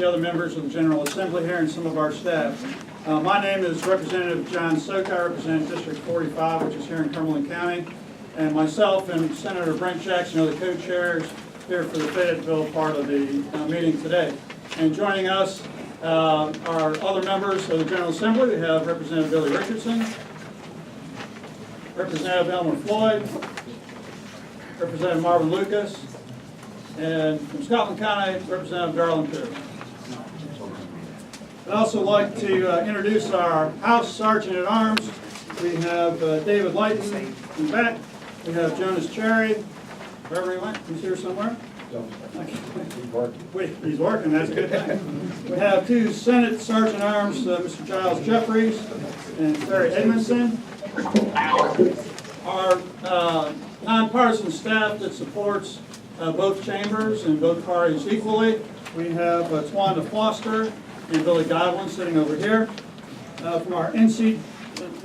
the other members of the General Assembly here and some of our staff. My name is Representative John Soka. I represent District 45, which is here in Cumberland County. And myself and Senator Brent Jackson are the co-chairs here for the Fayetteville part of the meeting today. And joining us are other members of the General Assembly. We have Representative Billy Richardson, Representative Elmer Floyd, Representative Marvin Lucas, and from Scotland County, Representative Garland Perry. I'd also like to introduce our House Sergeant at Arms. We have David Lighton in the back. We have Jonas Cherry, wherever he went. He's here somewhere. He's working, that's a good thing. We have two Senate Sergeant at Arms, Mr. Giles Jeffries and Terry Edmondson. Our nonpartisan staff that supports both chambers and both parties equally. We have Twanda Foster and Billy Godwin sitting over here. From our NC,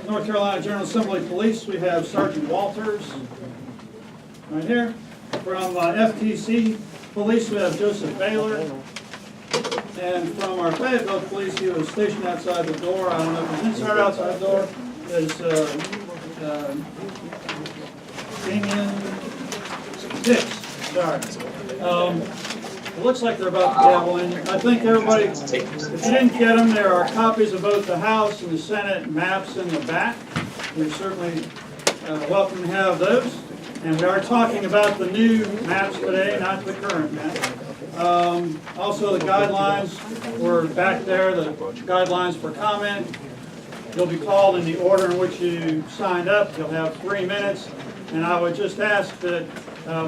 North Carolina General Assembly Police, we have Sergeant Walters right here. From FTC Police, we have Joseph Baylor. And from our Fayetteville Police, he was stationed outside the door. I don't know if he's inside or outside the door. Is Damien Dix. Sorry. It looks like they're about to gavel in. I think everybody, if you didn't get them, there are copies of both the House and the Senate maps in the back. We're certainly welcome to have those. And we are talking about the new maps today, not the current maps. Also, the guidelines were back there, the guidelines for comment. You'll be called in the order in which you signed up. You'll have 3 minutes. And I would just ask that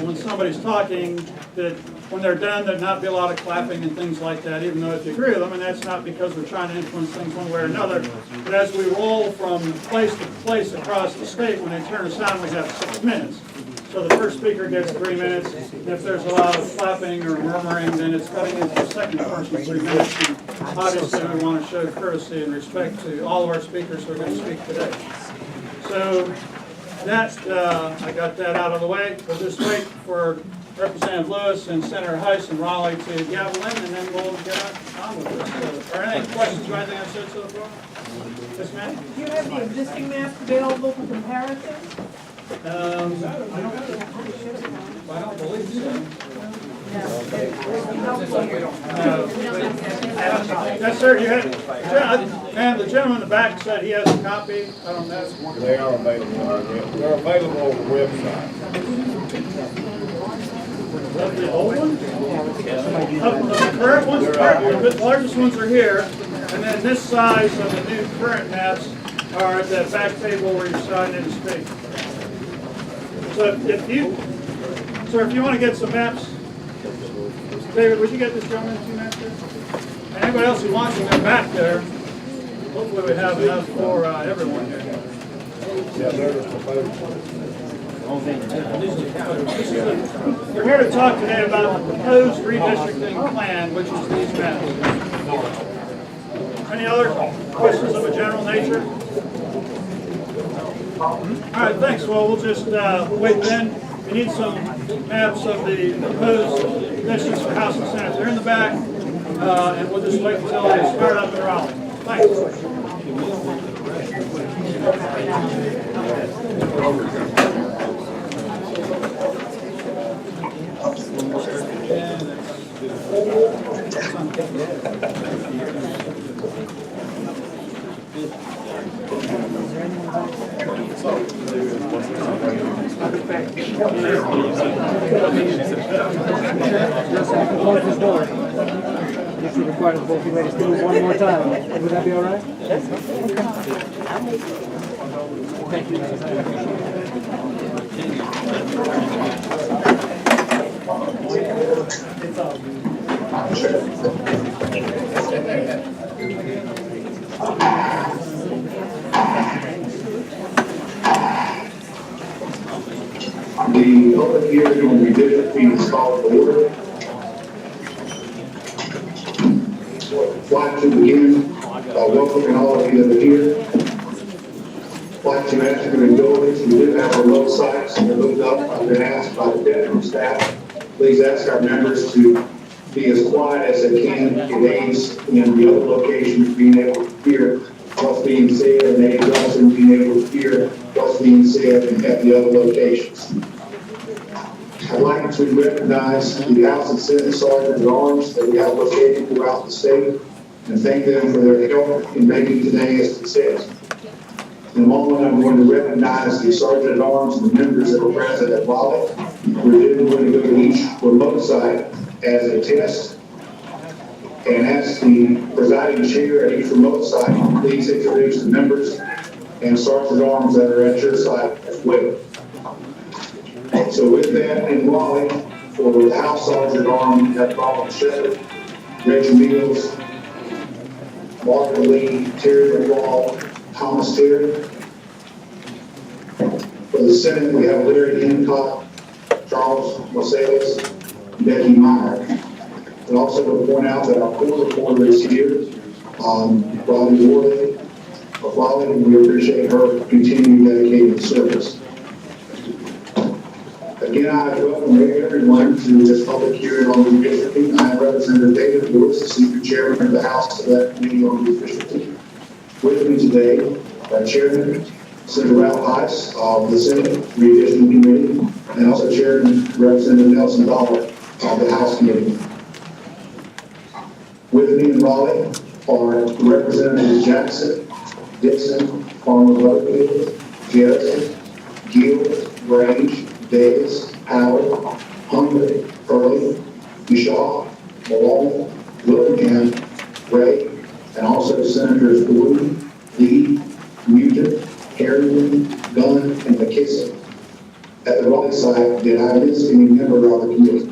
when somebody's talking, that when they're done, there'd not be a lot of clapping and things like that, even though if you agree with them, and that's not because we're trying to influence things one way or another. But as we roll from place to place across the state, when they turn us on, we have 6 minutes. So the first speaker gets 3 minutes. If there's a lot of clapping or murmuring, then it's cutting into the second person 3 minutes. And obviously, we want to show courtesy and respect to all of our speakers who are going to speak today. So that, I got that out of the way. We'll just wait for Representative Lewis and Senator Heiss and Raleigh to gavel in, and then we'll get on with this. So, are there any questions or anything I've said so far? Yes, ma'am? Do you have the existing maps available for comparison? I don't believe so. Yes, sir. You had, and the gentleman in the back said he has a copy. I don't know. They are available. They're available on the website. Of the old ones? Of the current ones? The largest ones are here, and then this size of the new current maps are at that back table where you sign in to speak. So if you want to get some maps, David, would you get this gentleman 2 maps here? And anybody else who's watching, they're back there. Hopefully we have enough for everyone here. Yeah, they're proposed. We're here to talk today about the proposed redistricting plan, which is these maps. Any other questions of a general nature? All right, thanks. Well, we'll just wait then. We need some maps of the proposed districts for House and Senate. They're in the back, and we'll just wait until they start up in Raleigh. Thanks. Close this door. If you require both you ladies to move one more time, would that be all right? Yes. Thank you, ladies. I appreciate it. It's all good. The public hearing on redistricting is called to order. I'd like to begin by welcoming all of you that are here. I'd like to ask you in buildings who didn't have remote sites and they're moved up. I've been asked by the deputy staff, please ask our members to be as quiet as they can. It aids in the other locations being able to hear what's being said, and aids us in being able to hear what's being said at the other locations. I'd like to recognize the House and Senate Sergeant at Arms that we have located throughout the state and thank them for their help in making today a success. In a moment, I'm going to recognize the Sergeant at Arms and the members that are present at Raleigh. We're then going to go to each remote site as a test. And as the presiding chair at each remote site, please introduce the members and Sergeant at Arms that are at your site as well. So with that, in Raleigh, for the House Sergeant at Arms, we have Robert Shepard, Reggie Mills, Marvin Lee, Terry McLaw, Thomas Terry. For the Senate, we have Larry Hancock, Charles Marcellus, Becky Meyer. And also to point out that our court reporter is here, Robbie Worley of Raleigh, and we appreciate her continued dedicated service. Again, I welcome everyone to this public hearing on redistricting. I am Representative David Lewis, the Senior Chairman of the House Select Committee on Redistricting. With me today, Chairman Senator Ralph Heiss of the Senate Redistricting Committee, and also Chairman Representative Nelson Dollar of the House Committee. With me in Raleigh are Representatives Jackson, Dixon, Farmer Butterfield, Garrison, Gill, Grange, Davis, Howard, Humphrey, Hurley, Shaw, Malone, Willingham, Ray, and also Senators Blue, Lee, Newton, Harrington, Gunn, and McKissick. At the Raleigh site, did I miss any member of the committee?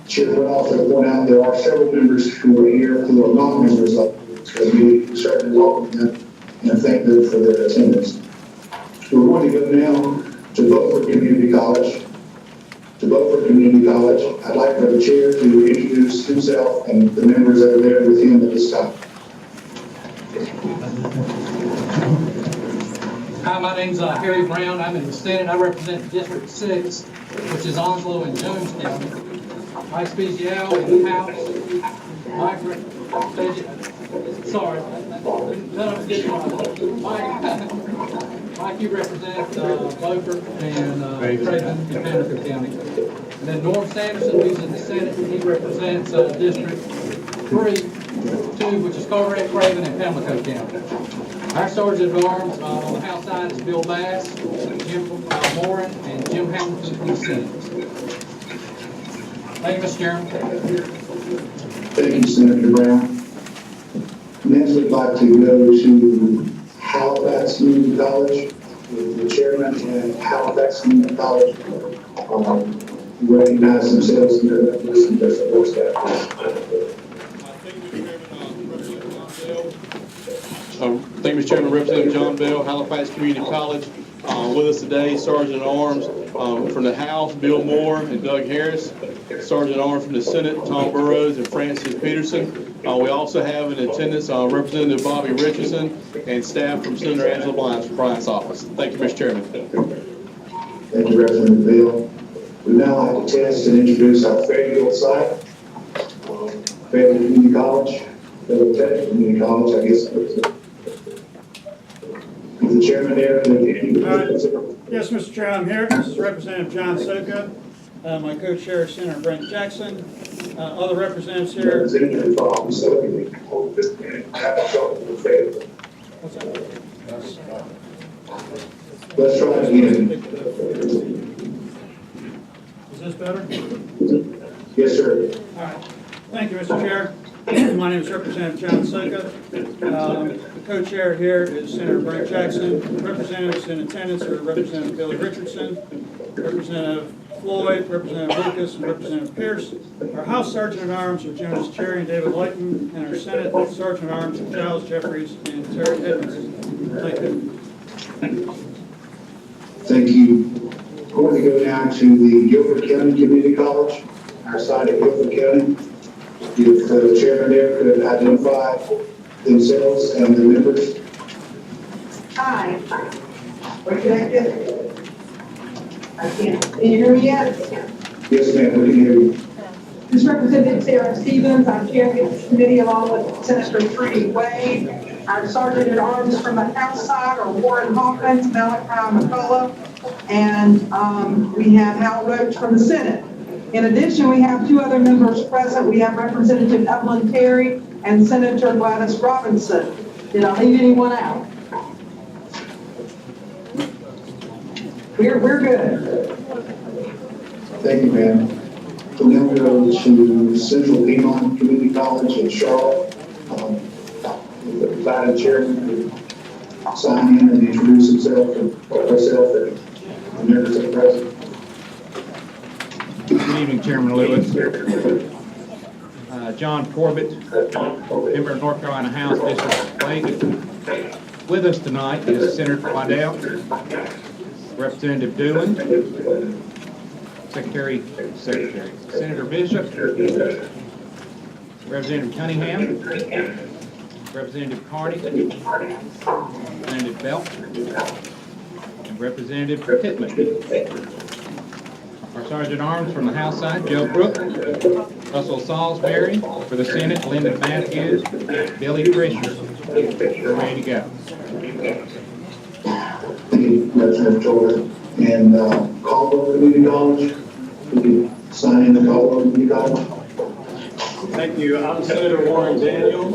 Chair would also point out there are several members who are here who are not members of the committee. We certainly welcome them and thank them for their attendance. We're going to go now to Beaufort Community College. To Beaufort Community College, I'd like for the chair to introduce himself and the members that are there with him at this time. Hi, my name's Harry Brown. I'm in the Senate. I represent District 6, which is Onslow and Jones County. Mike Spezial in the House. Sorry, none of us get Mike, you represent Beaufort and Craven and Pamlico County. And then Norm Sanderson, who's in the Senate, he represents District 2, which is Colorado, Craven, and Pamlico County. Our Sergeant at Arms on the House side is Bill Bass, Jim Moran, and Jim Hamilton from the Senate. Thank you, Mr. Chairman. Thank you, Senator Brown. Next, we'd like to go to Halifax Community College with the chairman and Halifax Community College recognize themselves and their members and their support staff. Thank you, Mr. Chairman. Representative John Bell, Halifax Community College. With us today, Sergeant at Arms from the House, Bill Moore and Doug Harris. Sergeant at Arms from the Senate, Tom Burrows and Francis Peterson. We also have in attendance Representative Bobby Richardson and staff from Senator Angela Bryant's office. Thank you, Mr. Chairman. Thank you, Representative Bill. We now like to test and introduce our Fayetteville site. Fayetteville Community College, Fayetteville Tech Community College, I guess. Is the chairman there? Yes, Mr. Chair, I'm here. This is Representative John Soka. My co-chair, Senator Brent Jackson. Other representatives here. Representative Bob Soka. Let's try it again. Is this better? Yes, sir. All right. Thank you, Mr. Chair. My name is Representative John Soka. The co-chair here is Senator Brent Jackson. Representatives in attendance are Representative Billy Richardson, Representative Floyd, Representative Lucas, and Representative Pierce. Our House Sergeant at Arms are Jonas Cherry and David Lighton, and our Senate Sergeant at Arms are Giles Jeffries and Terry Edmondson. Thank you. Thank you. We're going to go now to the Guilford County Community College, our site at Guilford County. If the chairman there could identify themselves and the members. Hi. What can I do? I can't. Can you hear me yet? Yes, ma'am, we can hear you. This is Representative Sarah Stevens. I'm chairing this committee along with Senator Trudy Wade. Our Sergeant at Arms from the House side are Warren Hawkins, Malachi McCullough, and we have Hal Roach from the Senate. In addition, we have two other members present. We have Representative Evelyn Terry and Senator Gladys Robinson. Did I leave anyone out? We're good. Thank you, ma'am. So now we go to Central Piedmont Community College in Charlotte. The presiding chairman will sign in and introduce himself or herself and the members of the president. Good evening, Chairman Lewis. John Corbett, member of North Carolina House District 8. With us tonight is Senator Waddell, Representative Doolin, Secretary, Senator Bishop, Representative Cunningham, Representative Carney, Representative Belt, and Representative Pittman. Our Sergeant at Arms from the House side, Joe Brook, Russell Salisbury, for the Senate, Lyndon Matthews, Billy Fisher. We're ready to go. Thank you, Representative Jordan. And Caldwell Community College, will you sign in the Caldwell Community College? Thank you. I'm Senator Warren Daniel.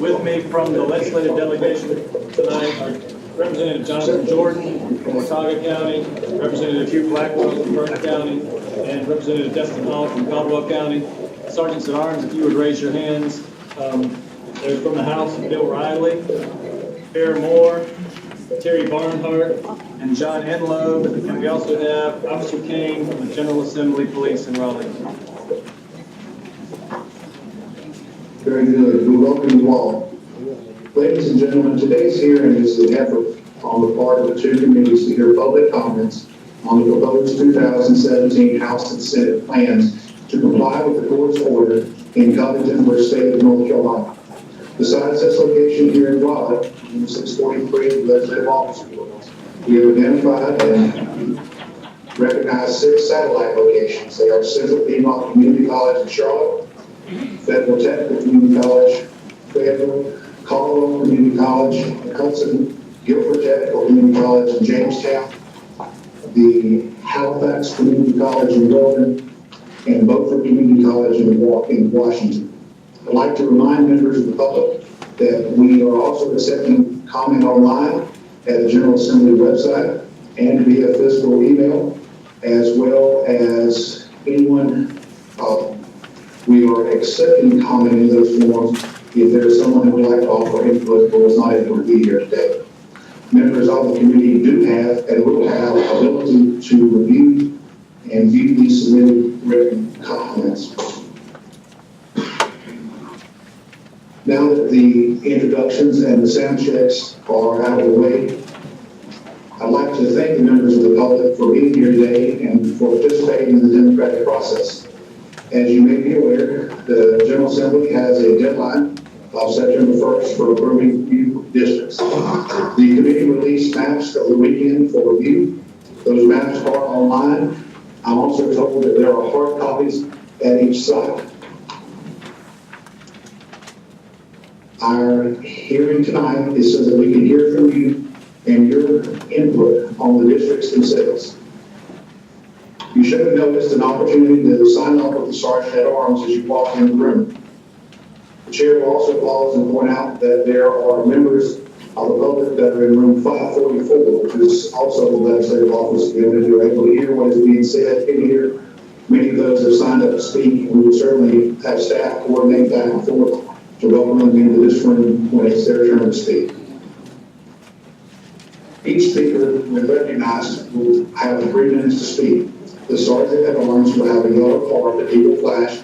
With me from the legislative delegation tonight are Representative Jonathan Jordan from Watauga County, Representative Hugh Blackwell from Burke County, and Representative Destin Hall from Caldwell County. Sergeants at Arms, if you would raise your hands. There's from the House, Bill Riley, Bear Moore, Terry Barnhart, and John Enlow. And we also have Officer Kane from the General Assembly Police in Raleigh. Very good. We welcome you all. Ladies and gentlemen, today's hearing is an effort on the part of the two committees to hear public comments on the proposed 2017 House and Senate plans to comply with the court's order in Covington, the state of North Carolina. Besides this location here in Raleigh, in 643 legislative office buildings, we have identified and recognized 6 satellite locations. They are Central Piedmont Community College in Charlotte, Fayetteville Technical Community College, Fayetteville, Caldwell Community College, Hudson, Guilford Technical Community College in Jamestown, the Halifax Community College in Weldon, and Beaufort Community College in Washington. I'd like to remind members of the public that we are also accepting comment online at the General Assembly website and via physical email, as well as anyone. We are accepting comment in those forms if there is someone who would like to offer input but was not able to be here today. Members of the committee do have and will have ability to review and view these submitted written comments. Now that the introductions and the sound checks are out of the way, I'd like to thank the members of the public for being here today and for participating in the democratic process. As you may be aware, the General Assembly has a deadline of September 1st for approving new districts. The committee released maps over the weekend for review. Those maps are online. I'm also told that there are hard copies at each site. Our hearing tonight is so that we can hear from you and your input on the districts themselves. You should have noticed an opportunity to sign up with the Sergeant at Arms as you walk in the room. The chair will also pause and point out that there are members of the public that are in room 544, which is also the legislative office building. You're able to hear what is being said in here. Many of those have signed up to speak. We will certainly have staff coordinate back and forth to welcome them into this room when it's their turn to speak. Each speaker, when recognized, will have 3 minutes to speak. The Sergeant at Arms will have a yellow card that he will flash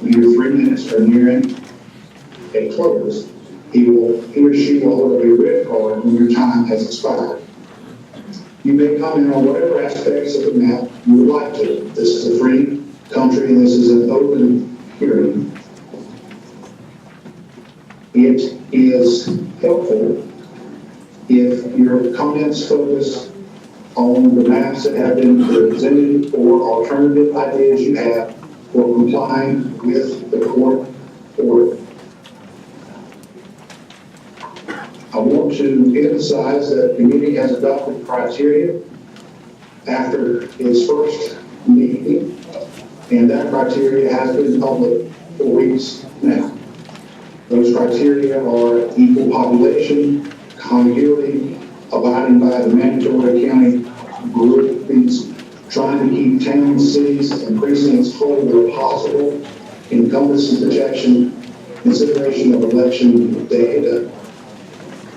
when your 3 minutes are nearing a close. He or she will hold a red card when your time has expired. You may comment on whatever aspects of the map you would like to. This is a free country and this is an open hearing. It is helpful if your comments focus on the maps that have been presented or alternative ideas you have for complying with the court order. I want to emphasize that the committee has adopted criteria after its first meeting, and that criteria has been public for weeks now. Those criteria are equal population, contiguity, abiding by the mandatory county groupings, trying to keep towns, cities, and precincts whole where possible, incumbency protection, consideration of election data,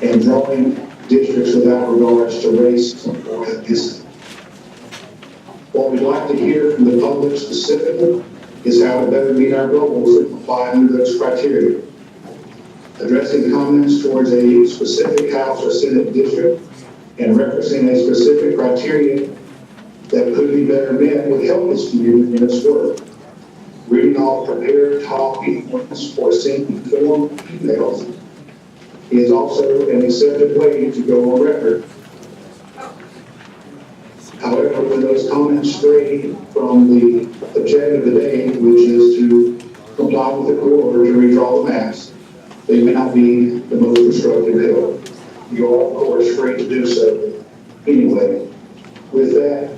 and drawing districts without regards to race or ethnicity. What we'd like to hear from the public specifically is how to better meet our goals and comply under those criteria. Addressing comments towards a specific House or Senate district and referencing a specific criteria that could be better met would help this community in its work. Reading off prepared talking points or sending form emails is also an accepted way to go on record. However, when those comments stray from the objective of the day, which is to comply with the court order to redraw the maps, they may not be the most constructive help. You are, of course, free to do so anyway. With that,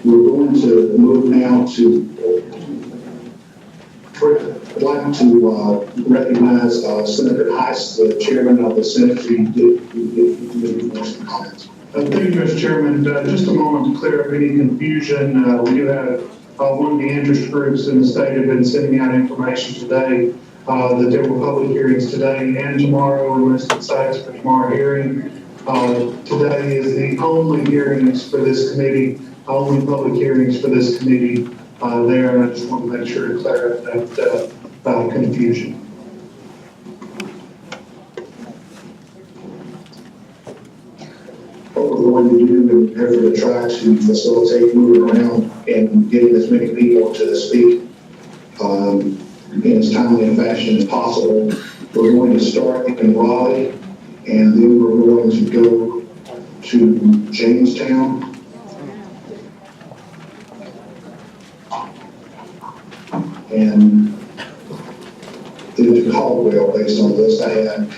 we're going to move now to, I'd like to recognize Senator Heiss, the chairman of the Senate, who did some comments. Thank you, Mr. Chairman. Just a moment to clear up any confusion. We do have one of the interest groups in the state have been sending out information today that there were public hearings today and tomorrow on listed sites for tomorrow hearing. Today is the only hearings for this committee, only public hearings for this committee there, and I just want to make sure to clear up that confusion. What we're going to do in an effort to try to facilitate moving around and getting as many people to speak in as timely a fashion as possible. We're going to start in Raleigh, and then we're going to go to Jamestown, and then to Caldwell, based on the list I had.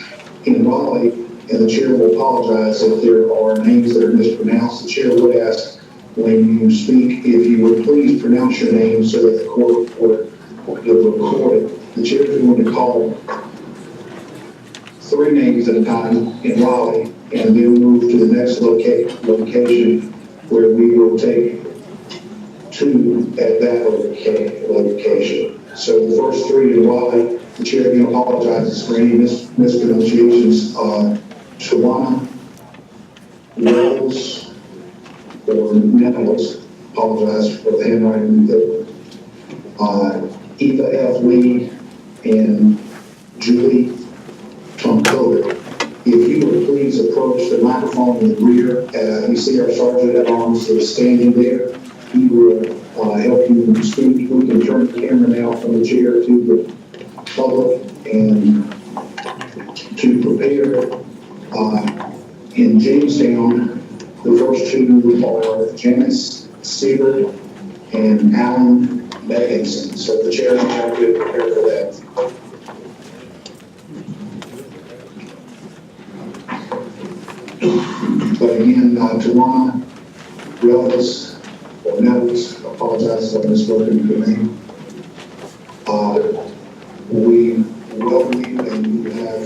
In Raleigh, and the chair will apologize if there are names that are mispronounced. The chair would ask when you speak if you would please pronounce your name so that the court would record it. The chair is going to call 3 names at a time in Raleigh, and then move to the next location where we will take 2 at that location. So the first 3 in Raleigh, the chair again apologizes for any mispronunciations. Tawana, Wells, or Nettles, apologize for the handwriting there. Eva F. Lee and Julie Tomkovic. If you would please approach the microphone in the rear. You see our Sergeant at Arms that is standing there. He will help you speak. We can turn the camera now from the chair to the public and to prepare. In Jamestown, the first 2 are Janice Siebert and Alan Megginson. So the chair will help you prepare for that. But again, Tawana, Wells, or Nettles, apologize if I've misspoken your name. We welcome you, and you have,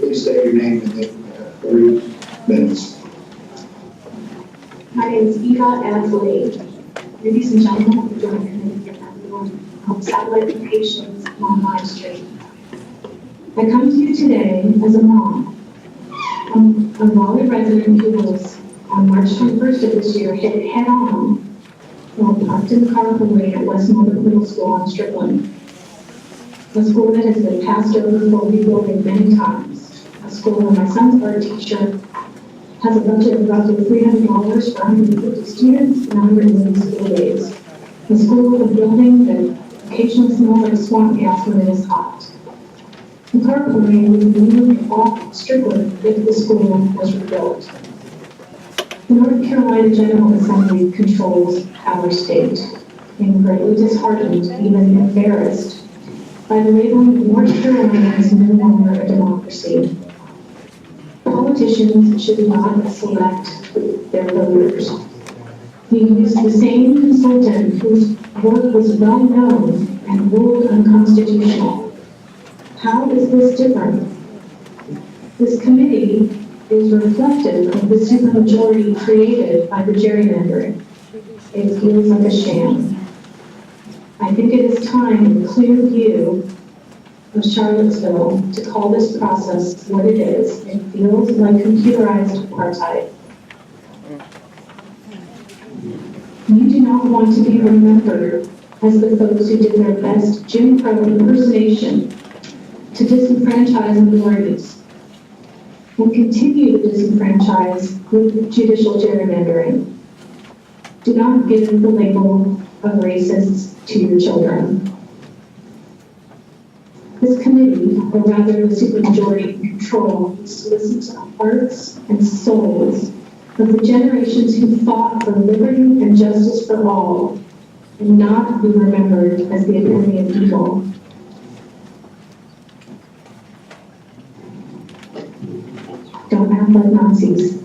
please state your name and then 3 minutes. My name is Eva F. Lee. Ladies and gentlemen, join me in everyone satellite locations on my street. I come to you today as a mom. I'm a Raleigh resident who was on March 21st of this year hit head-on while parked in the car away at Westmoreland Middle School on Strickland. A school that has been passed over for rebuilding many times. A school where my son's art teacher has a budget of roughly $300 for 150 students and 180 school days. The school is a building that occasionally smells like swamp gas when it is hot. The carpooling would be moved off Strickland if the school was rebuilt. The North Carolina General Assembly controls our state. I'm greatly disheartened, even embarrassed, by the labeling North Carolina as no longer a democracy. Politicians should not select their voters. We used the same consultant whose work was well known and ruled unconstitutional. How is this different? This committee is reflective of the supermajority created by the gerrymandering. It feels like a sham. I think it is time, in clear view of Charlottesville, to call this process what it is. It feels like computerized apartheid. You do not want to be remembered as the folks who did their best Jim Crow impersonation to disenfranchise minorities and continue to disenfranchise with judicial gerrymandering. Do not give the label of racists to your children. This committee, or rather the supermajority in control, solicits the hearts and souls of the generations who fought for liberty and justice for all, and not be remembered as the epitome of evil. Don't act like Nazis.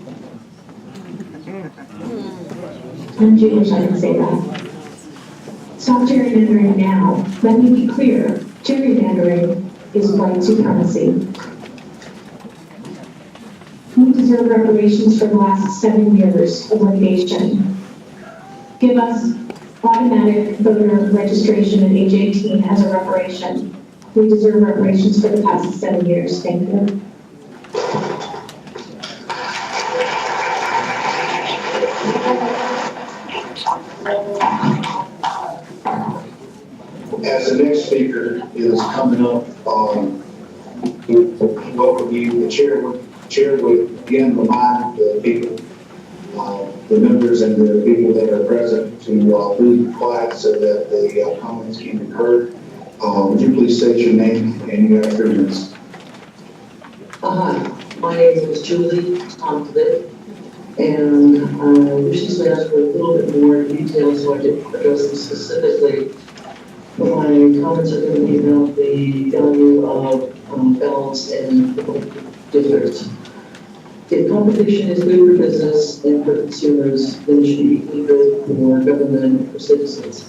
I'm Jewish, I can say that. Stop gerrymandering now. Let me be clear. Gerrymandering is white supremacy. We deserve reparations for the last 7 years of litigation. Give us automatic voter registration at age 18 as a reparation. We deserve reparations for the past 7 years. Thank you. As the next speaker is coming up, welcome you. The chair would again remind the people, the members and the people that are present to be quiet so that the comments can be heard. Would you please state your name and you have 3 minutes. Hi, my name is Julie Tomkovich, and I wish to ask for a little bit more detail so I can address them specifically. My comments are going to be about the value of balance in districts. If competition is good for business and for consumers, then it should be equally good for government and for citizens.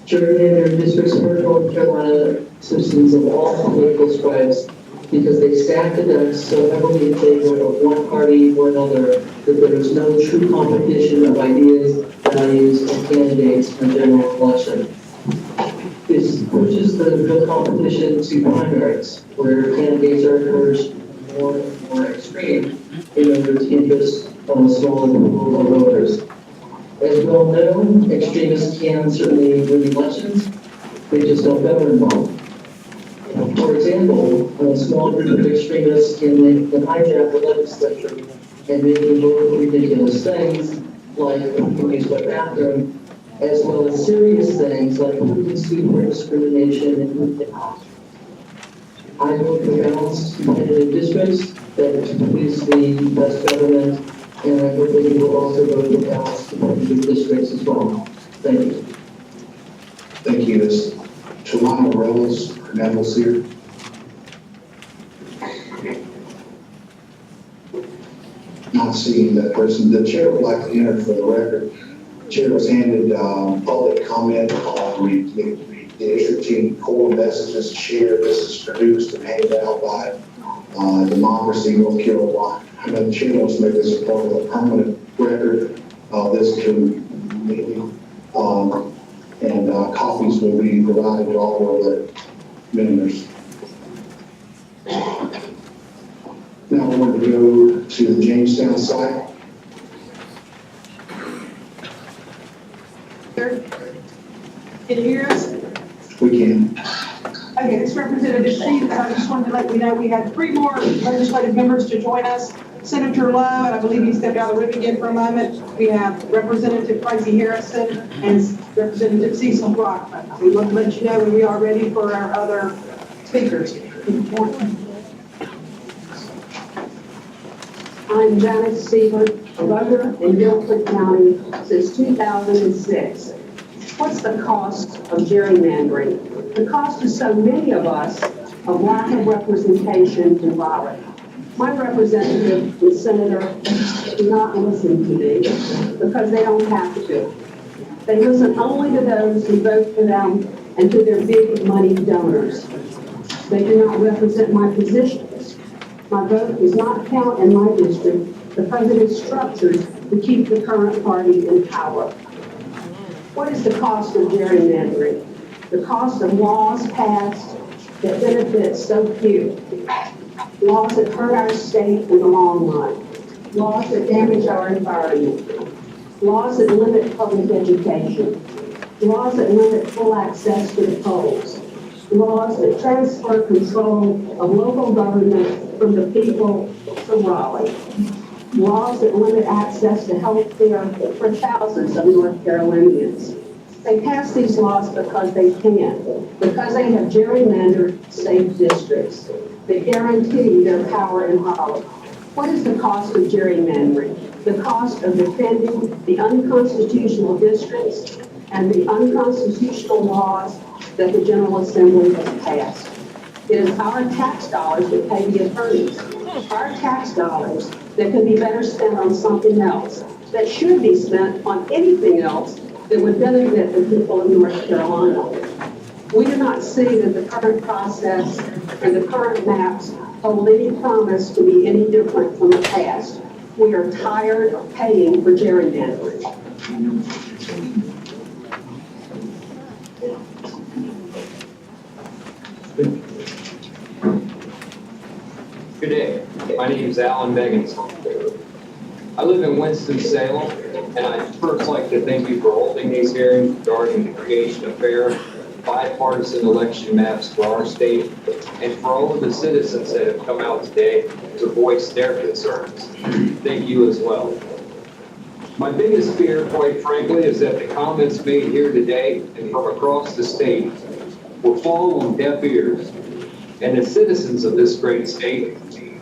Gerrymandered districts hurt North Carolina citizens of all political stripes because they stack the decks so heavily in favor of one party or another that there is no true competition of ideas, values, and candidates in a general election. This pushes the competition to primaries, where candidates are encouraged more and more extreme in order to interest on a small pool of voters. As well known, extremists can certainly win elections, they just don't govern well. For example, a small group of extremists can hijack the legislature and make them vote for ridiculous things, like police by bathroom, as well as serious things like who can sue for discrimination and who cannot. I vote for balanced competitive districts that produce the best government, and I hope that you will also vote for balanced competitive districts as well. Thank you. Thank you. Is Toronto Neville's here? Not seeing that person. The chair would like to enter for the record. The chair was handed public comment on redistricting core messages shared. This is produced and handed out by Democracy North Carolina. I know the chair wants to make this a part of a permanent record of this committee, and copies will be provided to all of the members. Now we're going to go to the Jamestown site. Can you hear us? We can. Okay, this Representative Stevens, I just wanted to let you know we had 3 more legislative members to join us. Senator Lowe, and I believe he stepped out of the room again for a moment. We have Representative Tracy Harrison and Representative Cecil Brockman. We want to let you know when we are ready for our other speakers. I'm Janice Siebert, a voter in Guilford County since 2006. What's the cost of gerrymandering? The cost to so many of us of lack of representation in Raleigh. My representative and senator do not listen to me because they don't have to. They listen only to those who vote for them and to their big money donors. They do not represent my positions. My vote does not count in my district because it is structured to keep the current party in power. What is the cost of gerrymandering? The cost of laws passed that benefit so few. Laws that hurt our state in the long run. Laws that damage our environment. Laws that limit public education. Laws that limit full access to the polls. Laws that transfer control of local government from the people to Raleigh. Laws that limit access to health care for thousands of North Carolinians. They pass these laws because they can, because they have gerrymandered safe districts that guarantee their power in Raleigh. What is the cost of gerrymandering? The cost of defending the unconstitutional districts and the unconstitutional laws that the General Assembly has passed. It is our tax dollars that pay the attorneys. Our tax dollars that could be better spent on something else, that should be spent on anything else that would benefit the people of North Carolina. We do not see that the current process and the current maps hold any promise to be any different from the past. We are tired of paying for gerrymandering. Good day. My name is Alan Meggins. I live in Winston-Salem, and I'd first like to thank you for holding these hearings regarding the creation of fair, bipartisan election maps for our state, and for all of the citizens that have come out today to voice their concerns. Thank you as well. My biggest fear, quite frankly, is that the comments made here today and from across the state will fall on deaf ears, and the citizens of this great state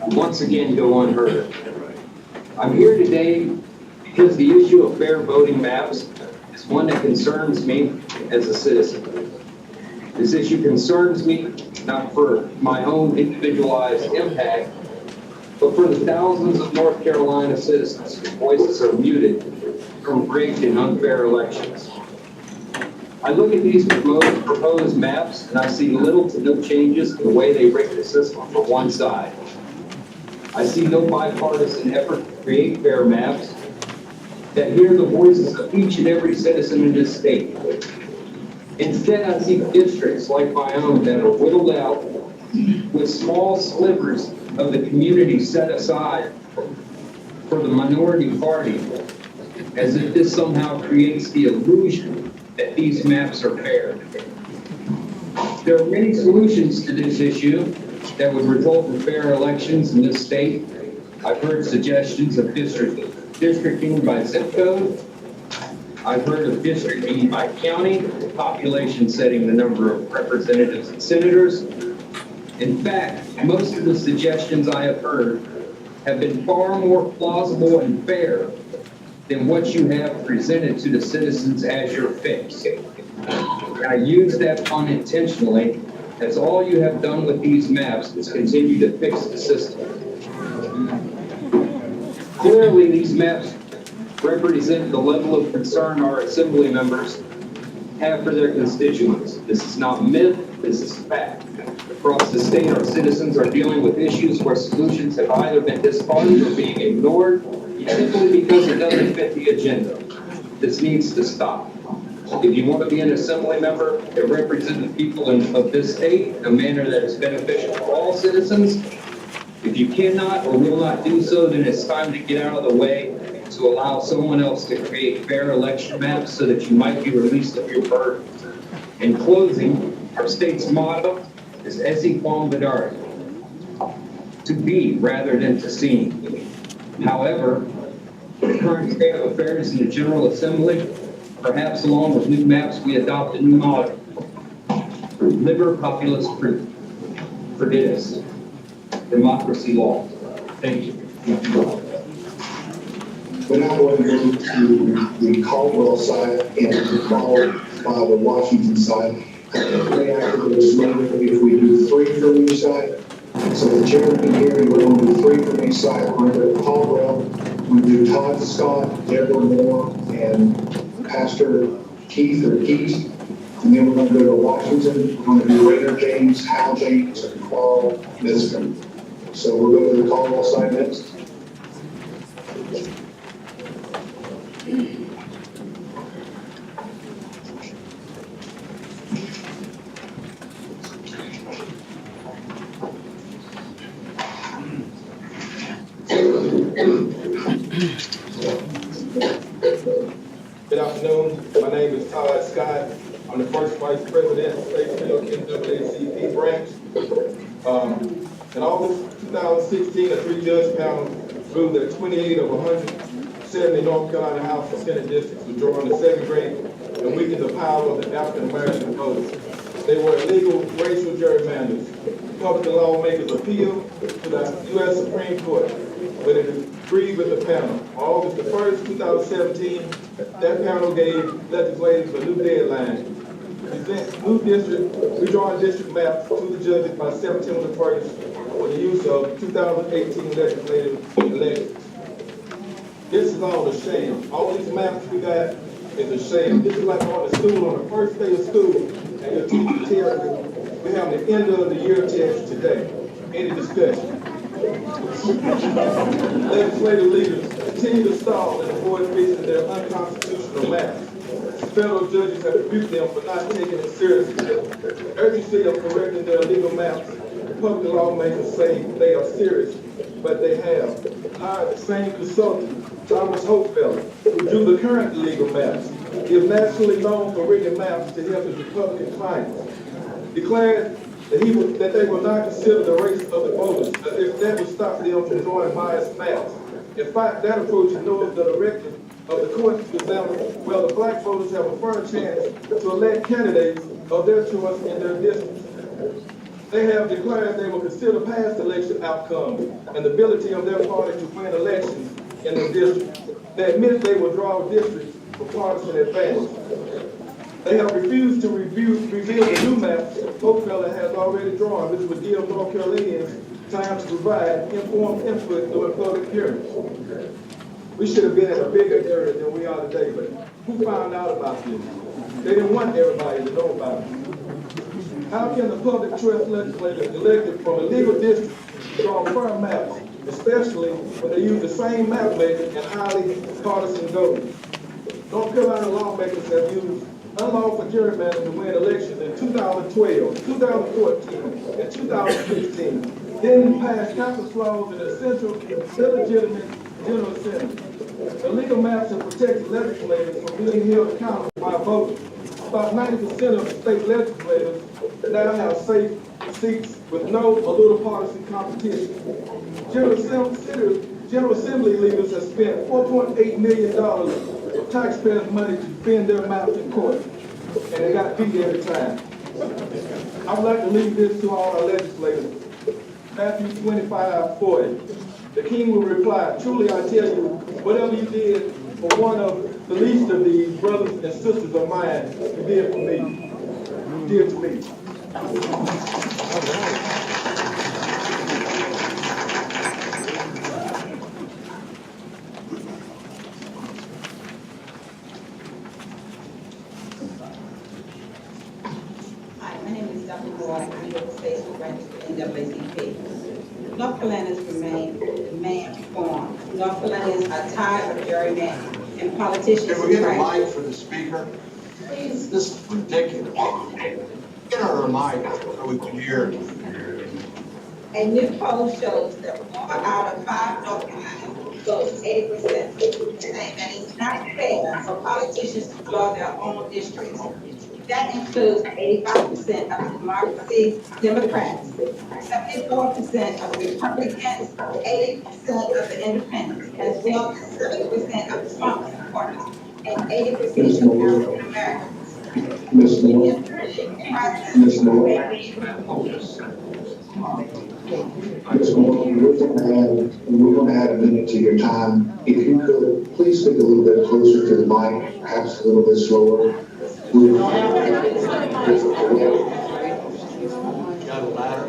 once again go unheard. I'm here today because the issue of fair voting maps is one that concerns me as a citizen. This issue concerns me not for my own individualized impact, but for the thousands of North Carolina citizens whose voices are muted from rigged and unfair elections. I look at these proposed maps and I see little to no changes in the way they rig the system from one side. I see no bipartisan effort to create fair maps that hear the voices of each and every citizen in this state. Instead, I see districts like my own that are whittled out with small slivers of the community set aside for the minority party, as if this somehow creates the illusion that these maps are fair. There are many solutions to this issue that would result in fair elections in this state. I've heard suggestions of districting by zip code. I've heard of districting by county, population setting the number of representatives and senators. In fact, most of the suggestions I have heard have been far more plausible and fair than what you have presented to the citizens as your fix. I use that pun intentionally, as all you have done with these maps is continue to fix the system. Clearly, these maps represent the level of concern our assembly members have for their constituents. This is not myth, this is fact. Across the state, our citizens are dealing with issues where solutions have either been discarded or being ignored simply because it doesn't fit the agenda. This needs to stop. If you want to be an assembly member and represent the people of this state in a manner that is beneficial for all citizens, if you cannot or will not do so, then it's time to get out of the way to allow someone else to create fair election maps so that you might be released of your burden. In closing, our state's motto is Esse Quam Vidari, to be rather than to seem. However, the current state of affairs in the General Assembly, perhaps along with new maps, we adopt a new model. Liber populus preditus. Democracy law. Thank you. We're now going to move to the Caldwell side and followed by the Washington side. They actually was noted if we do 3 from each side. So the chairman can hear me, we're going to do 3 from each side. We're going to go to Caldwell, we're going to do Todd Scott, Deborah Moore, and Pastor Keith or Keith. And then we're going to go to Washington, we're going to do Raider James, Hal James, and Carl Mister. So we'll go to the Caldwell side next. Good afternoon. My name is Todd Scott. I'm the first vice president of Fayetteville NAACP branch. In August 2016, a 3-judge panel ruled that 28 of 170 North Carolina House and Senate districts were drawn to segregate and weaken the power of the African American voters. They were illegal racial gerrymanders. Republican lawmakers appealed to the U.S. Supreme Court, but it agreed with the panel. On August the 1st, 2017, that panel gave legislators a new deadline. Present new redrawn district maps to the judges by September the 1st for the use of 2018 legislative elections. This is all a sham. All these maps we got is a sham. This is like going to school on the first day of school, and your teacher tells you we have the end of the year test today. Any discussion? Legislative leaders continue to stall and avoid fixing their unconstitutional maps. Federal judges have rebuked them for not taking it seriously. Urgency of correcting their legal maps. Republican lawmakers say they are serious, but they have hired the same consultant, Thomas Hopefeller, who drew the current legal maps. He is nationally known for rigging maps to help his Republican clients. Declared that they will not consider the race of the voters, as if that would stop them from drawing biased maps. In fact, that approach ignores the directive of the court to examine whether black voters have a fair chance to elect candidates of their choice in their districts. They have declared they will consider past election outcomes and the ability of their party to win elections in their districts. They admit they will draw districts for partisan advantage. They have refused to reveal the new maps Hopefeller has already drawn, which would give North Carolinians time to provide informed input during public hearings. We should have been in a bigger area than we are today, but who found out about this? They didn't want everybody to know about it. How can the public trust legislators elected from a legal district draw fair maps, especially when they use the same map maker in highly partisan goals? North Carolina lawmakers have used unlawful gerrymandering to win elections in 2012, 2014, and 2016. Then passed countless laws in essential, illegitimate General Assembly. The legal maps have protected legislators from being held accountable by voters. About 90% of state legislators now have safe seats with no or little partisan competition. General Assembly leaders have spent $4.8 million of taxpayers' money to defend their maps in court, and they got beat every time. I would like to leave this to all our legislators. Matthew 25:40. The king will reply, truly I tell you, whatever you did for one of the least of these brothers and sisters of mine, you did for me. You did to me. Hi, my name is Dr. Moore. I'm New York State Redistricting NAACP. North Carolina's remain reform. North Carolinians are tired of gerrymandering and politicians. Can we get a mic for the speaker? Please. This is ridiculous. Get her a mic so we can hear it. A new poll shows that 4 out of 5 North Carolinians votes 80%, saying that it's not fair for politicians to draw their own districts. That includes 85% of the Democracy Democrats, 74% of the Republicans, 80% of the Independents, as well as 70% of the Trump supporters, and 80% of African Americans. Ms. Moore, Ms. Moore, Ms. Moore, we're gonna add a minute to your time. If you could, please speak a little bit closer to the mic, perhaps a little bit slower. Got a ladder?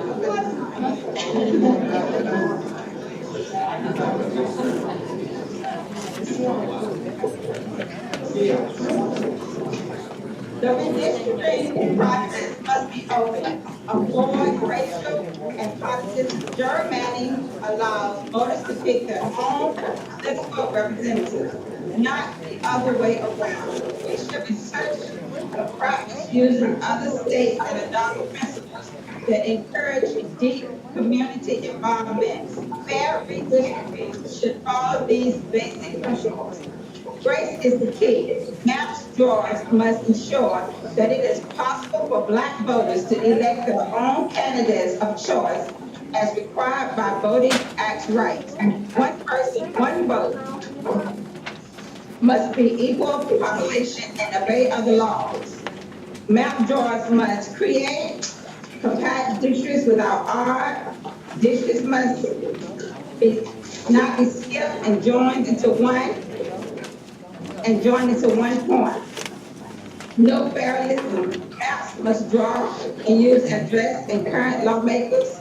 The redistricting process must be open. Avoid racial and partisan gerrymandering allows voters to pick their own political representatives, not the other way around. We should research the practice used in other states and adopt principles that encourage deep community involvement. Fair redistricting should follow these basic principles. Grace is the key. Maps drawers must ensure that it is possible for Black voters to elect their own candidates of choice as required by Voting Act rights. One person, one vote must be equal to population and obey other laws. Map drawers must create compact districts without R. Districts must not be skipped and joined into one point. No parallelism. Maps must draw and use address and current lawmakers,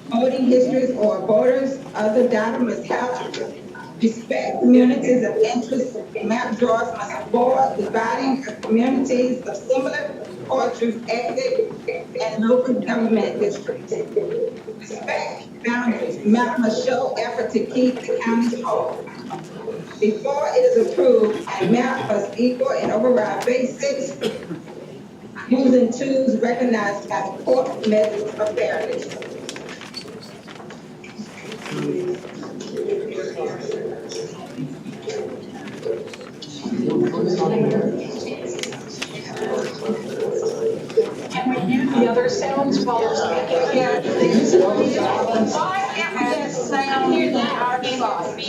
voting histories or voters. Other data must help respect communities of interest. Map drawers must avoid dividing communities of similar cultures, ethnic, and local government districts. Respect boundaries. Map must show effort to keep the counties whole. Before it is approved, a map must equal and override basics using tools recognized by the court measures of fairness. Can we use the other sounds while we're speaking here? Why can't we get sound on our side?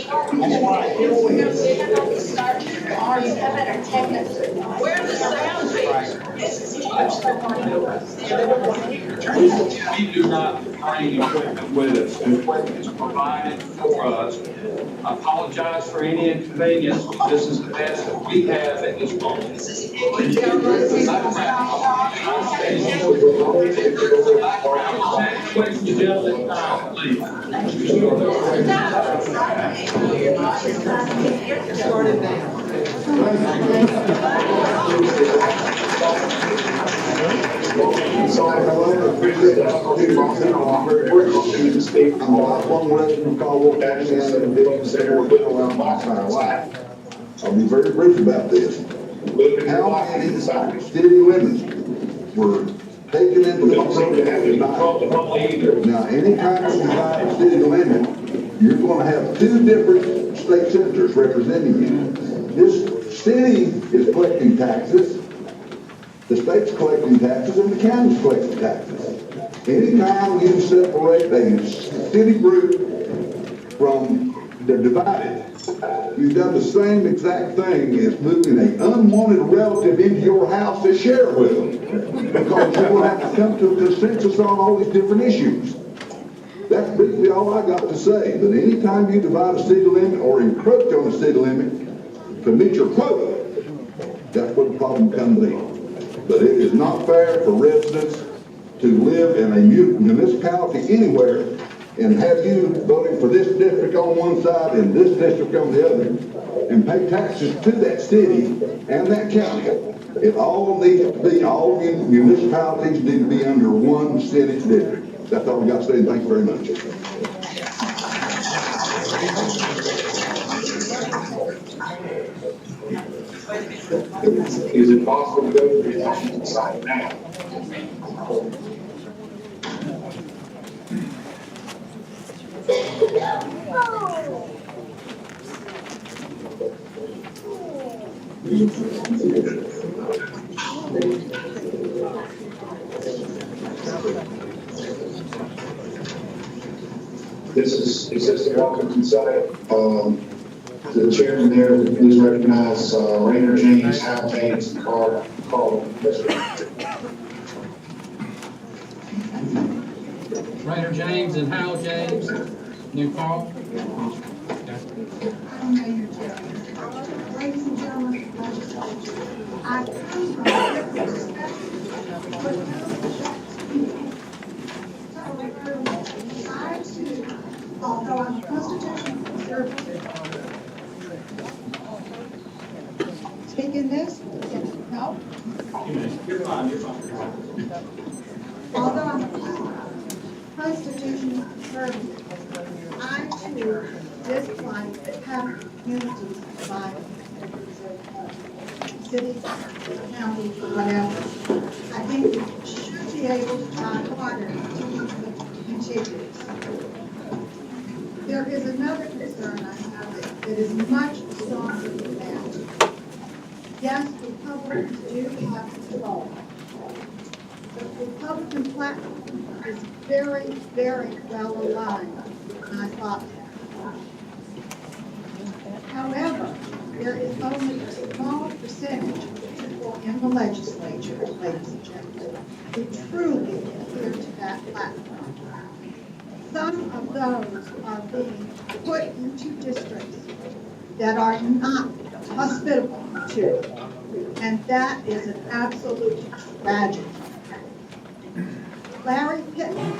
Where's the sound? This is too much. We do not bring equipment with us. The equipment is provided for us. I apologize for any inconvenience, but this is the best that we have at this moment. So I appreciate that. I'll do my thing. I'm very grateful to speak. I'm one resident of Caldwell County and a building center we've been around my entire life. I'll be very brief about this. How many city limits were taken into consideration? Now, anytime you divide a city limit, you're going to have two different state senators representing you. This city is collecting taxes. The state's collecting taxes and the county's collecting taxes. Anytime you separate a city group from, they're divided, you've done the same exact thing as moving an unwanted relative into your house to share with them. Because you will have to come to a consensus on all these different issues. That's basically all I got to say. But anytime you divide a city limit or encroach on a city limit to meet your quota, that's where the problem comes in. But it is not fair for residents to live in a municipality anywhere and have you voting for this district on one side and this district on the other and pay taxes to that city and that county. It all needs to be, all municipalities need to be under one city district. That's all I got to say. Thank you very much. Is it possible to go to the election site now? This is existing Washington site. The chairman there, please recognize Rainer James, Hal James, and Carl. Rainer James and Hal James, new Carl. Ladies and gentlemen, I come from I too, although I'm a constitutional conservative, taking this, no? You're fine. Although I'm a constitutional conservative, I too dislike having communities divided into cities, counties, whatever. I think we should be able to try harder to be contiguous. There is another concern I have that is much stronger than that. Yes, Republicans do have control. The Republican platform is very, very well aligned with my thought. However, there is only a small percentage of people in the legislature, ladies and gentlemen, who truly adhere to that platform. Some of those are being put into districts that are not hospitable to, and that is an absolute tragedy. Larry Pittman,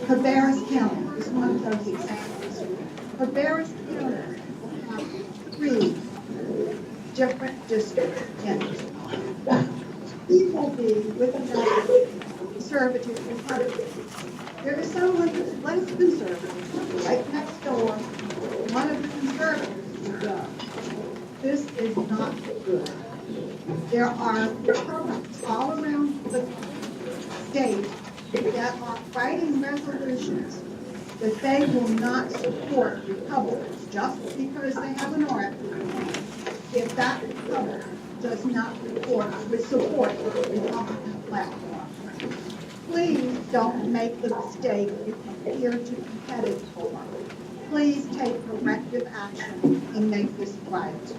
Cabarrus County is one of those examples. Cabarrus County will have 3 different districts in it. He will be with another conservative Republican. There is someone who's less conservative right next door. One of the conservatives will go. This is not good. There are Republicans all around the state that are writing resolutions that they will not support Republicans just because they have an oracle if that Republican does not support the Republican platform. Please don't make the mistake you appear to be headed for. Please take corrective action and make this right.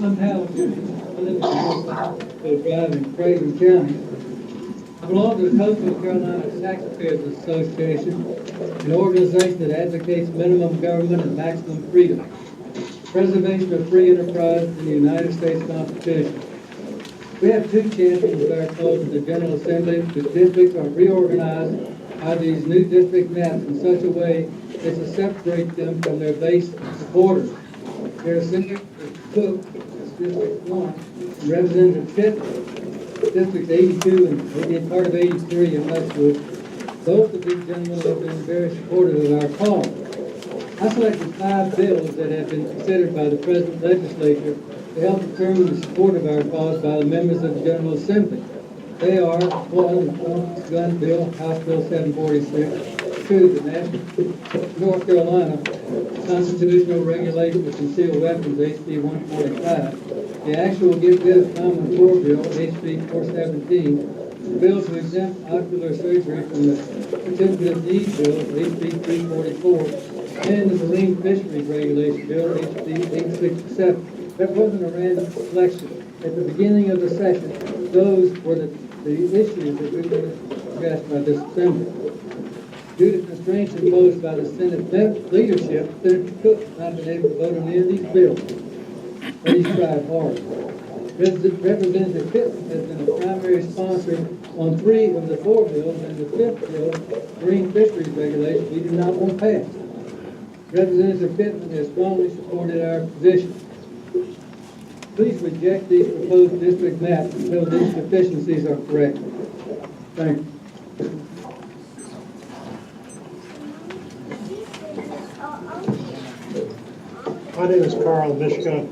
I'm Hal James. I live in Drive in Craven County. I belong to the Coastal Carolina Taxpayers Association, an organization that advocates minimum government and maximum freedom, preservation of free enterprise in the United States Constitution. We have 2 champions of our cause in the General Assembly. The districts are reorganized by these new district maps in such a way as to separate them from their base supporters. There's Senator Cook, District 1, and Representative Pitt, District 82, and maybe part of 83 in Westwood. Both of these gentlemen have been very supportive of our cause. I selected 5 bills that have been considered by the present legislature to help determine the support of our cause by the members of the General Assembly. They are 1, the gun bill, House Bill 746, 2, the National North Carolina Constitutional Regulation of Concealed Weapons, HB 145, the actual Get Rid of Common Core Bill, HB 417, the bill to exempt ocular surgery from the Certificate of Need Bill, HB 344, and the Marine Fisheries Regulation Bill, HB 867. That wasn't a random selection. At the beginning of the session, those were the issues that we were going to address by this assembly. Due to constraints imposed by the Senate leadership, Senator Cook has not been able to vote on any of these bills. But he's tried hard. Representative Pittman has been a primary sponsor on 3 of the 4 bills, and the 5th bill, Marine Fisheries Regulation, we do not want passed. Representative Pittman has strongly supported our position. Please reject these proposed district maps until these deficiencies are corrected. Thank you. My name is Carl Mishka.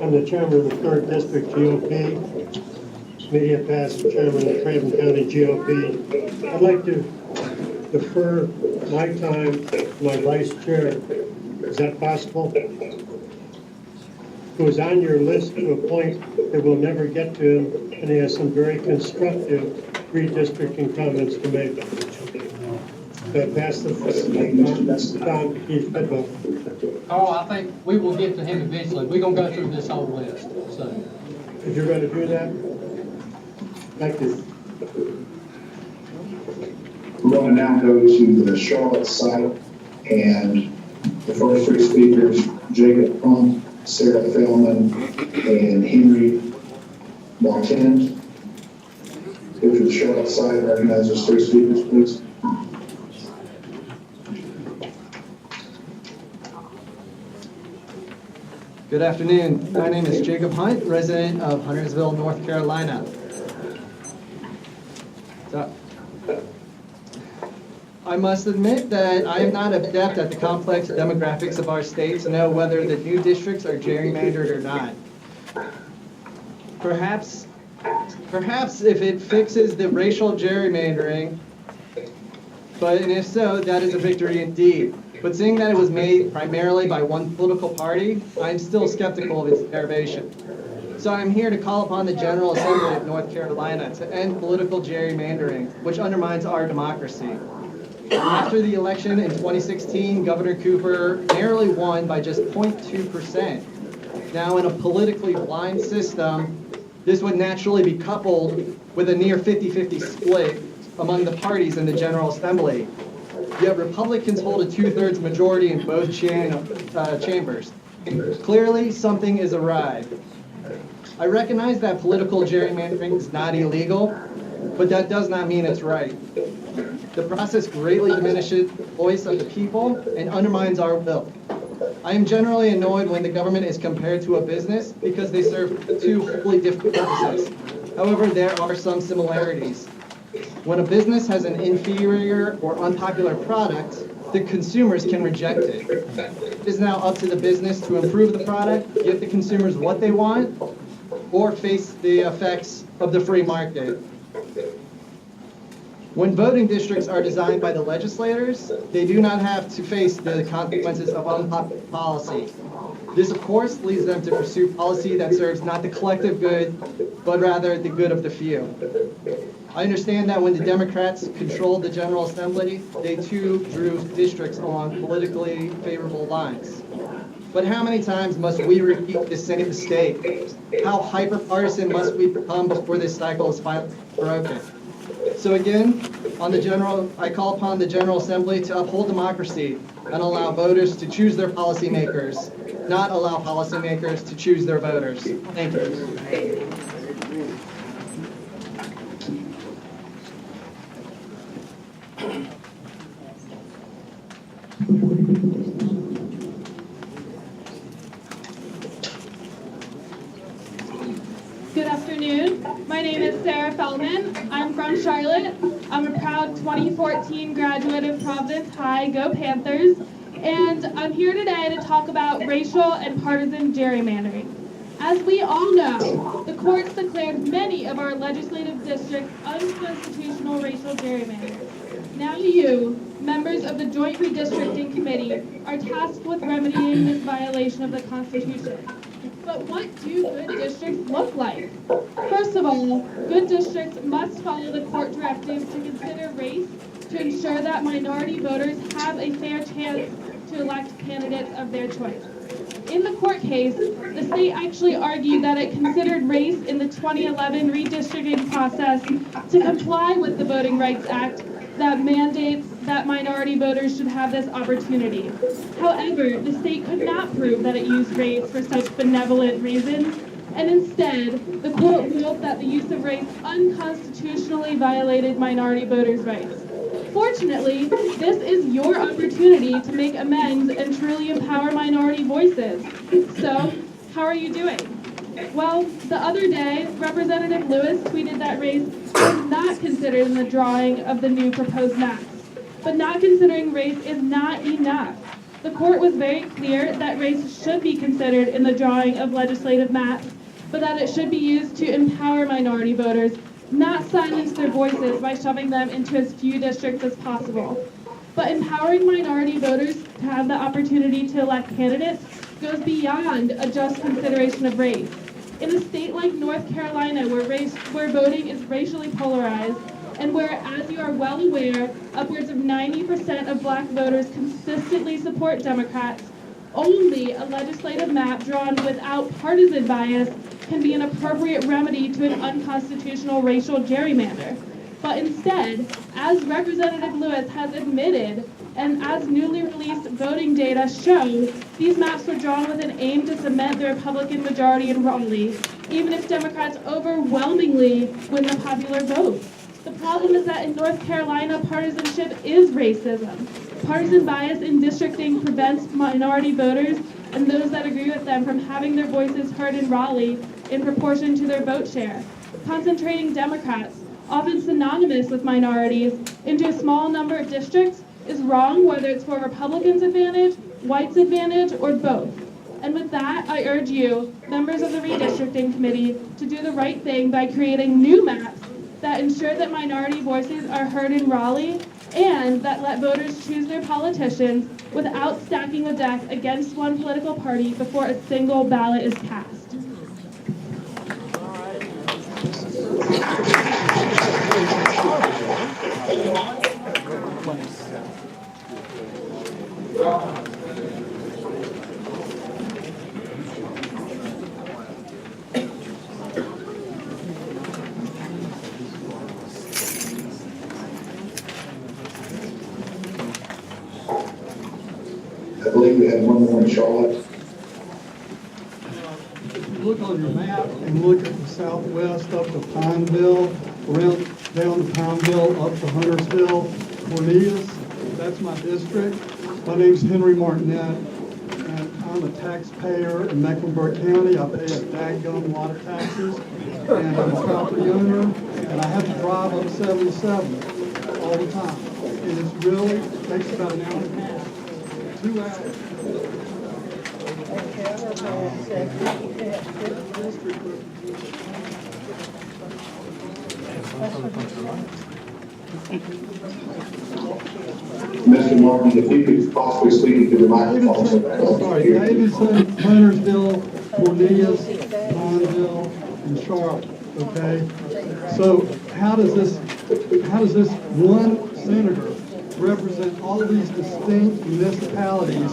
I'm the chairman of the 3rd District GOP, media past chairman of Craven County GOP. I'd like to defer my time to my vice chair. Is that possible? who's on your list to a point that we'll never get to him, and he has some very constructive redistricting comments to make. Pass the Tom Keith Bidwell. Oh, I think we will get to him eventually. We're gonna go through this whole list, so. If you're going to do that, thank you. We're going to now go to the Charlotte site, and the first three speakers, Jacob Plum, Sarah Feldman, and Henry Martin. Go to the Charlotte site, recognize those three speakers, please. Good afternoon. My name is Jacob Hunt, resident of Huntersville, North Carolina. So, I must admit that I am not adept at the complex demographics of our state to know whether the new districts are gerrymandered or not. Perhaps if it fixes the racial gerrymandering, and if so, that is a victory indeed. But seeing that it was made primarily by one political party, I'm still skeptical of its derivation. So I'm here to call upon the General Assembly of North Carolina to end political gerrymandering, which undermines our democracy. After the election in 2016, Governor Cooper narrowly won by just 0.2%. Now, in a politically blind system, this would naturally be coupled with a near 50-50 split among the parties in the General Assembly. Yet Republicans hold a 2/3 majority in both chambers. Clearly, something is awry. I recognize that political gerrymandering is not illegal, but that does not mean it's right. The process greatly diminishes the voice of the people and undermines our will. I am generally annoyed when the government is compared to a business because they serve two wholly different purposes. However, there are some similarities. When a business has an inferior or unpopular product, the consumers can reject it. It is now up to the business to improve the product, give the consumers what they want, or face the effects of the free market. When voting districts are designed by the legislators, they do not have to face the consequences of unpopular policy. This, of course, leads them to pursue policy that serves not the collective good, but rather the good of the few. I understand that when the Democrats controlled the General Assembly, they too drew districts along politically favorable lines. But how many times must we repeat the same mistake? How hyper-partisan must we become before this cycle is finally broken? So again, I call upon the General Assembly to uphold democracy and allow voters to choose their policymakers, not allow policymakers to choose their voters. Thank you. Good afternoon. My name is Sarah Feldman. I'm from Charlotte. I'm a proud 2014 graduate of Providence High, Go Panthers, and I'm here today to talk about racial and partisan gerrymandering. As we all know, the courts declared many of our legislative districts unconstitutional racial gerrymandering. Now you, members of the Joint Redistricting Committee, are tasked with remedying this violation of the Constitution. But what do good districts look like? First of all, good districts must follow the court directives to consider race to ensure that minority voters have a fair chance to elect candidates of their choice. In the court case, the state actually argued that it considered race in the 2011 redistricting process to comply with the Voting Rights Act that mandates that minority voters should have this opportunity. However, the state could not prove that it used race for such benevolent reasons, and instead, the court ruled that the use of race unconstitutionally violated minority voters' rights. Fortunately, this is your opportunity to make amends and truly empower minority voices. So, how are you doing? Well, the other day, Representative Lewis tweeted that race was not considered in the drawing of the new proposed maps. But not considering race is not enough. The court was very clear that race should be considered in the drawing of legislative maps, but that it should be used to empower minority voters, not silence their voices by shoving them into as few districts as possible. But empowering minority voters to have the opportunity to elect candidates goes beyond a just consideration of race. In a state like North Carolina, where voting is racially polarized, and where, as you are well aware, upwards of 90% of black voters consistently support Democrats, only a legislative map drawn without partisan bias can be an appropriate remedy to an unconstitutional racial gerrymander. But instead, as Representative Lewis has admitted, and as newly released voting data show, these maps were drawn with an aim to cement the Republican majority in Raleigh, even if Democrats overwhelmingly win the popular vote. The problem is that in North Carolina, partisanship is racism. Partisan bias in districting prevents minority voters and those that agree with them from having their voices heard in Raleigh in proportion to their vote share. Concentrating Democrats, often synonymous with minorities, into a small number of districts is wrong, whether it's for Republicans' advantage, whites' advantage, or both. And with that, I urge you, members of the Redistricting Committee, to do the right thing by creating new maps that ensure that minority voices are heard in Raleigh and that let voters choose their politicians without stacking the deck against one political party before a single ballot is cast. I believe we have one more in Charlotte. If you look on your map and look at the southwest up to Pineville, around down to Pineville, up to Huntersville, Cornelius, that's my district. My name's Henry Martinet, and I'm a taxpayer in Mecklenburg County. I pay a dadgum lot of taxes, and I'm a property owner, and I have to drive up 77 all the time. And it's really, it takes about an hour and a half. 2 hours. Mr. Martin, if you could possibly speak to the microphone. Sorry, Davidson, Huntersville, Cornelius, Pineville, and Charlotte, okay? So how does this one senator represent all of these distinct municipalities,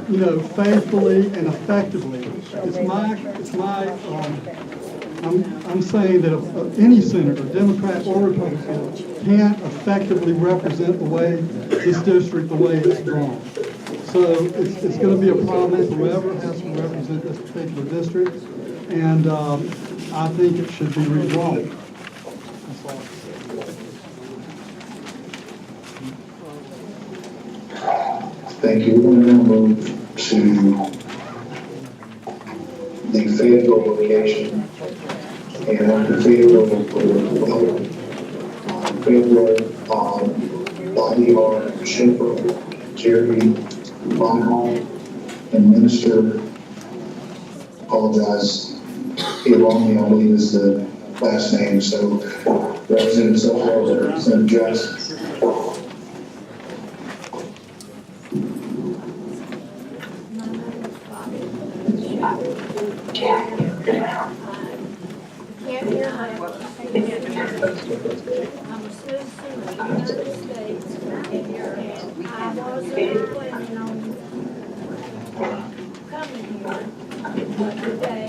you know, faithfully and effectively? I'm saying that any senator, Democrat or Republican, can't effectively represent the way this district, the way it's drawn. So it's going to be a problem if whoever has to represent this particular district, and I think it should be redrawn. That's all. Thank you. We're going to now move to the Fayetteville location. And after Fayetteville, Bobby R. Schiffer, Jerry Bonham, and Minister, apologize, Irani, I believe is the last name. So Representative Sutherland, Representative Johnson. I'm a citizen of the United States, and I wasn't planning on coming here, but today,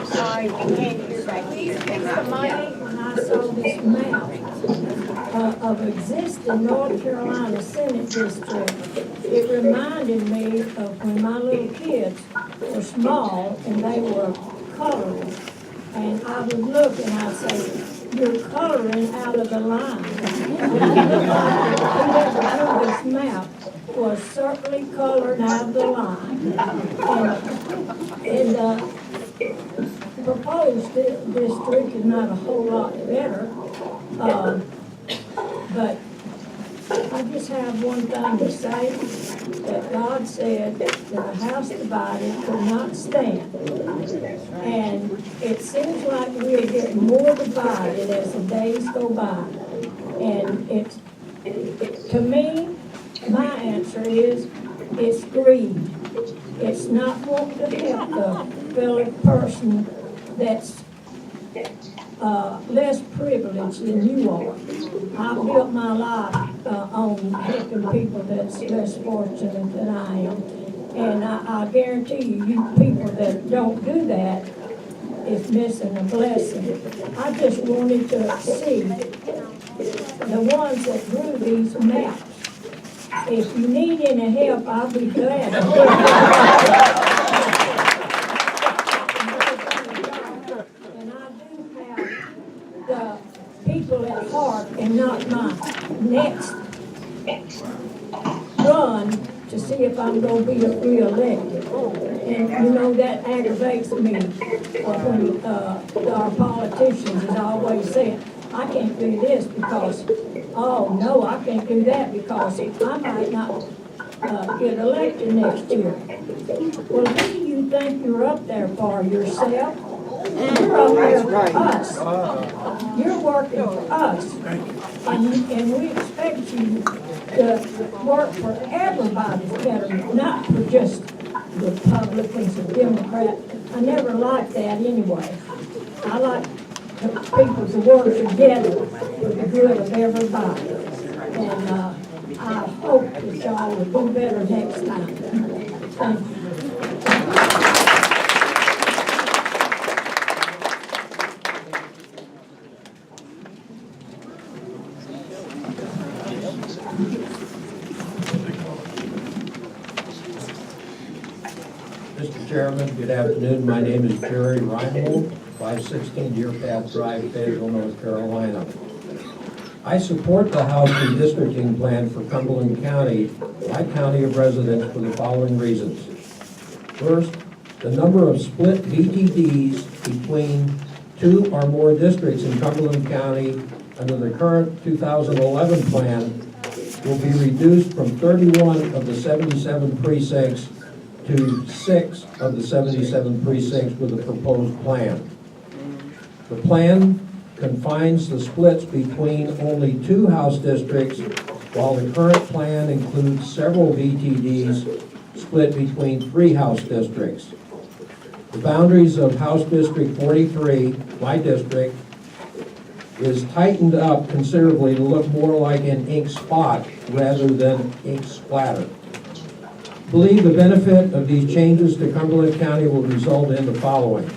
sorry, please fix the mic when I saw this map of existing North Carolina Senate District. It reminded me of when my little kids were small and they were coloring. And I would look and I'd say, you're coloring out of the line. Whoever drew this map was certainly colored out of the line. And proposed district is not a whole lot better, but I just have one thing to say, that God said that a house divided could not stand. And it seems like we're getting more divided as the days go by. And To me, my answer is, it's greed. It's not wanting to help the fellow person that's less privileged than you are. I built my life on helping people that's less fortunate than I am. And I guarantee you, you people that don't do that is missing a blessing. I just wanted to see the ones that drew these maps. If you need any help, I'll be glad to help. And I do have the people at heart and not my next run to see if I'm going to be re-elected. And you know, that aggravates me when our politicians is always saying, I can't do this because, oh no, I can't do that because I might not get elected next year. Well, who do you think you're up there for? Yourself? You're up there for us. You're working for us. And we expect you to work for everybody's betterment, not for just Republicans or Democrats. I never liked that anyway. I like people to work together for the good of everybody. And I hope that y'all will do better next time. Thank you. Mr. Chairman, good afternoon. My name is Jerry Reinhold, 516 Deer Path Drive, Fayetteville, North Carolina. I support the House redistricting plan for Cumberland County, my county of residence, for the following reasons. First, the number of split VTDs between 2 or more districts in Cumberland County under the current 2011 plan will be reduced from 31 of the 77 precincts to 6 of the 77 precincts with the proposed plan. The plan confines the splits between only 2 House districts, while the current plan includes several VTDs split between 3 House districts. The boundaries of House District 43, my district, is tightened up considerably to look more like an ink spot rather than ink splatter. I believe the benefit of these changes to Cumberland County will result in the following.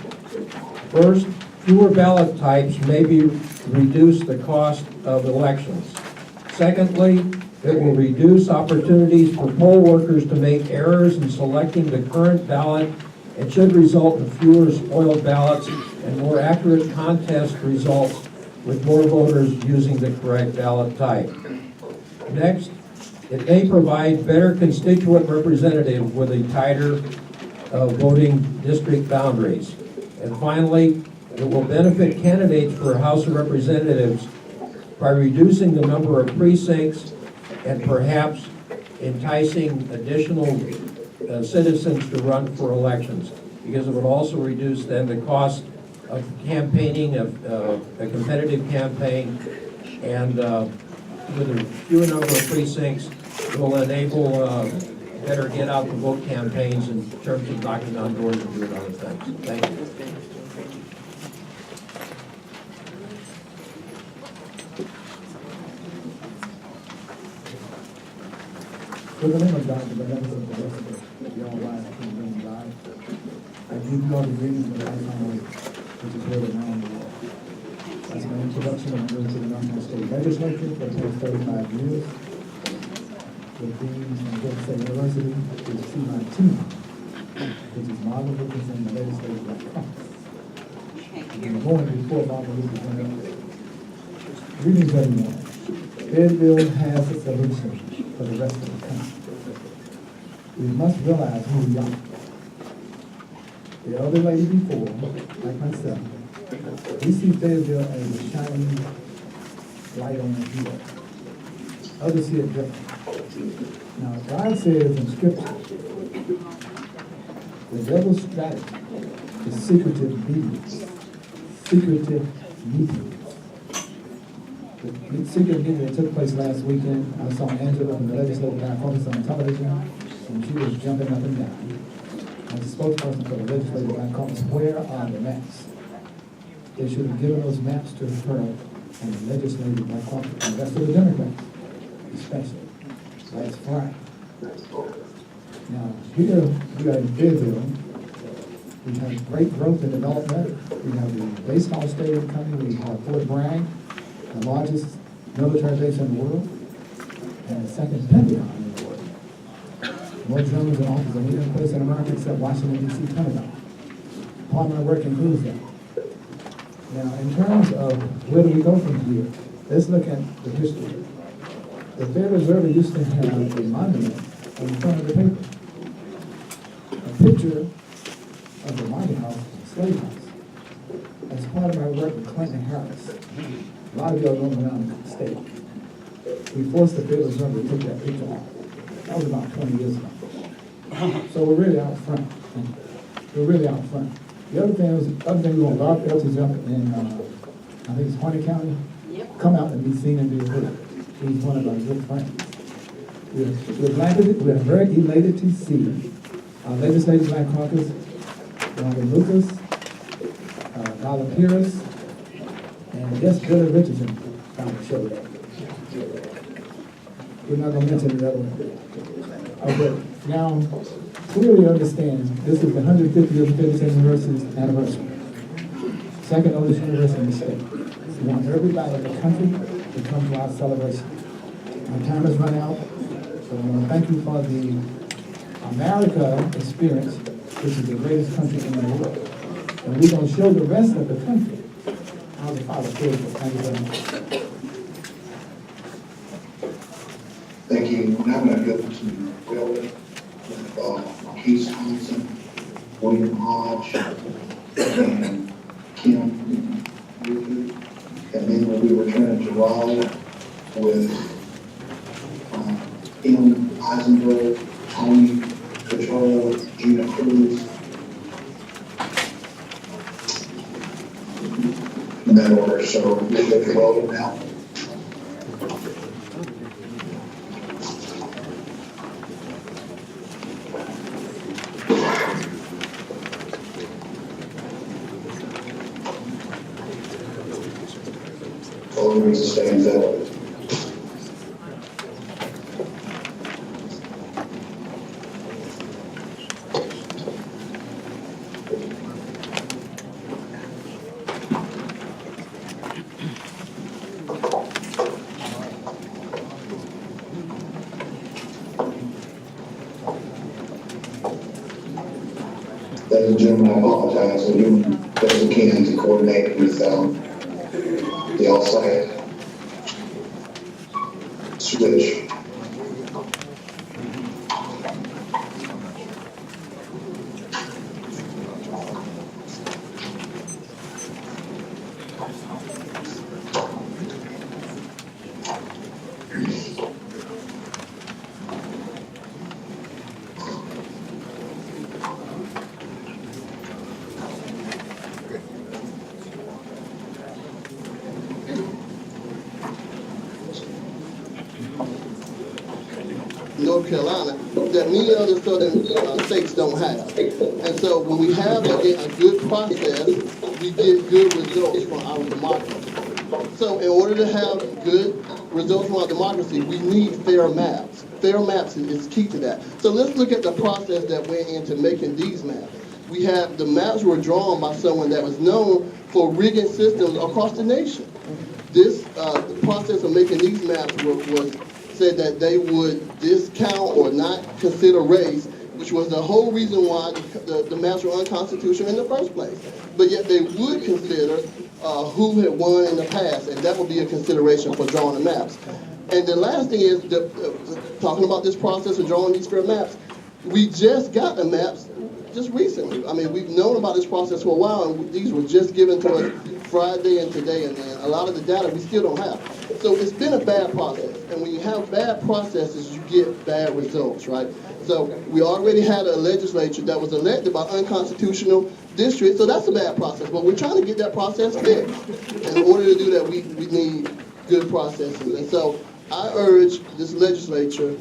First, fewer ballot types may be reduce the cost of elections. Secondly, it will reduce opportunities for poll workers to make errors in selecting the current ballot and should result in fewer spoiled ballots and more accurate contest results with more voters using the correct ballot type. Next, it may provide better constituent representative with a tighter voting district boundaries. And finally, it will benefit candidates for House of Representatives by reducing the number of precincts and perhaps enticing additional citizens to run for elections, because it would also reduce then the cost of campaigning, of a competitive campaign, and with a fewer number of precincts, it will enable better get out the vote campaigns in terms of knocking on doors and doing other things. Thank you. For the name of God, the benevolence of the rest of your life can bring God. I give you all the dreams of the lifetime which is heard around the world. That's my introduction. I'm going to the National State Legislature for the past 35 years. The themes from Georgia State University is C19, which is Martin Luther King legislative of Congress. I'm going before Martin Luther King. Greetings, everyone. Fayetteville has a solution for the rest of the country. We must realize who we are. The other lady before, like myself, we see Fayetteville as a shining light on the hill. Others see it different. Now, God says in Scripture, the devil's strategy is secretive meetings. Secretive meetings. The secret meeting that took place last weekend, I saw Angela from the Legislative Black Caucus on television, and she was jumping up and down. As a spokesperson for the Legislative Black Caucus, where are the maps? They should have given those maps to her and the Legislative Black Caucus, and that's for the Democrats, especially. Last Friday. Now, here we are in Fayetteville. We have great growth and development. We have the baseball stadium coming. We have Fort Bragg, the largest military base in the world, and the second Pentagon in the world. More Germans and officers in any place in America except Washington, D.C. Pentagon. Part of my work includes that. Now, in terms of where do we go from here, let's look at the history. The Federal Reserve used to have a monument on the front of the paper. A picture of the White House, the slave house. As part of my work with Clinton and Harris, a lot of y'all going around the state. We forced the Federal Reserve to take that picture off. That was about 20 years ago. So we're really out front. We're really out front. The other thing we want Bob Eltis up in, I think it's Harney County. Yep. Come out and be seen and be heard. He's one of our good friends. We're very elated to see our Legislative Black Caucus, Robert Lucas, Dollar Pierce, and yes, Billy Richardson found the show there. We're not going to mention the other one. Okay, now, clearly understand this is the 150th of Fayetteville State University's anniversary. Second oldest university in the state. We want everybody in the country to come to our celebration. My time has run out, so I want to thank you for the America experience, which is the greatest country in the world. And we're going to show the rest of the country how the Father feels. Thank you very much. Thank you. Now I'm going to go to Will, Keith Thompson, William Hodge, and Kim, and then we'll be returning to Raleigh with M. Eisenberg, Tony Patrol, Gina Cruz. In that order, so we'll go to Logan now. Logan needs to stay in Fayetteville. Ladies and gentlemen, I apologize. We're doing the best we can to coordinate with the off-site switch. North Carolina that many other southern states don't have. And so when we have a good process, we get good results from our democracy. So in order to have good results from our democracy, we need fair maps. Fair maps is key to that. So let's look at the process that went into making these maps. We have the maps were drawn by someone that was known for rigging systems across the nation. This the process of making these maps was said that they would discount or not consider race, which was the whole reason why the maps were unconstitutional in the first place. But yet they would consider who had won in the past, and that would be a consideration for drawing the maps. And the last thing is, talking about this process of drawing these fair maps, we just got the maps just recently. I mean, we've known about this process for a while, and these were just given to us Friday and today, and a lot of the data we still don't have. So it's been a bad process, and when you have bad processes, you get bad results, right? So we already had a legislature that was elected by unconstitutional districts, so that's a bad process, but we're trying to get that process fixed. And in order to do that, we need good processes. And so I urge this legislature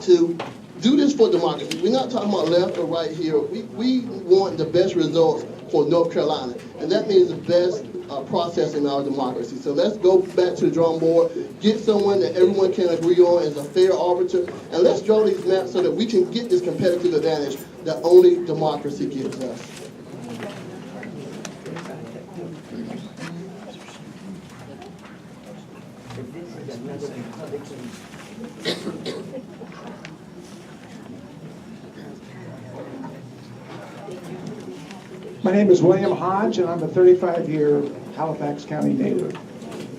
to do this for democracy. We're not talking about left or right here. We want the best results for North Carolina, and that means the best process in our democracy. So let's go back to the drawing board, get someone that everyone can agree on as a fair arbiter, and let's draw these maps so that we can get this competitive advantage that only democracy gives us. My name is William Hodge, and I'm a 35-year Halifax County native.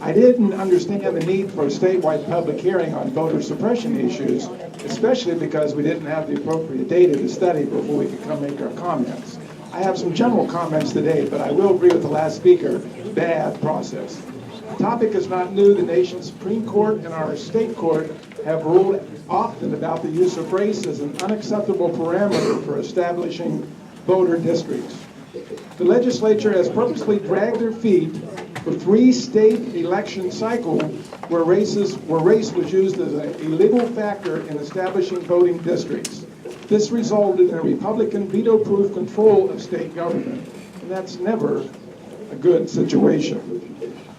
I didn't understand the need for a statewide public hearing on voter suppression issues, especially because we didn't have the appropriate data to study before we could come make our comments. I have some general comments today, but I will agree with the last speaker, bad process. The topic is not new. The nation's Supreme Court and our state court have ruled often about the use of race as an unacceptable parameter for establishing voter districts. The legislature has purposely dragged their feet for 3 state election cycles where race was used as a legal factor in establishing voting districts. This resulted in a Republican veto-proof control of state government, and that's never a good situation.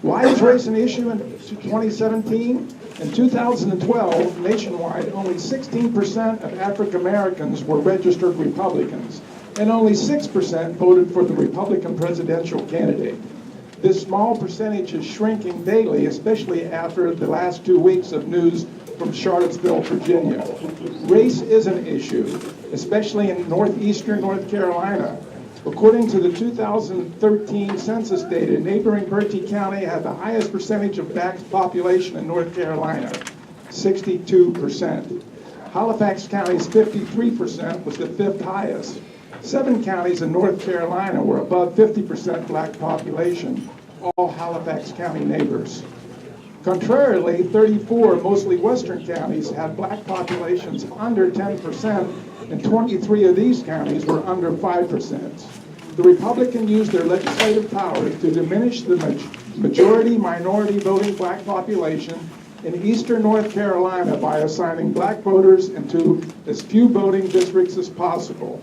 Why is race an issue in 2017? In 2012, nationwide, only 16% of African Americans were registered Republicans, and only 6% voted for the Republican presidential candidate. This small percentage is shrinking daily, especially after the last 2 weeks of news from Charlottesville, Virginia. Race is an issue, especially in northeastern North Carolina. According to the 2013 census data, neighboring Bertie County had the highest percentage of black population in North Carolina, 62%. Halifax County's 53% was the 5th highest. 7 counties in North Carolina were above 50% black population, all Halifax County neighbors. Contrarily, 34 mostly western counties had black populations under 10%, and 23 of these counties were under 5%. The Republicans used their legislative power to diminish the majority-minority voting black population in eastern North Carolina by assigning black voters into as few voting districts as possible.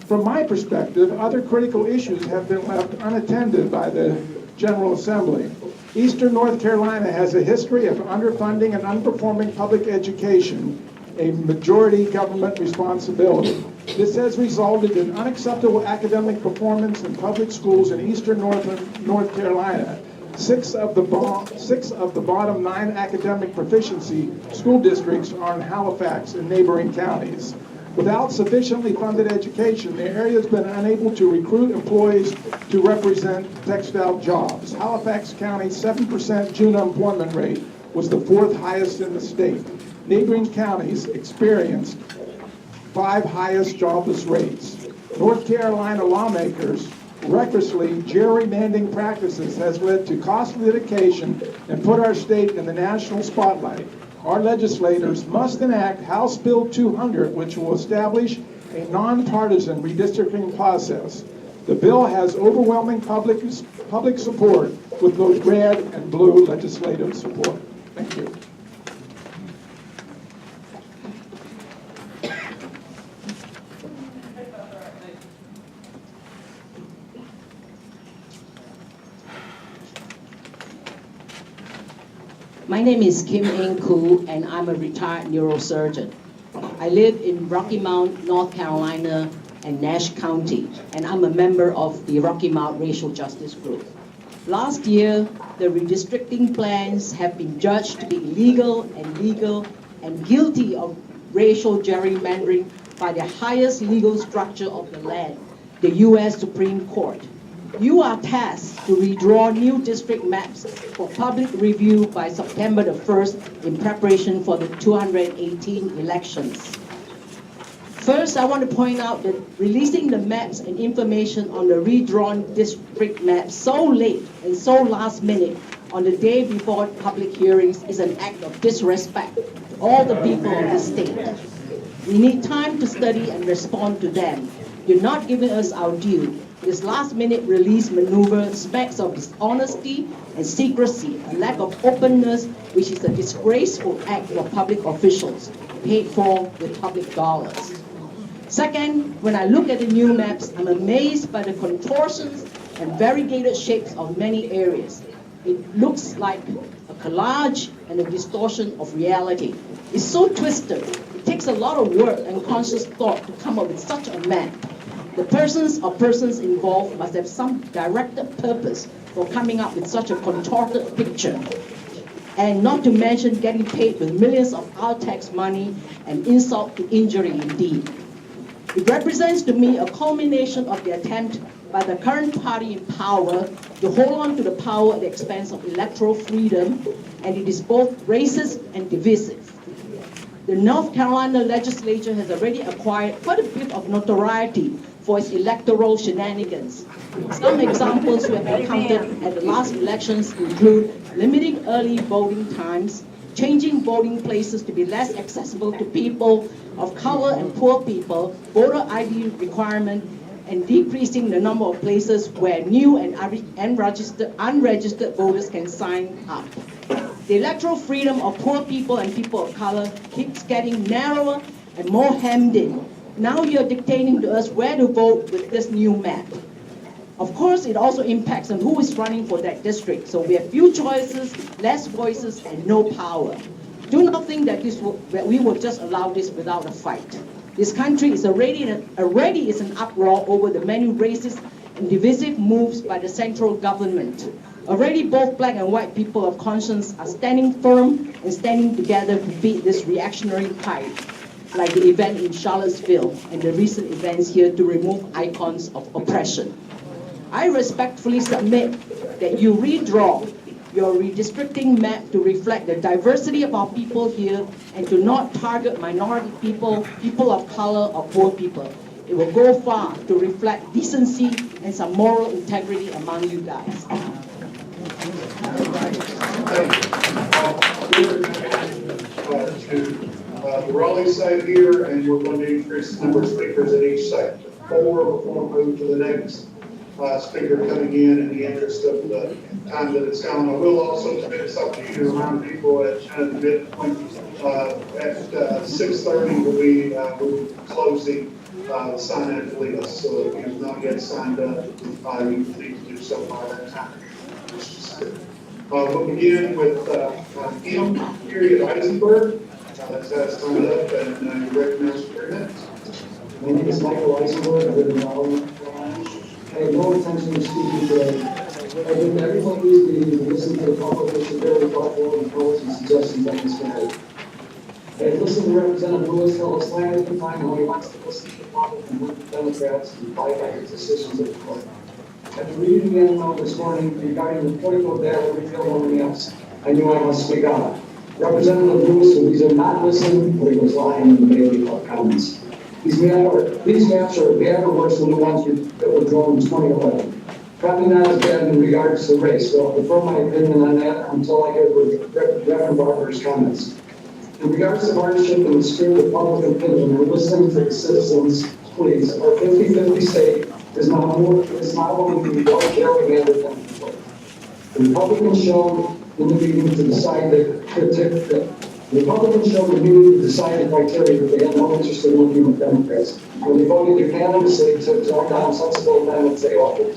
From my perspective, other critical issues have been left unattended by the General Assembly. Eastern North Carolina has a history of underfunding and underperforming public education, a majority government responsibility. This has resulted in unacceptable academic performance in public schools in eastern North Carolina. 6 of the bottom 9 academic proficiency school districts are in Halifax and neighboring counties. Without sufficiently funded education, the area has been unable to recruit employees to represent textile jobs. Halifax County's 7% June unemployment rate was the 4th highest in the state. Neighboring counties experienced 5 highest jobless rates. North Carolina lawmakers recklessly gerrymandering practices has led to costly litigation and put our state in the national spotlight. Our legislators must enact House Bill 200, which will establish a nonpartisan redistricting process. The bill has overwhelming public support with both red and blue legislative support. Thank you. My name is Kim Eng Koo, and I'm a retired neurosurgeon. I live in Rocky Mount, North Carolina, and Nash County, and I'm a member of the Rocky Mount Racial Justice Group. Last year, the redistricting plans have been judged to be illegal and legal and guilty of racial gerrymandering by the highest legal structure of the land, the U.S. Supreme Court. You are tasked to redraw new district maps for public review by September the 1st in preparation for the 2018 elections. First, I want to point out that releasing the maps and information on the redrawn district maps so late and so last minute on the day before public hearings is an act of disrespect to all the people of the state. We need time to study and respond to them. You're not giving us our due. This last-minute release maneuver smacks of dishonesty and secrecy, a lack of openness, which is a disgraceful act for public officials paid for with public dollars. Second, when I look at the new maps, I'm amazed by the contortions and variegated shapes of many areas. It looks like a collage and a distortion of reality. It's so twisted. It takes a lot of work and conscious thought to come up with such a map. The persons or persons involved must have some directed purpose for coming up with such a contorted picture. And not to mention getting paid with millions of our tax money and insult to injury indeed. It represents to me a culmination of the attempt by the current party in power to hold on to the power at the expense of electoral freedom, and it is both racist and divisive. The North Carolina legislature has already acquired quite a bit of notoriety for its electoral shenanigans. Some examples we have encountered at the last elections include limiting early voting times, changing voting places to be less accessible to people of color and poor people, voter ID requirement, and decreasing the number of places where new and unregistered voters can sign up. The electoral freedom of poor people and people of color keeps getting narrower and more hemmed in. Now you're dictating to us where to vote with this new map. Of course, it also impacts on who is running for that district. So we have few choices, less voices, and no power. Do not think that we will just allow this without a fight. This country is already is an uproar over the many racist and divisive moves by the central government. Already both black and white people of conscience are standing firm and standing together to beat this reactionary tide, like the event in Charlottesville and the recent events here to remove icons of oppression. I respectfully submit that you redraw your redistricting map to reflect the diversity of our people here and to not target minority people, people of color, or poor people. It will go far to reflect decency and some moral integrity among you guys. The Raleigh site here, and we're going to increase the number of speakers at each site to 4 before we move to the next speaker coming in the interest of the time that it's gone. I will also commit this opportunity to remind people at kind of the midpoint at 6:30 we'll be closing the sign-in list. So if you have not yet signed up, you need to do so by that time. We'll begin with M. Eisenberg. That's signed up and you recognize for 3 minutes. My name is Michael Eisenberg. I live in Raleigh, North Carolina. I have no intention of speaking today. I've been to every one of these meetings and listened to the public, which are very thoughtful and proposed and suggestions on this matter. I have listened to Representative Lewis tell us time after time how he wants to listen to the public and work with Democrats and fight back his decisions of the court. After reading the memo this morning regarding the political data revealed on the maps, I knew I must speak out. Representative Lewis will either not listen or he was lying in the daily comments. These maps are bad or worse than the ones that were drawn in 2011. Probably not as bad in regards to race, so I'll defer my opinion on that until I hear Reverend Barber's comments. In regards to partnership and the spirit of public opinion, we're listening to the citizens, please. Our 50-50 state is not only the more caring and the Republicans showed in the meeting to decide the Republicans showed the meeting to decide the criteria that they had no interest in working with Democrats. When they voted unanimously to talk down sensible amendments they offered.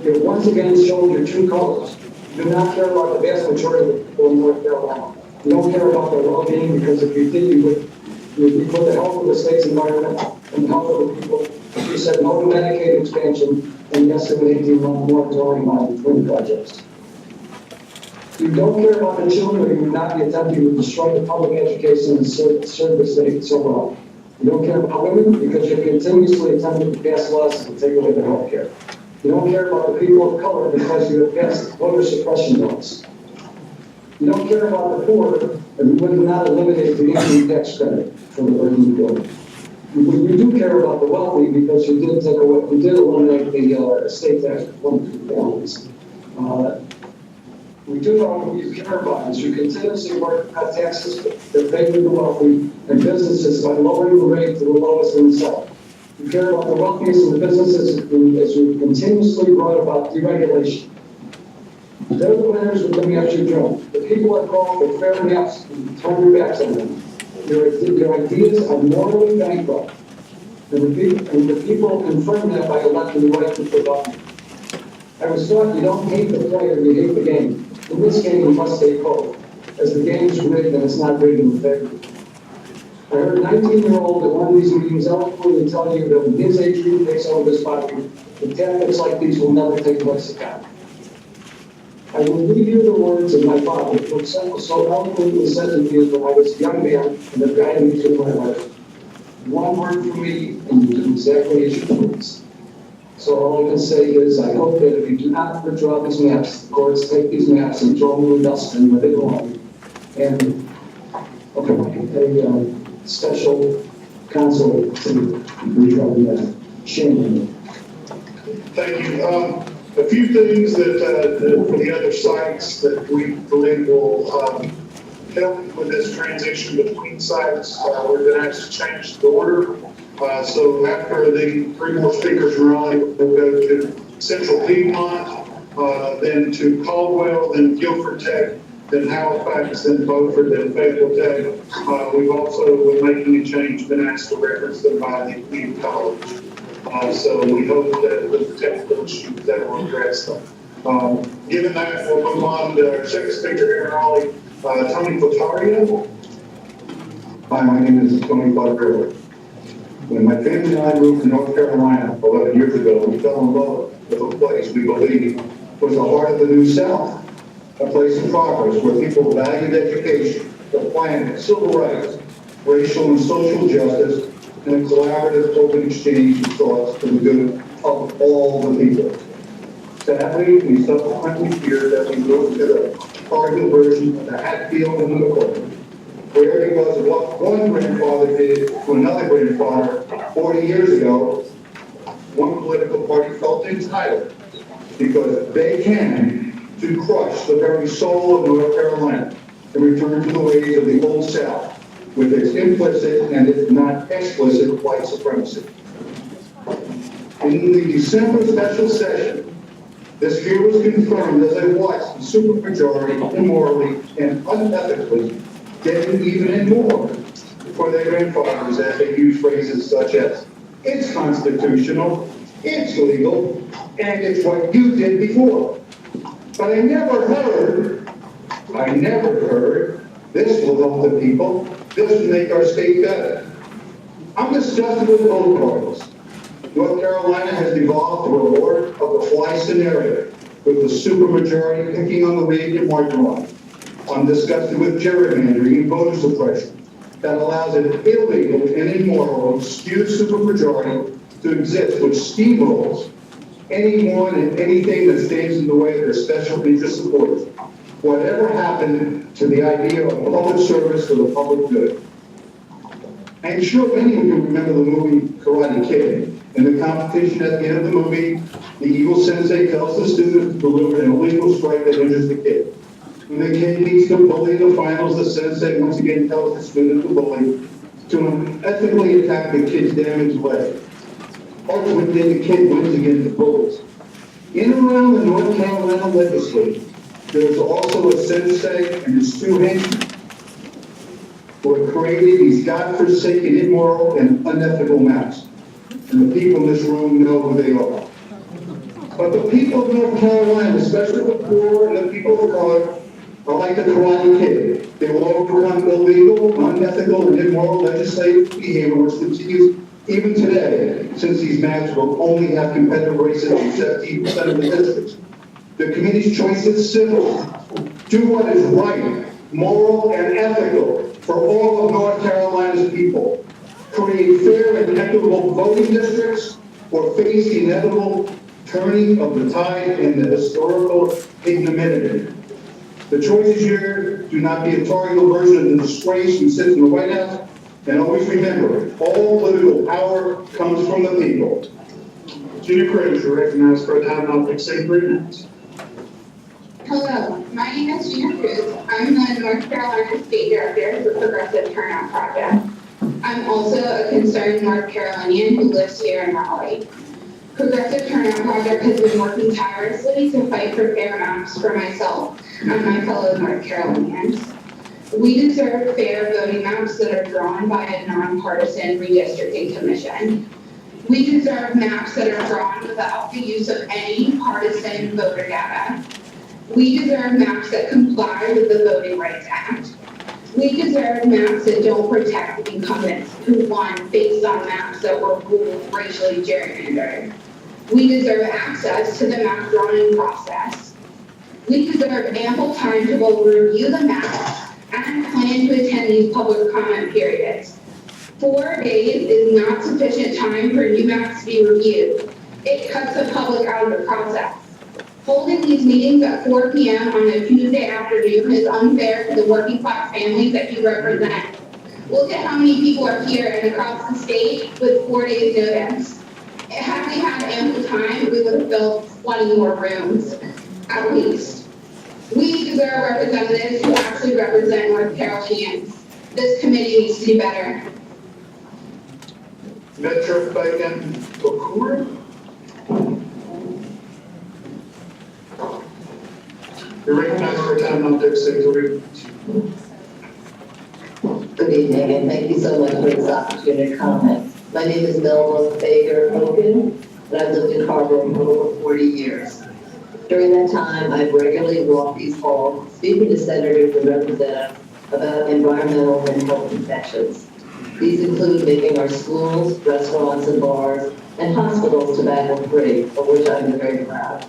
You have once again shown your true colors. You do not care about the vast majority of the people in North Carolina. You don't care about their well-being because if you did, you would put the health of the state's environment and the health of the people. You said no to Medicaid expansion and yes to an 18-month moratorium on twin projects. You don't care about the children, or you would not be attempting to destroy the public education and serve the state so well. You don't care about women because you're continuously attempting to pass laws to take away their health care. You don't care about the people of color because you have passed voter suppression laws. You don't care about the poor, and you would not eliminate the income tax credit for the working poor. You do care about the wealthy because you did eliminate the estate tax for families. We do know what you care about is you continuously work to cut taxes that favor the wealthy and businesses by lowering the rate to the lowest in the South. You care about the wealthiest of the businesses as we continuously brought about deregulation. They're the winners with the maps you don't. The people that call for fair maps and turn your backs on them. Your ideas are morally bankrupt. And the people confirm that by electing the right to provide. I was taught you don't hate the player, you hate the game. In this game, you must hate both, as the game is rigged and it's not rigged in favor. I heard a 19-year-old at one of these meetings eloquently tell you that when his age group takes over this body, the tactics like these will never take place again. I will leave you the words of my father, who so eloquently said to me when I was a young man and have guided me through my life. One word from me, and you do exactly as you please. So all I can say is, I hope that if you do not withdraw these maps, the courts take these maps and throw them in the dustbin where they belong. And a special counsel to withdraw the map. Shame on you. Thank you. A few things that for the other sites that we believe will help with this transition between sites. We're going to actually change the order. So after the 3 more speakers are on, we'll go to Central Piedmont, then to Caldwell, then Guilford Tech, then Halifax, then Beaufort, then Fayetteville Tech. We've also, when making a change, been asked to reference them by the community college. So we hope that with the technical issues that will address them. Given that, we'll move on to our second speaker here in Raleigh, Tony Fotario. Hi, my name is Tony Fotario. When my family and I moved to North Carolina 11 years ago, we fell in love with a place we believe was the heart of the New South, a place of progress where people valued education, the planet, civil rights, racial and social justice, and a collaborative open exchange of thoughts for the good of all the people. Sadly, we subsequently hear that we moved to the target version of the Hatfield and Nicole, where because of what one grandfather did to another grandfather 40 years ago, one political party felt entitled because they can to crush the very soul of North Carolina and return to the ways of the Old South with its implicit and if not explicit white supremacy. In the December special session, this fear was confirmed as I watched the supermajority immorally and unethically getting even and more for their grandfathers as they use phrases such as, it's constitutional, it's legal, and it's what you did before. But I never heard, this will help the people, this will make our state better. I'm disgusted with both parties. North Carolina has devolved to a war of the fly scenario, with the supermajority picking on the weak and marginalized. I'm disgusted with gerrymandering and voter suppression that allows an illegal and immoral skewed supermajority to exist, which steamrolls anyone and anything that stands in the way of their special interest supporters. Whatever happened to the idea of public service for the public good? I'm sure many of you remember the movie Karate Kid. In the competition at the end of the movie, the evil sensei tells the students to deliver an illegal strike that injures the kid. When the kid beats the bully in the finals, the sensei once again tells the student to bully to unethically attack the kid's damaged leg. Ultimately, the kid wins against the bullies. In and around the North Carolina legislature, there is also a sensei and his 2 henchmen who have created these godforsaken, immoral, and unethical maps. And the people in this room know who they are. But the people of North Carolina, especially the poor and the people of color, are like the Karate Kid. They will overcome illegal, unethical, and immoral legislative behavior which continues even today, since these maps will only have competitive races in 17% of the districts. The committee's choice is simple. Do what is right, moral, and ethical for all of North Carolina's people. Create fair and equitable voting districts or face the inevitable turning of the tide in the historical ignominy. The choices here do not be a targeted version of the disgrace who sits in the White House. And always remember, all political power comes from the people. Junior Cruz, you're recognized for a time and I'll say 3 minutes. Hello, my name is Gina Cruz. I'm the North Carolina State Director of the Progressive Turnout Project. I'm also a concerned North Carolinian who lives here in Raleigh. Progressive Turnout Project has been working tirelessly to fight for fair maps for myself and my fellow North Carolinians. We deserve fair voting maps that are drawn by a nonpartisan redistricting commission. We deserve maps that are drawn without the use of any partisan voter data. We deserve maps that comply with the Voting Rights Act. We deserve maps that don't protect incumbents who won based on maps that were ruled racially gerrymandered. We deserve access to the map drawing process. We deserve ample time to both review the maps and plan to attend these public comment periods. 4 days is not sufficient time for new maps to be reviewed. It cuts the public out of the process. Holding these meetings at 4 p.m. on a Tuesday afternoon is unfair to the working class families that you represent. Look at how many people are here and across the state with 4 days notice. Had we had ample time, we would have filled 20 more rooms, at least. We deserve representatives who actually represent North Carolinians. This committee needs to do better. Metro Bacon Bakur. You're recognized for 10 minutes, 6 Good evening, and thank you so much for this opportunity to comment. My name is Melba Baker Hogan, and I've lived in Harbor for over 40 years. During that time, I've regularly walked these halls, speaking to senators and representatives about environmental and health protections. These include making our schools, restaurants, and bars, and hospitals tobacco-free, of which I'm very proud.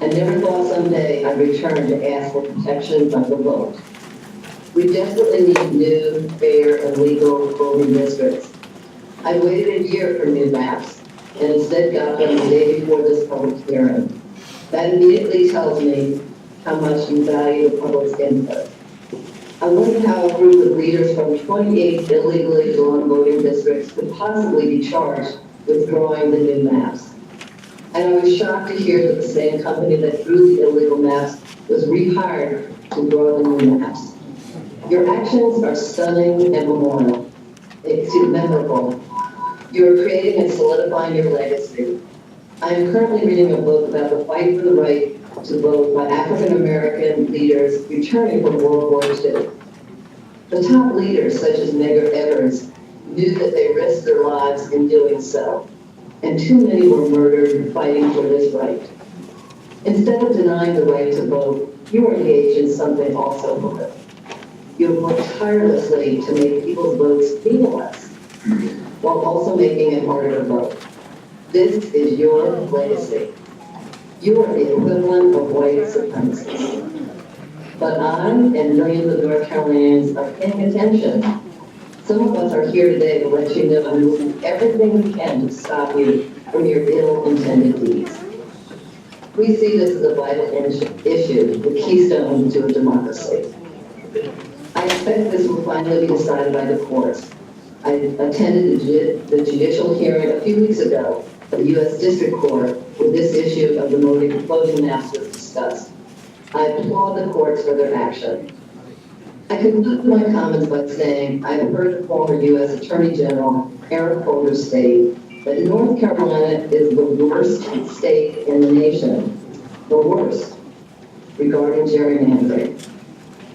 I never thought someday I'd return to ask for protections of the vote. We desperately need new, fair, and legal voting districts. I waited a year for new maps, and instead got them the day before this public hearing. That immediately tells me how much you value the public's input. I wondered how a group of leaders from 28 illegally drawn voting districts could possibly be charged with drawing the new maps. And I was shocked to hear that the same company that drew the illegal maps was rehired to draw the new maps. Your actions are stunning and memorable. Memorable. You are creating and solidifying your legacy. I am currently reading a book about the fight for the right to vote by African American leaders returning from World War II. The top leaders, such as Medgar Evers, knew that they risked their lives in doing so, and too many were murdered fighting for this right. Instead of denying the right to vote, you are engaged in something also good. You have worked tirelessly to make people's votes meaningless, while also making it harder to vote. This is your legacy. You are the equivalent of white supremacists. But I and millions of North Carolinians are paying attention. Some of us are here today to let you know we will do everything we can to stop you from your ill-intended deeds. We see this as a vital issue, the keystone to a democracy. I expect this will finally be decided by the courts. I attended the judicial hearing a few weeks ago at the U.S. District Court where this issue of the voting maps was discussed. I applaud the courts for their action. I conclude my comments by saying I have heard the former U.S. Attorney General Eric Holder state that North Carolina is the worst state in the nation, the worst, regarding gerrymandering.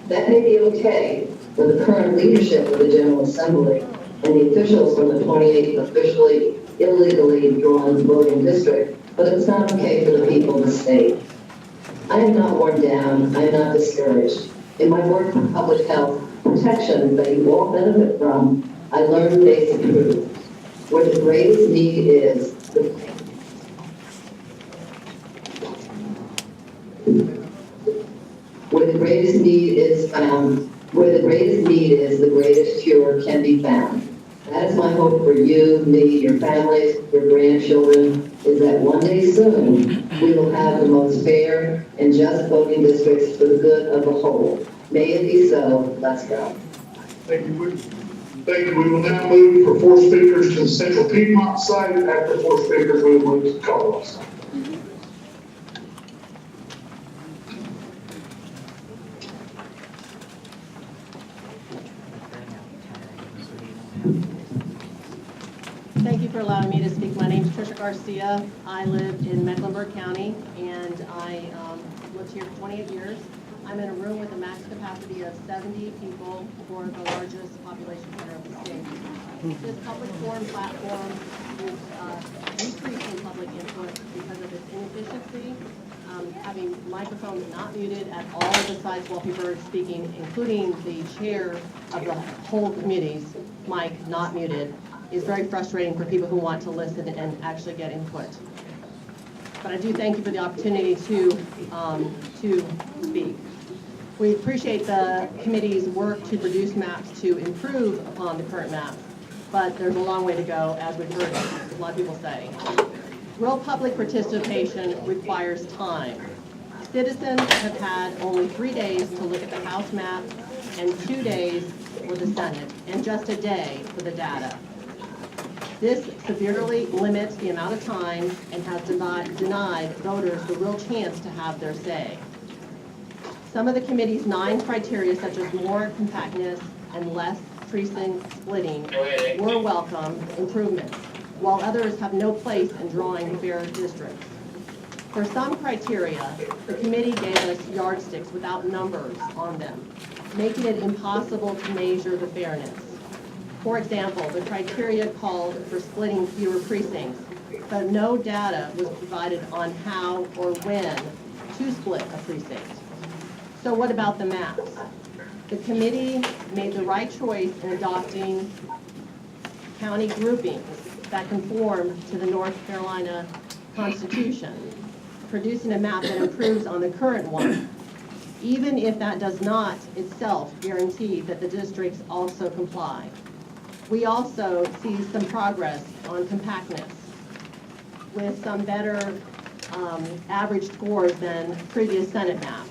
That may be okay with the current leadership of the General Assembly and the officials from the 28th officially illegally drawn voting district, but it's not okay for the people of the state. I am not worn down, I am not discouraged. In my work for public health protection that you all benefit from, I learned basic truth. Where the greatest need is, where the greatest need is found, where the greatest need is, the greatest cure can be found. That is my hope for you, me, your families, your grandchildren, is that one day soon, we will have the most fair and just voting districts for the good of the whole. May it be so. Let's go. Thank you. Thank you. We will now move for 4 speakers to the Central Piedmont site. After 4 speakers, we will move to the Colorado site. for allowing me to speak. My name is Tricia Garcia. I live in Mecklenburg County, and I lived here for 28 years. I'm in a room with a max capacity of 70 people for the largest population center of the state. This public forum platform is decreasing public input because of its inefficiency, having microphones not muted at all of the sites while people are speaking, including the chair of the whole committee's mic not muted, is very frustrating for people who want to listen and actually get input. But I do thank you for the opportunity to speak. We appreciate the committee's work to produce maps to improve upon the current maps, but there's a long way to go, as we've heard a lot of people say. Real public participation requires time. Citizens have had only 3 days to look at the House map and 2 days for the Senate, and just a day for the data. This severely limits the amount of time and has denied voters the real chance to have their say. Some of the committee's 9 criteria, such as more compactness and less precinct splitting, were welcome improvements, while others have no place in drawing fair districts. For some criteria, the committee gave us yardsticks without numbers on them, making it impossible to measure the fairness. For example, the criteria called for splitting fewer precincts, but no data was provided on how or when to split a precinct. So what about the maps? The committee made the right choice in adopting county groupings that conform to the North Carolina Constitution, producing a map that improves on the current one, even if that does not itself guarantee that the districts also comply. We also see some progress on compactness with some better average scores than previous Senate maps.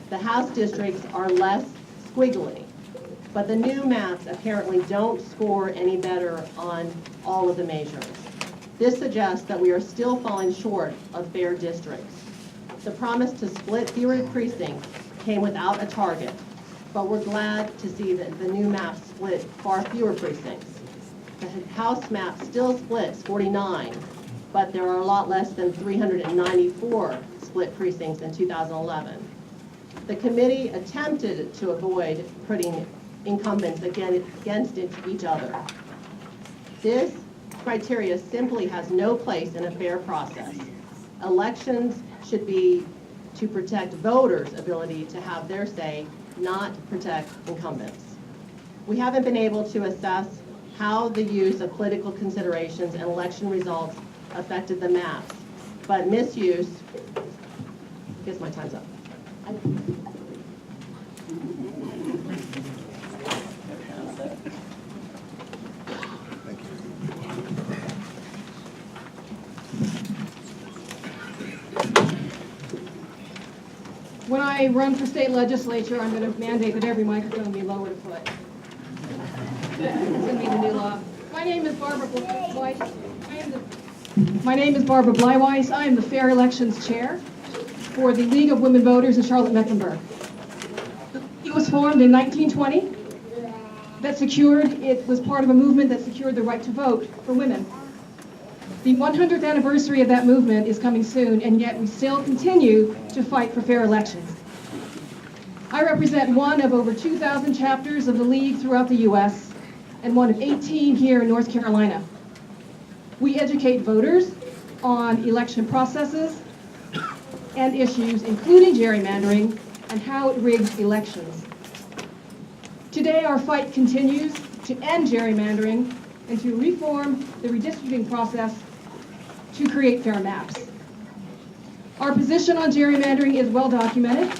The House districts are less squiggly, but the new maps apparently don't score any better on all of the measures. This suggests that we are still falling short of fair districts. The promise to split fewer precincts came without a target, but we're glad to see that the new map split far fewer precincts. The House map still splits 49, but there are a lot less than 394 split precincts in 2011. The committee attempted to avoid putting incumbents against each other. This criteria simply has no place in a fair process. Elections should be to protect voters' ability to have their say, not protect incumbents. We haven't been able to assess how the use of political considerations and election results affected the maps, but misuse, I guess my time's up. When I run for state legislature, I'm going to mandate that every microphone be lowered a foot. That's going to be the new law. My name is Barbara Bleiweiss. I am the Fair Elections Chair for the League of Women Voters in Charlotte-Mecklenburg. It was formed in 1920. It was part of a movement that secured the right to vote for women. The 100th anniversary of that movement is coming soon, and yet we still continue to fight for fair elections. I represent one of over 2,000 chapters of the League throughout the U.S. and one of 18 here in North Carolina. We educate voters on election processes and issues, including gerrymandering and how it rigs elections. Today, our fight continues to end gerrymandering and to reform the redistricting process to create fair maps. Our position on gerrymandering is well documented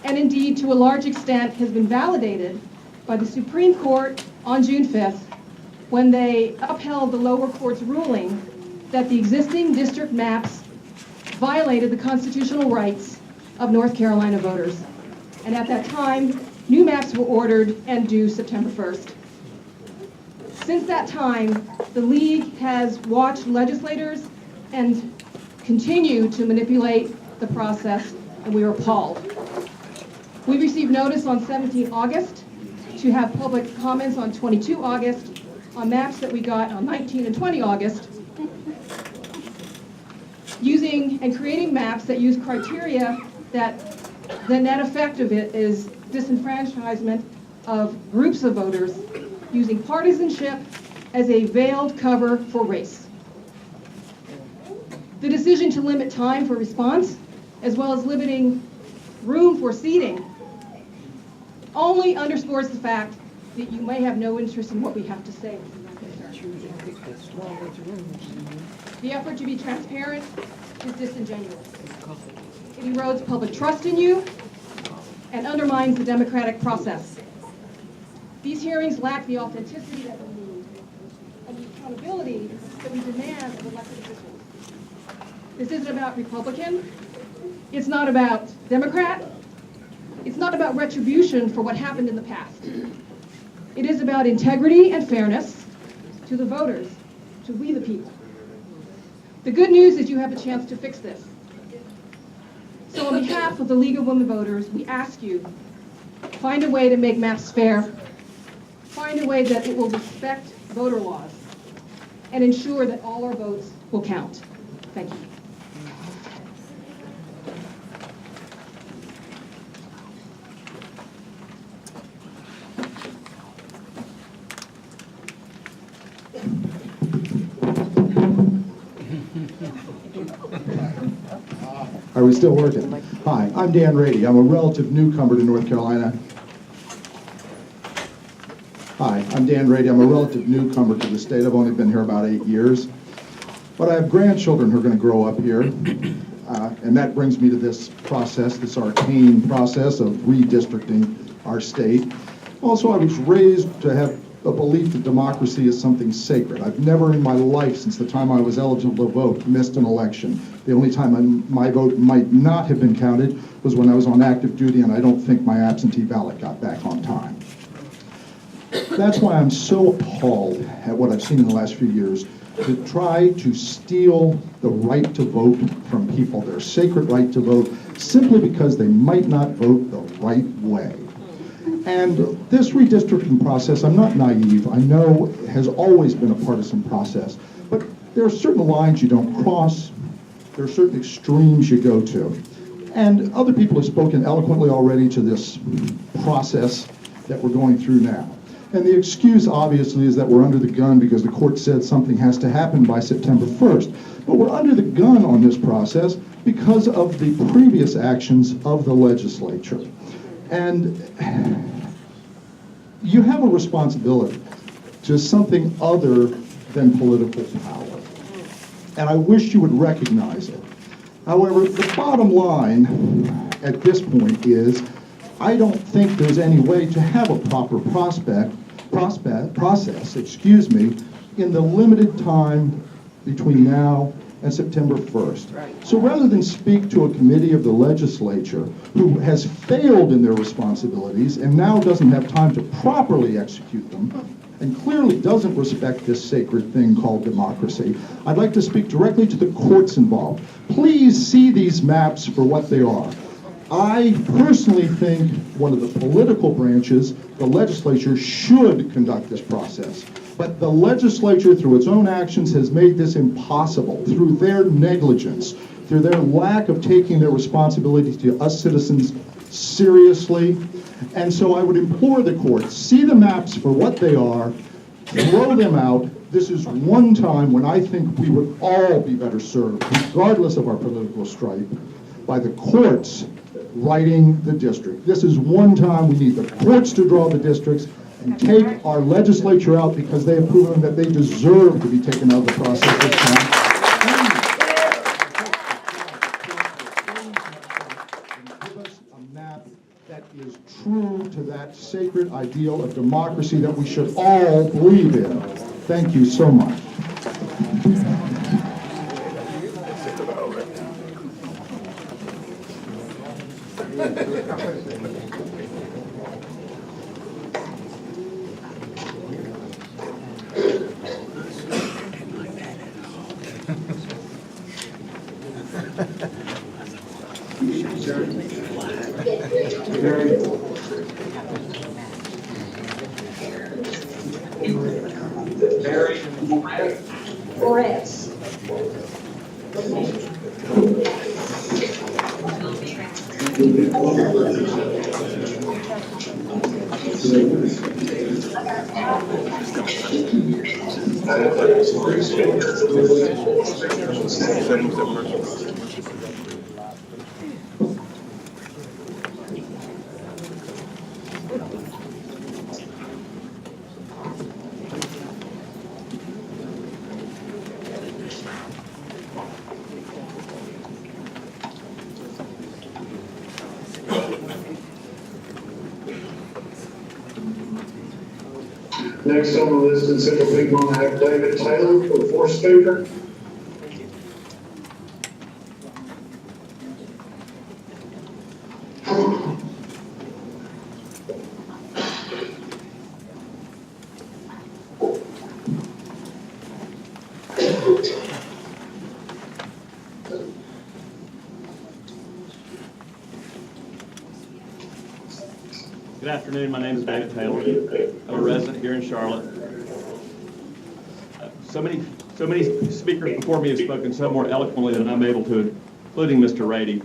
and indeed to a large extent has been validated by the Supreme Court on June 5th when they upheld the lower court's ruling that the existing district maps violated the constitutional rights of North Carolina voters. And at that time, new maps were ordered and due September 1st. Since that time, the League has watched legislators and continue to manipulate the process, and we are appalled. We received notice on 17 August to have public comments on 22 August, on maps that we got on 19 and 20 August, using and creating maps that use criteria that the net effect of it is disenfranchisement of groups of voters using partisanship as a veiled cover for race. The decision to limit time for response, as well as limiting room for seating, only underscores the fact that you may have no interest in what we have to say. The effort to be transparent is disingenuous. It erodes public trust in you and undermines the democratic process. These hearings lack the authenticity that we need and the accountability that we demand of elected officials. This isn't about Republican. It's not about Democrat. It's not about retribution for what happened in the past. It is about integrity and fairness to the voters, to we the people. The good news is you have a chance to fix this. So on behalf of the League of Women Voters, we ask you, find a way to make maps fair, find a way that it will respect voter laws, and ensure that all our votes will count. Thank you. Are we still working? Hi, I'm Dan Rady. I'm a relative newcomer to North Carolina. Hi, I'm Dan Rady. I'm a relative newcomer to the state. I've only been here about 8 years. But I have grandchildren who are going to grow up here. And that brings me to this process, this arcane process of redistricting our state. Also, I was raised to have a belief that democracy is something sacred. I've never in my life, since the time I was eligible to vote, missed an election. The only time my vote might not have been counted was when I was on active duty, and I don't think my absentee ballot got back on time. That's why I'm so appalled at what I've seen in the last few years, to try to steal the right to vote from people, their sacred right to vote, simply because they might not vote the right way. And this redistricting process, I'm not naive, I know has always been a partisan process, but there are certain lines you don't cross, there are certain extremes you go to. And other people have spoken eloquently already to this process that we're going through now. And the excuse, obviously, is that we're under the gun because the court said something has to happen by September 1st. But we're under the gun on this process because of the previous actions of the legislature. And you have a responsibility to something other than political power. And I wish you would recognize it. However, the bottom line at this point is I don't think there's any way to have a proper process, in the limited time between now and September 1st. So rather than speak to a committee of the legislature who has failed in their responsibilities and now doesn't have time to properly execute them, and clearly doesn't respect this sacred thing called democracy, I'd like to speak directly to the courts involved. Please see these maps for what they are. I personally think one of the political branches, the legislature, should conduct this process. But the legislature, through its own actions, has made this impossible through their negligence, through their lack of taking their responsibility to us citizens seriously. And so I would implore the courts, see the maps for what they are, throw them out. This is one time when I think we would all be better served, regardless of our political stripe, by the courts writing the district. This is one time we need the courts to draw the districts and take our legislature out because they have proven that they deserve to be taken out of the process this time. And give us a map that is true to that sacred ideal of democracy that we should all believe in. Thank you so much. Next on the list in Central Piedmont, I have David Taylor for the fourth speaker. Good afternoon, my name is David Taylor. I'm a resident here in Charlotte. So many speakers before me have spoken so more eloquently than I'm able to, including Mr. Rady.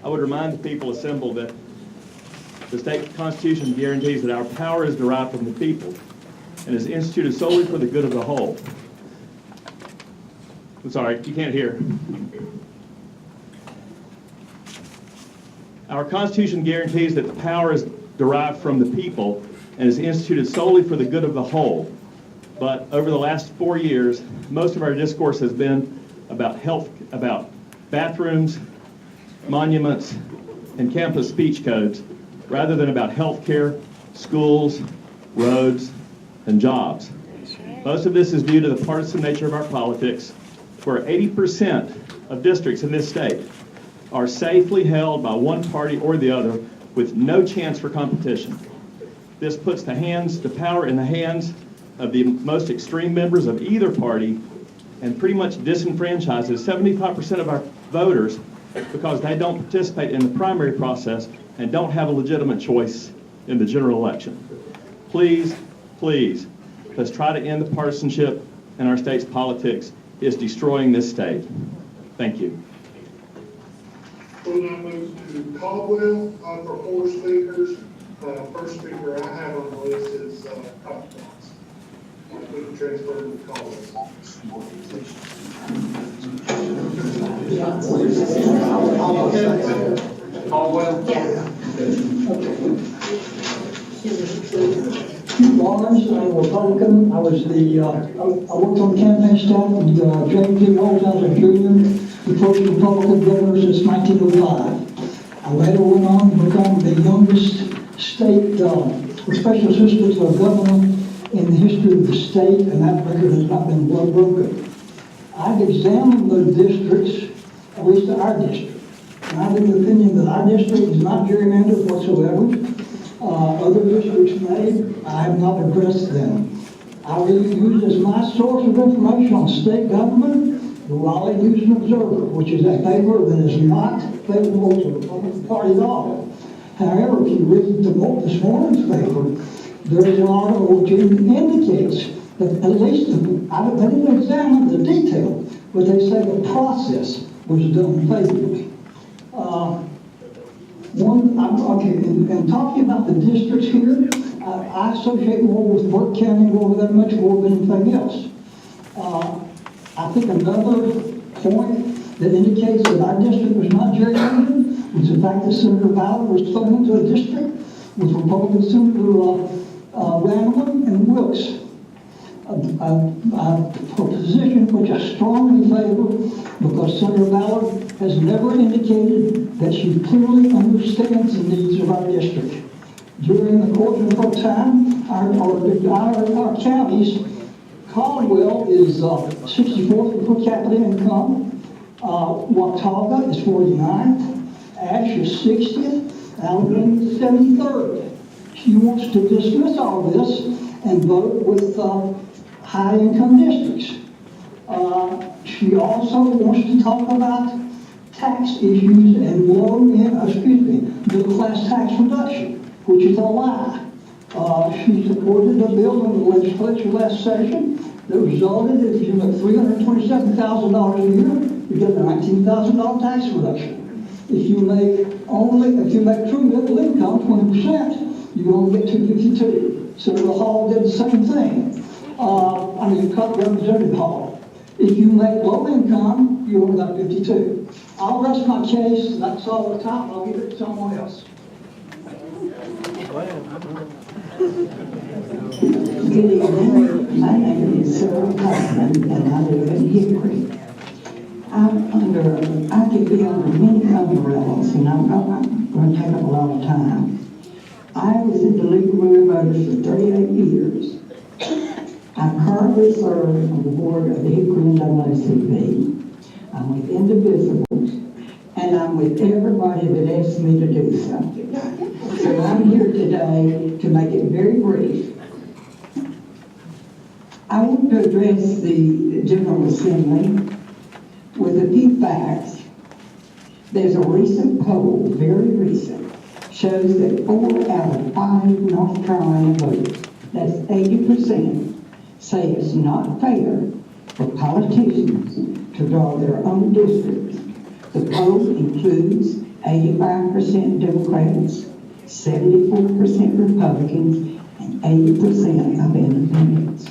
I would remind the people assembled that the state constitution guarantees that our power is derived from the people and is instituted solely for the good of the whole. I'm sorry, you can't hear. Our Constitution guarantees that the power is derived from the people and is instituted solely for the good of the whole. But over the last 4 years, most of our discourse has been about health, about bathrooms, monuments, and campus speech codes, rather than about health care, schools, roads, and jobs. Most of this is due to the partisan nature of our politics, where 80% of districts in this state are safely held by one party or the other with no chance for competition. This puts the power in the hands of the most extreme members of either party and pretty much disenfranchises 75% of our voters because they don't participate in the primary process and don't have a legitimate choice in the general election. Please, please, let's try to end the partisanship in our state's politics. It's destroying this state. Thank you. We'll now move to Caldwell for four speakers. First speaker I have on the list is Caldwell. We can transfer to Caldwell. Caldwell? Barnes, I'm a Republican. I worked on the campaign staff with James D. Holmes as a junior, the first Republican governor since 1905. I later went on to become the youngest state special assistant to a governor in the history of the state, and that record has not been well broken. I've examined the districts, at least our district, and I'm of the opinion that our district is not gerrymandered whatsoever. Other districts may, I have not addressed them. I will use as my source of information on state government the Raleigh News and Observer, which is a paper that is not favorable to the Republican Party at all. However, if you read this morning's paper, there is an article which indicates that at least, I didn't examine the detail, but they say the process was done favorably. And talking about the districts here, I associate more with Burke County more than much more than anything else. I think another point that indicates that our district was not gerrymandered was the fact that Senator Ballard was thrown into a district with Republican Senator Randleman and Wilkes. A position which I strongly favor because Senator Ballard has never indicated that she clearly understands the needs of our district. During the course of her time, our counties, Caldwell is 64th per capita income, Watauga is 49th, Ash is 60th, Alabama is 73rd. She wants to dismiss all this and vote with high-income districts. She also wants to talk about tax issues and middle-class tax reduction, which is a lie. She supported a bill in the legislature last session The result is if you make $327,000 a year, you get a $19,000 tax reduction. If you make true middle income, 20%, you only get $252. Senator Hall did the same thing. Representative Hall. If you make low income, you only got 52. I'll rest my case. That's all the time. I'll give it to someone else. Good evening. My name is Sarah Kaufman, and I live in Hickory. I could be under many umbrellas, and I'm not going to take up a lot of time. I was in the League of Women Voters for 38 years. I currently serve on the board of the Hickory NAACP. I'm with Indivisibles, and I'm with everybody that asks me to do something. So I'm here today to make it very brief. I want to address the General Assembly with a few facts. There's a recent poll, very recent, shows that 4 out of 5 North Carolina voters, that's 80%, say it's not fair for politicians to draw their own districts. The poll includes 85% Democrats, 74% Republicans, and 80% of independents.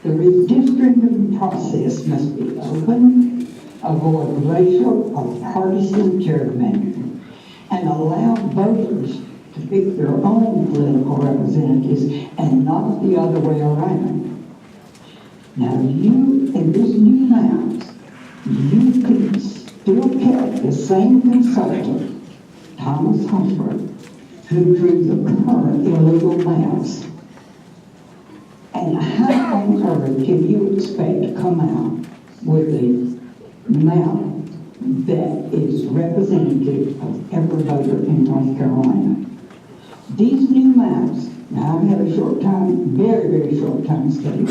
The redistricting process must be open, avoid racial or partisan gerrymandering, and allow voters to pick their own political representatives and not the other way around. Now you, in this new House, you can still pick the same consultant, Thomas Humphrey, who drew the current illegal maps. And how on earth can you expect to come out with a map that is representative of every voter in North Carolina? These new maps, now I've had a short time, very, very short time study,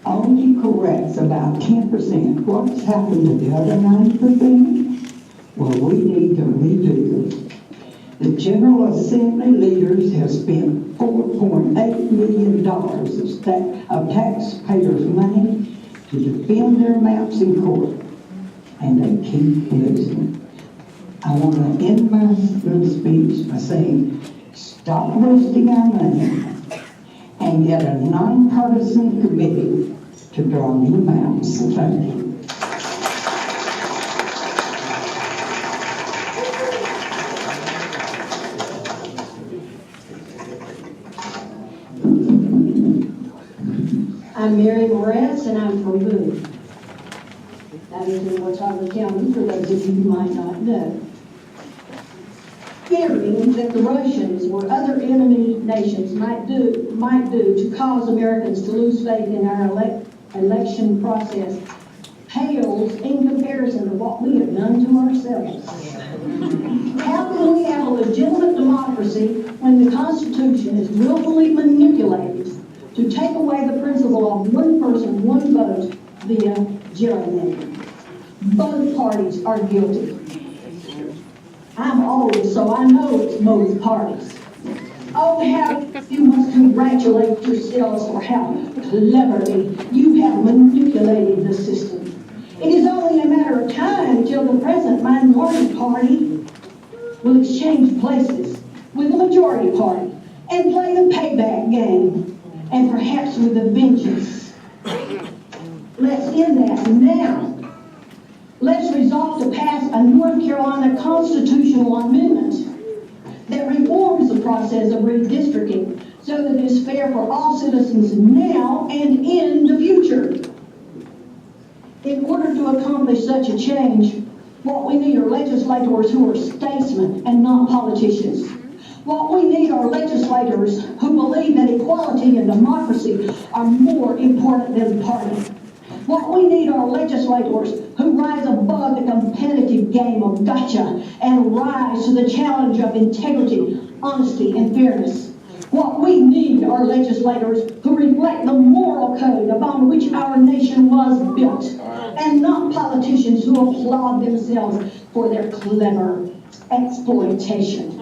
only corrects about 10%. What's happened to the other 90%? Well, we need to redo them. The General Assembly leaders have spent $4.8 million of taxpayers' money to defend their maps in court, and they keep losing. I want to end my little speech by saying, stop wasting our money and get a nonpartisan committee to draw new maps. Thank you. I'm Mary Moretz, and I'm from Boone. That is in Watauga County, for those of you who might not know. Fearing that the Russians or other enemy nations might do to cause Americans to lose faith in our election process pales in comparison to what we have done to ourselves. How can we have a legitimate democracy when the Constitution is willfully manipulated to take away the principle of one person, one vote via gerrymandering? Both parties are guilty. I'm old, so I know it's both parties. Oh, how you must congratulate yourselves for how cleverly you have manipulated the system. It is only a matter of time till the present minority party will exchange places with the majority party and play the payback game, and perhaps with a vengeance. Let's end that now. Let's resolve to pass a North Carolina constitutional amendment that reforms the process of redistricting so that it is fair for all citizens now and in the future. In order to accomplish such a change, what we need are legislators who are statesmen and not politicians. What we need are legislators who believe that equality and democracy are more important than party. What we need are legislators who rise above the competitive game of gotcha and rise to the challenge of integrity, honesty, and fairness. What we need are legislators who reflect the moral code upon which our nation was built, and not politicians who applaud themselves for their clever exploitation.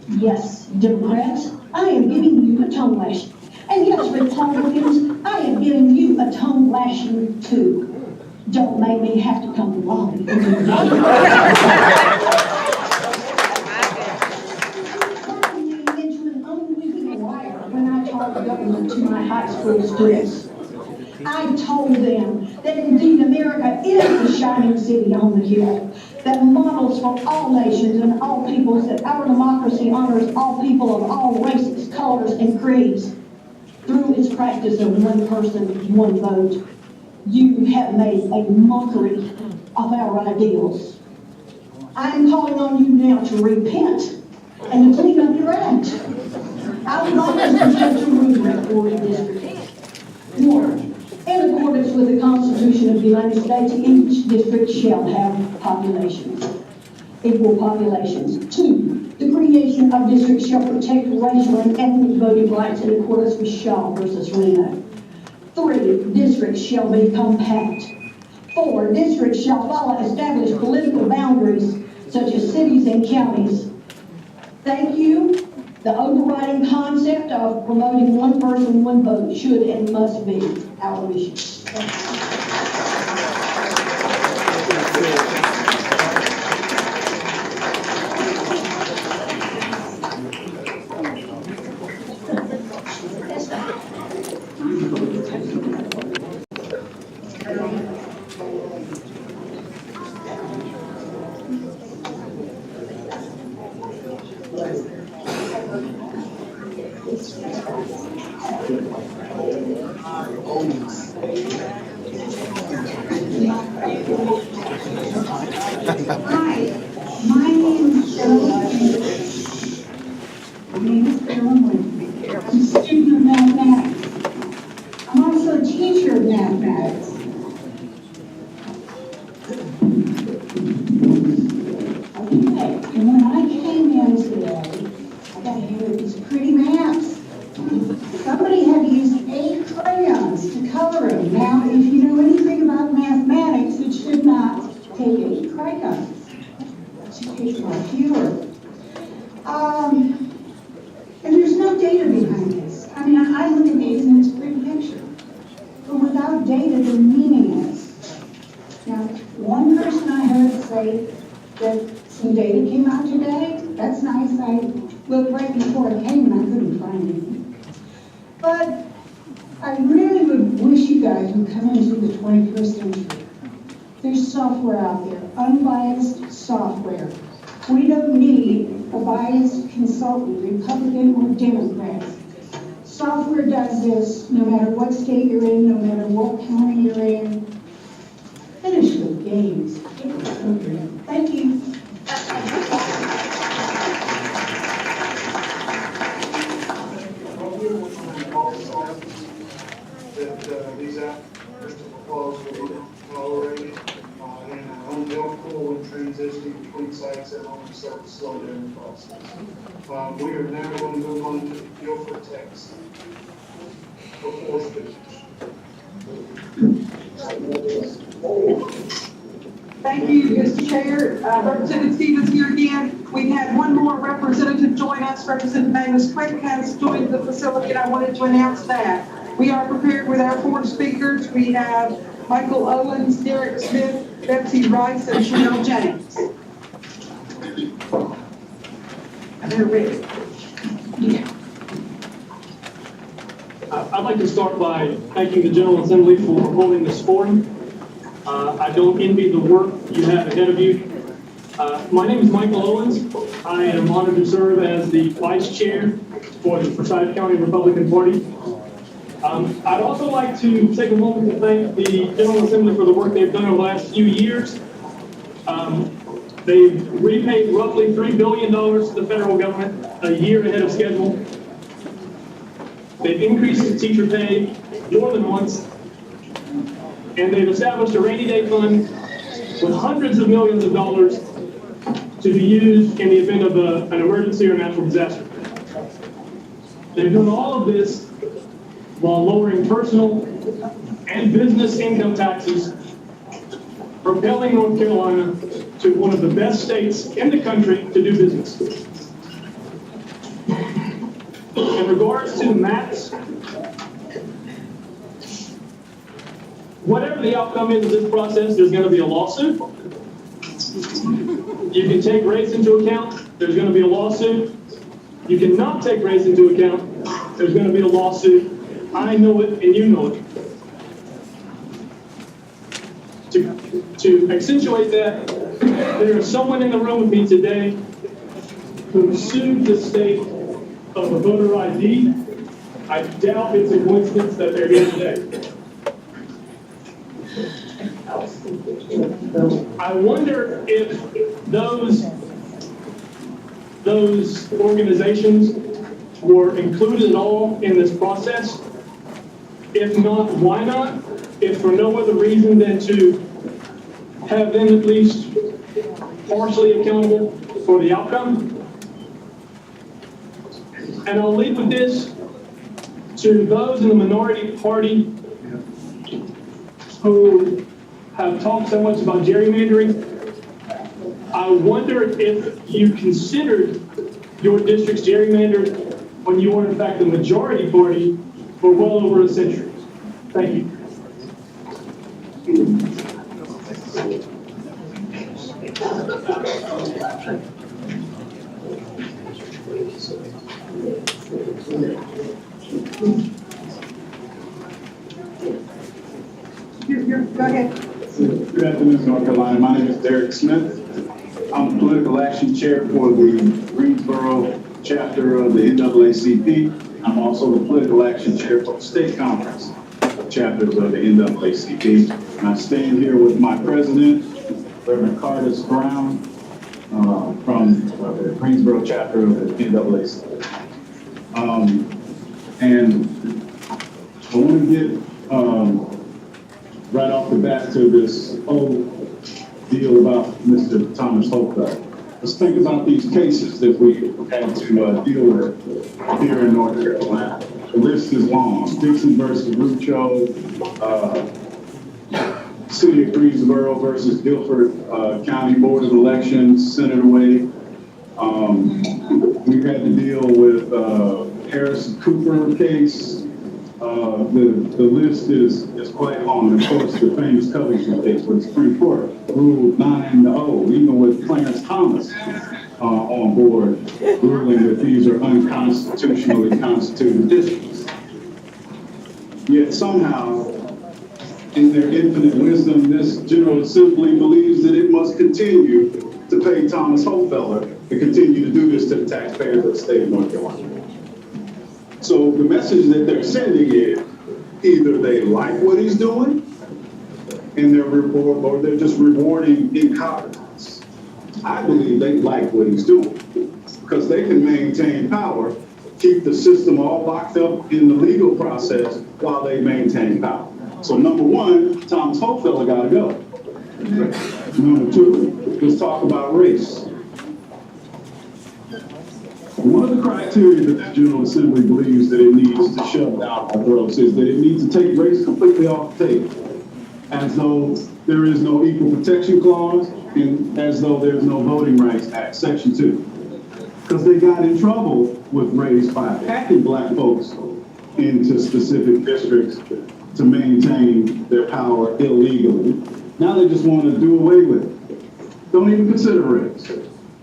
Yes, Democrats, I am giving you a tongue lash. And yes, Republicans, I am giving you a tongue lashing too. Don't make me have to come to Raleigh. Into an unwitting liar when I talk government to my high school students. I told them that indeed America is the shining city on the hill that models for all nations and all peoples, that our democracy honors all people of all races, colors, and creeds. Through its practice of one person, one vote, you have made a mockery of our ideals. I am calling on you now to repent and to clean up your act. I would like to suggest a rubric for redistricting. 1. In accordance with the Constitution of the United States, each district shall have populations, equal populations. 2. The creation of districts shall protect racial and ethnic voting rights in accordance with Shaw versus Reno. 3. Districts shall be compact. 4. Districts shall follow established political boundaries, such as cities and counties. Thank you. The overriding concept of promoting one person, one vote should and must be our mission. Hi, my name is Carolyn. I'm a student of mathematics. I'm also a teacher of mathematics. Okay, and when I came in today, I got here with these pretty maps. Somebody had used 8 crayons to color them. Now, if you know anything about mathematics, it should not take 8 crayons. It should take more fewer. And there's no data behind this. I mean, I look at these and it's a pretty picture. But without data, they're meaningless. Now, one person I heard say that some data came out today. That's nice. I looked right before I came and I couldn't find anything. But I really would wish you guys would come into the 21st century. There's software out there, unbiased software. We don't need a biased consultant, Republican or Democrat. Software does this no matter what state you're in, no matter what county you're in. Finish with games. Thank you. That these actions to propose will be tolerated and unhelpful when transitioning between sites that only serve to slow down the process. We are now going to move on to the appeal for text for 4 speakers. Thank you, Mr. Chair. Representative Stevens here again. We've had one more representative join us. Representative Magnus Quick has joined the facility, and I wanted to announce that. We are prepared with our 4 speakers. We have Michael Owens, Derek Smith, Betsy Rice, and Chanel James. And they're ready. I'd like to start by thanking the General Assembly for holding this forum. I don't envy the work you have ahead of you. My name is Michael Owens. I am honored to serve as the Vice Chair for the Forsyth County Republican Party. I'd also like to take a moment to thank the General Assembly for the work they've done over the last few years. They've repaid roughly $3 billion to the federal government a year ahead of schedule. They've increased the teacher pay more than once. And they've established a rainy day fund with hundreds of millions of dollars to be used in the event of an emergency or natural disaster. They've done all of this while lowering personal and business income taxes, propelling North Carolina to one of the best states in the country to do business. In regards to maps, whatever the outcome is of this process, there's going to be a lawsuit. You can take race into account, there's going to be a lawsuit. You cannot take race into account, there's going to be a lawsuit. I know it and you know it. To accentuate that, there is someone in the room with me today who sued the state of a voter ID. I doubt it's a coincidence that they're here today. I wonder if those organizations were included at all in this process. If not, why not? If for no other reason than to have them at least partially accountable for the outcome. And I'll leave with this to those in the minority party who have talked so much about gerrymandering. I wonder if you considered your district's gerrymandered when you were in fact the majority party for well over a century. Thank you. Go ahead. Good afternoon, North Carolina. My name is Derek Smith. I'm the political action chair for the Greensboro chapter of the NAACP. I'm also the political action chair for the state conference chapters of the NAACP. And I stand here with my president, Reverend Curtis Brown, from the Greensboro chapter of the NAACP. And I want to get right off the bat to this whole deal about Mr. Thomas Hochberg. Let's think about these cases that we had to deal with here in North Carolina. The list is long. Dixon versus Rucho, City of Greensboro versus Guilford County Board of Elections, Senator Wade. We've had to deal with Harrison Cooper case. The list is quite long. Of course, the famous Covington case where the Supreme Court ruled 9-0, even with Clarence Thomas on board, ruling that these are unconstitutionally constituted districts. Yet somehow, in their infinite wisdom, this General Assembly believes that it must continue to pay Thomas Hochfeller to continue to do this to the taxpayers of the state of North Carolina. So the message that they're sending is either they like what he's doing and or they're just rewarding incompetence. I believe they like what he's doing because they can maintain power, keep the system all locked up in the legal process while they maintain power. So number one, Thomas Hochfeller got to go. Number two, let's talk about race. One of the criteria that the General Assembly believes that it needs to shove down our throats is that it needs to take race completely off the table, as though there is no equal protection clause and as though there's no Voting Rights Act, Section 2. Because they got in trouble with race by packing black folks into specific districts to maintain their power illegally. Now they just want to do away with it. Don't even consider race,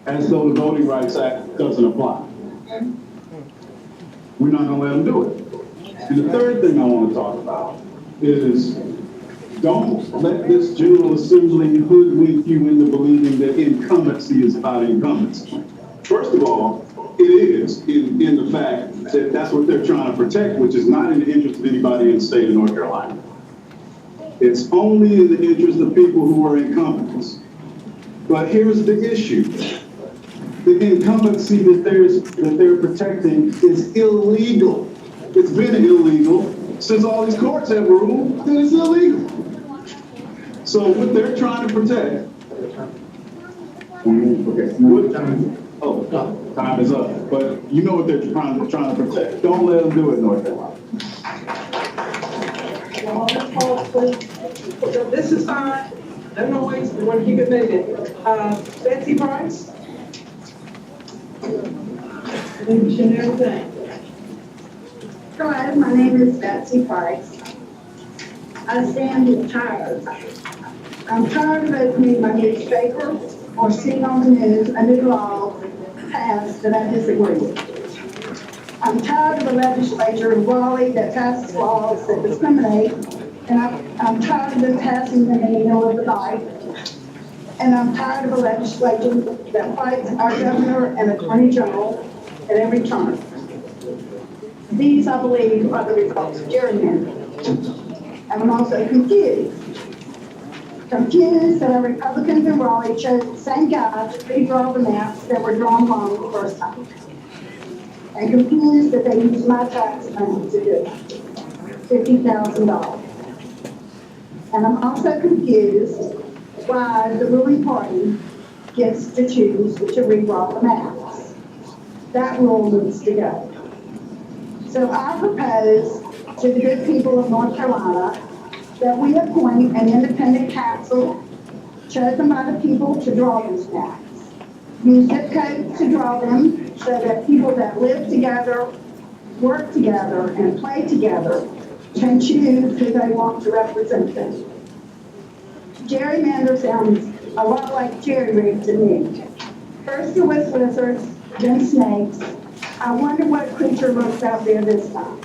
as though the Voting Rights Act doesn't apply. We're not going to let them do it. And the third thing I want to talk about is don't let this General Assembly hoodwink you into believing that incumbency is about incumbency. First of all, it is in the fact that that's what they're trying to protect, which is not in the interest of anybody in the state of North Carolina. It's only in the interest of people who are incumbents. But here's the issue. The incumbency that they're protecting is illegal. It's been illegal since all these courts have ruled that it's illegal. So what they're trying to protect, time is up. But you know what they're trying to protect. Don't let them do it, North Carolina. This is fine. No noise. We want to keep it moving. Betsy Price. Hello, my name is Betsy Price. I stand tired. I'm tired of opening my newspaper or seeing on the news a new law passed that I disagree with. I'm tired of the legislature in Raleigh that passes laws that discriminate, and I'm tired of them passing them in the middle of the night. And I'm tired of a legislature that fights our governor and attorney general at every turn. These, I believe, are the results of gerrymandering. And I'm also confused. Confused that our Republicans in Raleigh chose the same guy to redraw the maps that were drawn wrong the first time. And confused that they used my tax money to do it, $50,000. And I'm also confused why the ruling party gets to choose to redraw the maps. That rule needs to go. So I propose to the good people of North Carolina that we appoint an independent council chosen by the people to draw these maps. Use zip codes to draw them so that people that live together, work together, and play together can choose who they want to represent them. Gerrymander sounds a lot like jerry-rig to me. First it was lizards, then snakes. I wonder what creature lurks out there this time.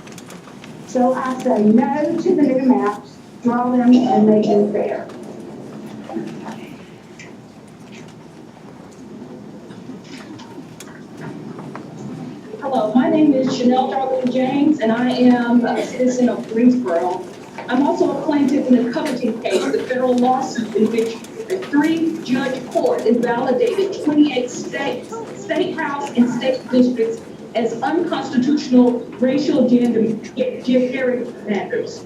So I say no to the new maps, draw them and make them fair. Hello, my name is Chanel Darlene James, and I am a citizen of Greensboro. I'm also a plaintiff in the Covington case, the federal lawsuit in which a 3-judge court invalidated 28 state house and state districts as unconstitutional racial gerrymanders.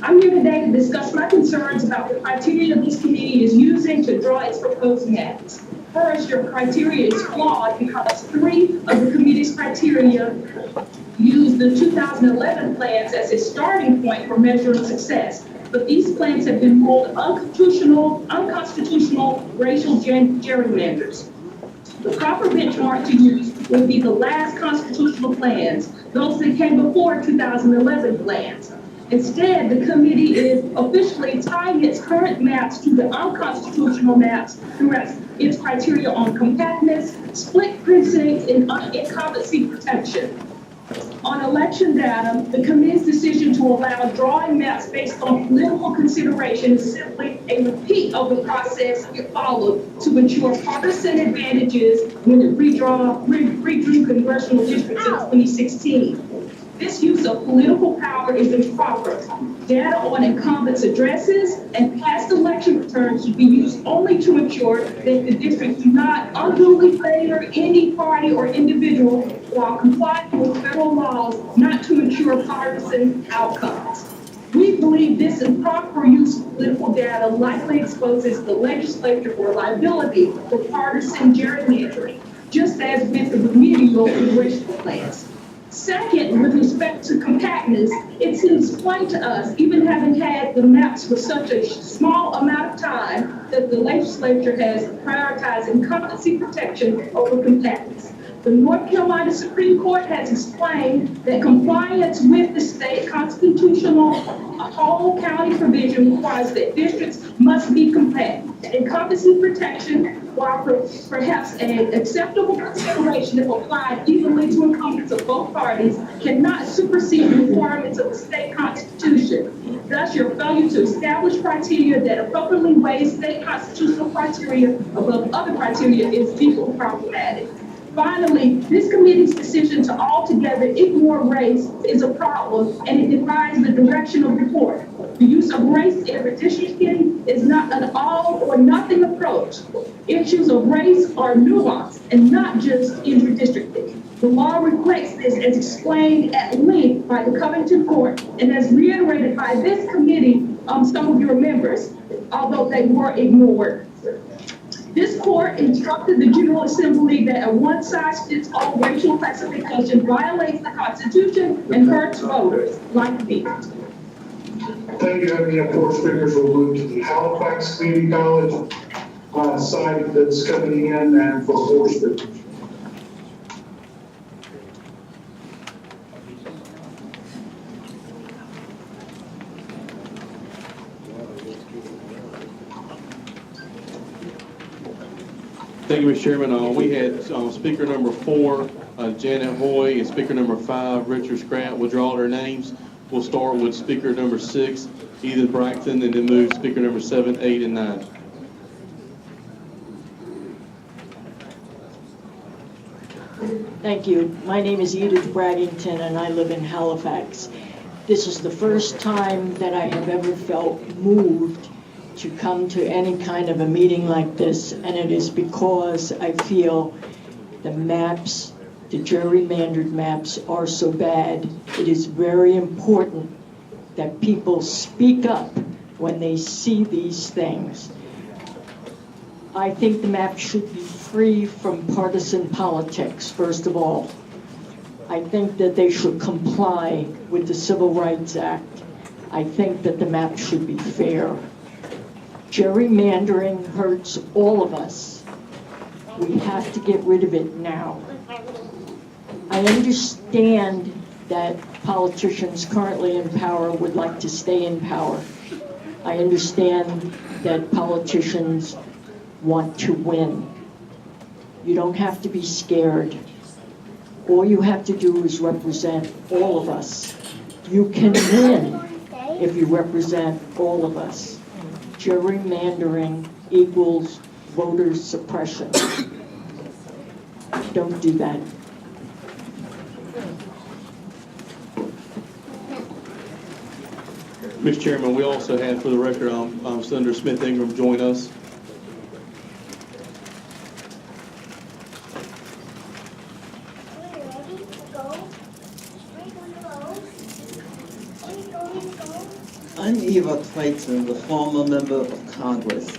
I'm here today to discuss my concerns about the criteria this committee is using to draw its proposed maps. First, your criteria is flawed because 3 of the committee's criteria use the 2011 plans as a starting point for measuring success. But these plans have been ruled unconstitutional racial gerrymanders. The proper benchmark to use would be the last constitutional plans, those that came before 2011 plans. Instead, the committee is officially tying its current maps to the unconstitutional maps through its criteria on compactness, split precincts, and incumbency protection. On election data, the committee's decision to allow drawing maps based on political consideration is simply a repeat of the process it followed to ensure partisan advantages when it redrew congressional districts in 2016. This use of political power is improper. Data on incumbents' addresses and past election returns should be used only to ensure that the districts do not unduly favor any party or individual while complying with federal laws, not to ensure partisan outcomes. We believe this improper use of political data likely exposes the legislature for liability for partisan gerrymandering, just as with the remedial congressional plans. Second, with respect to compactness, it seems plain to us, even having had the maps for such a small amount of time, that the legislature has prioritized incumbency protection over compactness. The North Carolina Supreme Court has explained that compliance with the state constitutional whole county provision requires that districts must be compact. Incumbency protection, while perhaps an acceptable consideration if applied evenly to incumbents of both parties, cannot supersede the requirements of the state constitution. Thus, your failure to establish criteria that appropriately weighs state constitutional criteria above other criteria is deeply problematic. Finally, this committee's decision to altogether ignore race is a problem, and it defies the direction of the court. The use of race in redistricting is not an all or nothing approach. Issues of race are nuanced and not just in redistricting. The law reflects this as explained at length by the Covington Court and as reiterated by this committee, some of your members, although they were ignored. This court instructed the General Assembly that a one-size-fits-all racial classification violates the Constitution and hurts voters like me. Thank you. Having that 4 speakers will move to the Halifax Community College site that's coming in, and for 4 speakers. Thank you, Mr. Chairman. We had speaker number 4, Janet Hoy, and speaker number 5, Richard Scratt, withdraw their names. We'll start with speaker number 6, Edith Braxton, and then move speaker number 7, 8, and 9. Thank you. My name is Edith Braggington, and I live in Halifax. This is the first time that I have ever felt moved to come to any kind of a meeting like this, and it is because I feel the maps, the gerrymandered maps, are so bad. It is very important that people speak up when they see these things. I think the map should be free from partisan politics, first of all. I think that they should comply with the Civil Rights Act. I think that the map should be fair. Gerrymandering hurts all of us. We have to get rid of it now. I understand that politicians currently in power would like to stay in power. I understand that politicians want to win. You don't have to be scared. All you have to do is represent all of us. You can win if you represent all of us. Gerrymandering equals voter suppression. Don't do that. Mr. Chairman, we also had, for the record, Senator Smith Ingram join us. I'm Eva Clayton, the former member of Congress.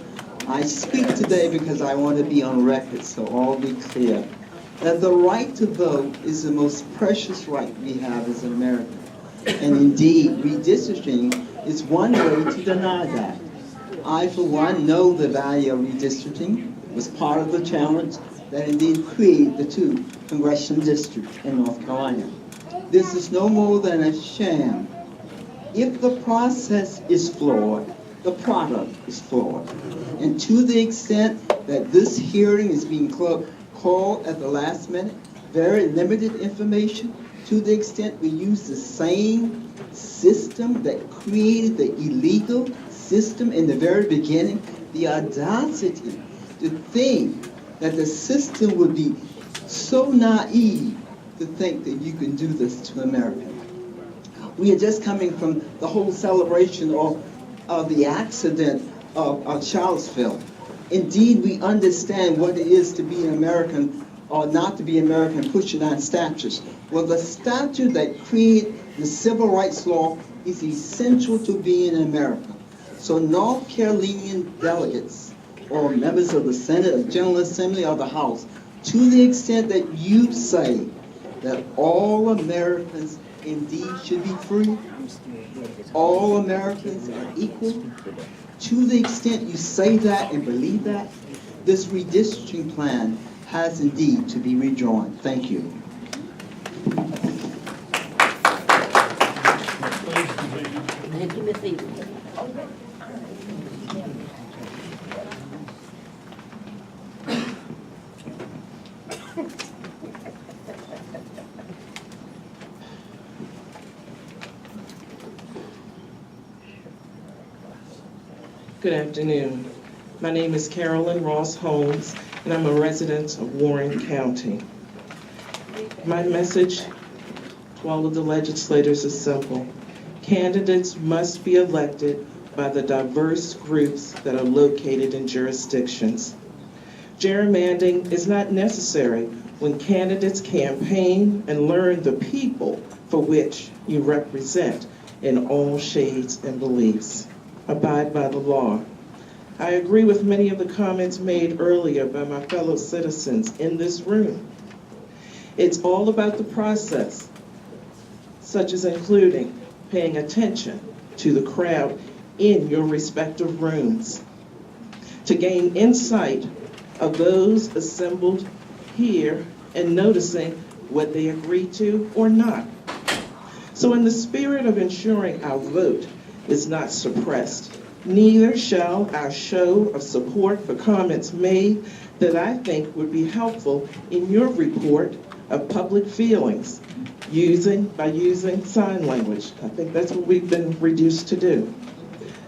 I speak today because I want to be on record so all be clear that the right to vote is the most precious right we have as Americans. And indeed, redistricting is one way to deny that. I, for one, know the value of redistricting. It was part of the challenge that indeed created the 2 congressional districts in North Carolina. This is no more than a sham. If the process is flawed, the product is flawed. And to the extent that this hearing is being called at the last minute, very limited information, to the extent we use the same system that created the illegal system in the very beginning, the audacity to think that the system would be so naive to think that you can do this to Americans. We are just coming from the whole celebration of the accident of Charlottesville. Indeed, we understand what it is to be an American or not to be American, pushing on statutes. Well, the statute that created the civil rights law is essential to being an American. So North Carolinian delegates or members of the Senate, or General Assembly, or the House, to the extent that you say that all Americans indeed should be free, all Americans are equal, to the extent you say that and believe that, this redistricting plan has indeed to be redrawn. Thank you. Good afternoon. My name is Carolyn Ross Holmes, and I'm a resident of Warren County. My message to all of the legislators is simple. Candidates must be elected by the diverse groups that are located in jurisdictions. Gerrymandering is not necessary when candidates campaign and learn the people for which you represent in all shades and beliefs. Abide by the law. I agree with many of the comments made earlier by my fellow citizens in this room. It's all about the process, such as including paying attention to the crowd in your respective rooms, to gain insight of those assembled here and noticing what they agree to or not. So in the spirit of ensuring our vote is not suppressed, Neither shall our show of support for comments made that I think would be helpful in your report of public feelings by using sign language. I think that's what we've been reduced to do.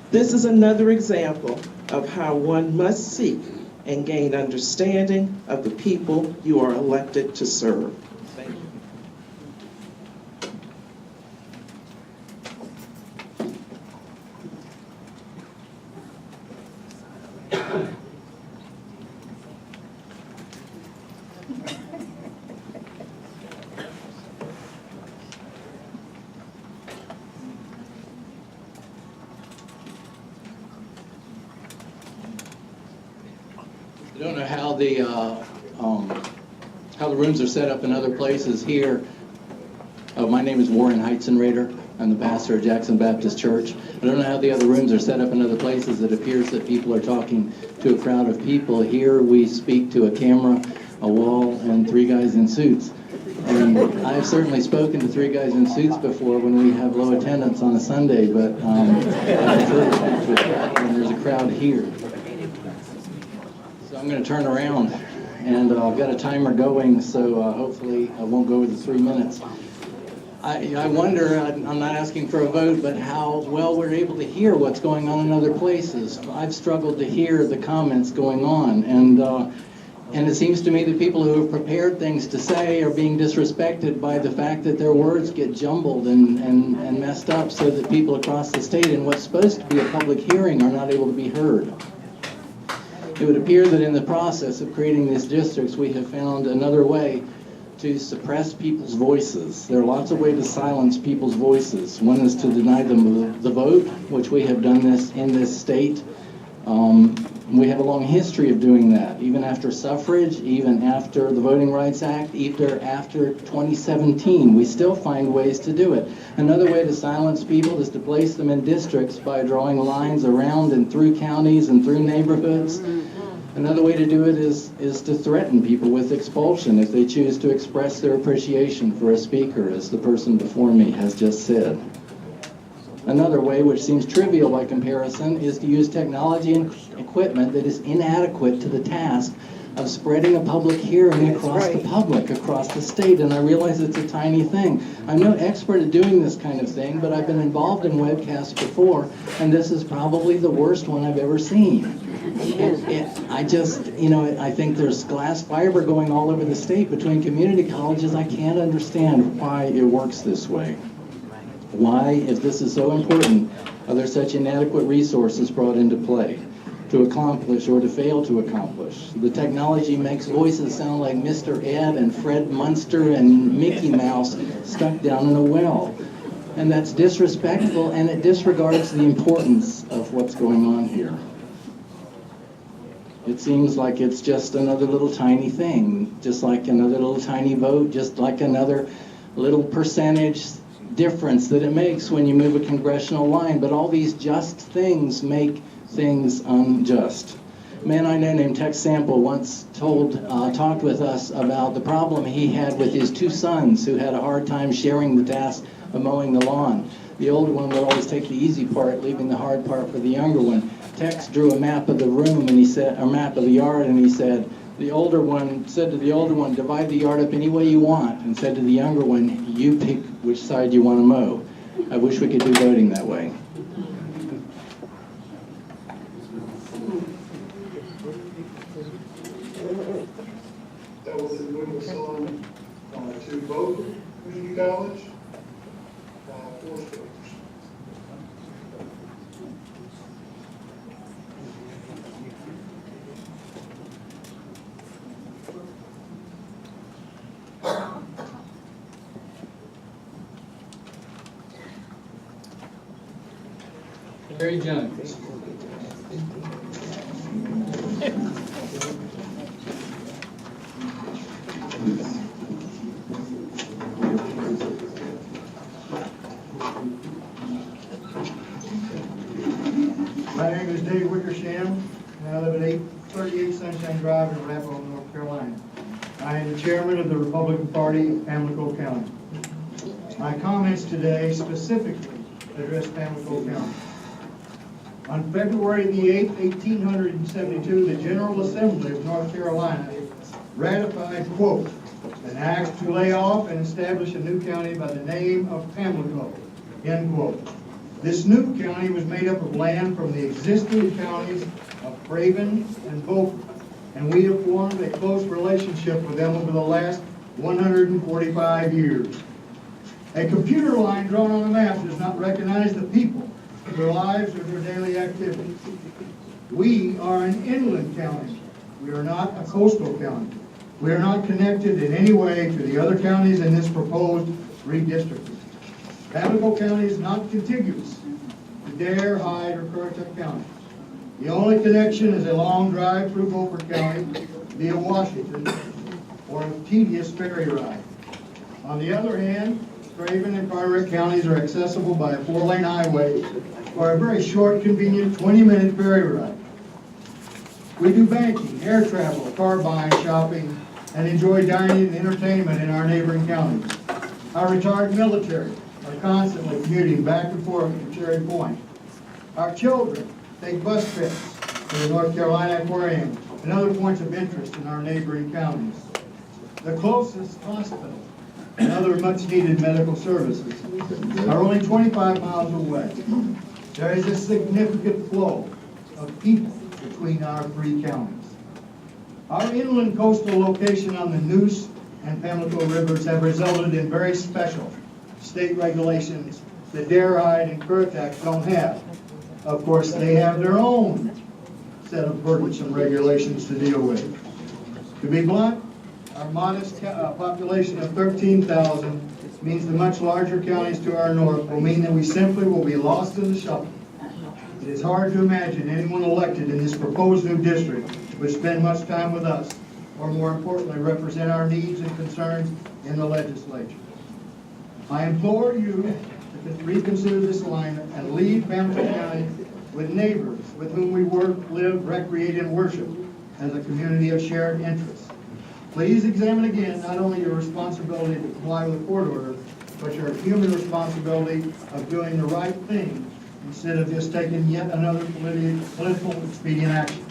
This is another example of how one must seek and gain understanding of the people you are elected to serve. Thank you. I don't know how the rooms are set up in other places here. My name is Warren Heizenrader. I'm the pastor of Jackson Baptist Church. I don't know how the other rooms are set up in other places. It appears that people are talking to a crowd of people. Here we speak to a camera, a wall, and 3 guys in suits. And I've certainly spoken to 3 guys in suits before when we have low attendance on a Sunday, but I prefer when there's a crowd here. So I'm going to turn around, and I've got a timer going, so hopefully I won't go over the 3 minutes. I wonder, I'm not asking for a vote, but how well we're able to hear what's going on in other places. I've struggled to hear the comments going on, and it seems to me that people who have prepared things to say are being disrespected by the fact that their words get jumbled and messed up so that people across the state in what's supposed to be a public hearing are not able to be heard. It would appear that in the process of creating these districts, we have found another way to suppress people's voices. There are lots of ways to silence people's voices. One is to deny them the vote, which we have done this in this state. We have a long history of doing that, even after suffrage, even after the Voting Rights Act, even after 2017. We still find ways to do it. Another way to silence people is to place them in districts by drawing lines around and through counties and through neighborhoods. Another way to do it is to threaten people with expulsion if they choose to express their appreciation for a speaker, as the person before me has just said. Another way, which seems trivial by comparison, is to use technology and equipment that is inadequate to the task of spreading a public hearing across the public, across the state. And I realize it's a tiny thing. I'm no expert at doing this kind of thing, but I've been involved in webcasts before, and this is probably the worst one I've ever seen. I think there's glass fiber going all over the state between community colleges. I can't understand why it works this way. Why, if this is so important, are there such inadequate resources brought into play to accomplish or to fail to accomplish? The technology makes voices sound like Mr. Ed and Fred Munster and Mickey Mouse stuck down in a well. And that's disrespectful, and it disregards the importance of what's going on here. It seems like it's just another little tiny thing, just like another little tiny vote, just like another little percentage difference that it makes when you move a congressional line. But all these just things make things unjust. A man I know named Tex Sample once talked with us about the problem he had with his 2 sons who had a hard time sharing the task of mowing the lawn. The older one would always take the easy part, leaving the hard part for the younger one. Tex drew a map of the room, and he said, a map of the yard, and he said, the older one said to the older one, divide the yard up any way you want, and said to the younger one, you pick which side you want to mow. I wish we could do voting that way. That was a good song to both community college, 4 speakers. Barry Jones. My name is Dave Wickersham, and I live at 838 Sunshine Drive in Arapahoe, North Carolina. I am the chairman of the Republican Party of Pamlico County. My comments today specifically address Pamlico County. On February the 8th, 1872, the General Assembly of North Carolina ratified, quote, an act to lay off and establish a new county by the name of Pamlico, end quote. This new county was made up of land from the existing counties of Craven and Beaufort, and we have formed a close relationship with them over the last 145 years. A computer line drawn on a map does not recognize the people, their lives, or their daily activities. We are an inland county. We are not a coastal county. We are not connected in any way to the other counties in this proposed redistricting. Pamlico County is not contiguous to Dare, Hyde, or Currituck counties. The only connection is a long drive through Beaufort County via Washington or a tedious ferry ride. On the other hand, Craven and Carteret counties are accessible by a 4-lane highway or a very short, convenient 20-minute ferry ride. We do banking, air travel, car buying, shopping, and enjoy dining and entertainment in our neighboring counties. Our retired military are constantly commuting back and forth to Cherry Point. Our children take bus trips to the North Carolina Aquarium and other points of interest in our neighboring counties. The closest hospital and other much-needed medical services are only 25 miles away. There is a significant flow of people between our three counties. Our inland coastal location on the Neuse and Pamlico rivers have resulted in very special state regulations that Dare, Hyde, and Currituck don't have. Of course, they have their own set of burdensome regulations to deal with. To be blunt, our modest population of 13,000 means the much larger counties to our north will mean that we simply will be lost in the shuffle. It is hard to imagine anyone elected in this proposed new district would spend much time with us, or more importantly, represent our needs and concerns in the legislature. I implore you to reconsider this alignment and leave Pamlico County with neighbors with whom we work, live, recreate, and worship as a community of shared interests. Please examine again not only your responsibility to comply with the court order, but your human responsibility of doing the right thing instead of just taking yet another political expedient action.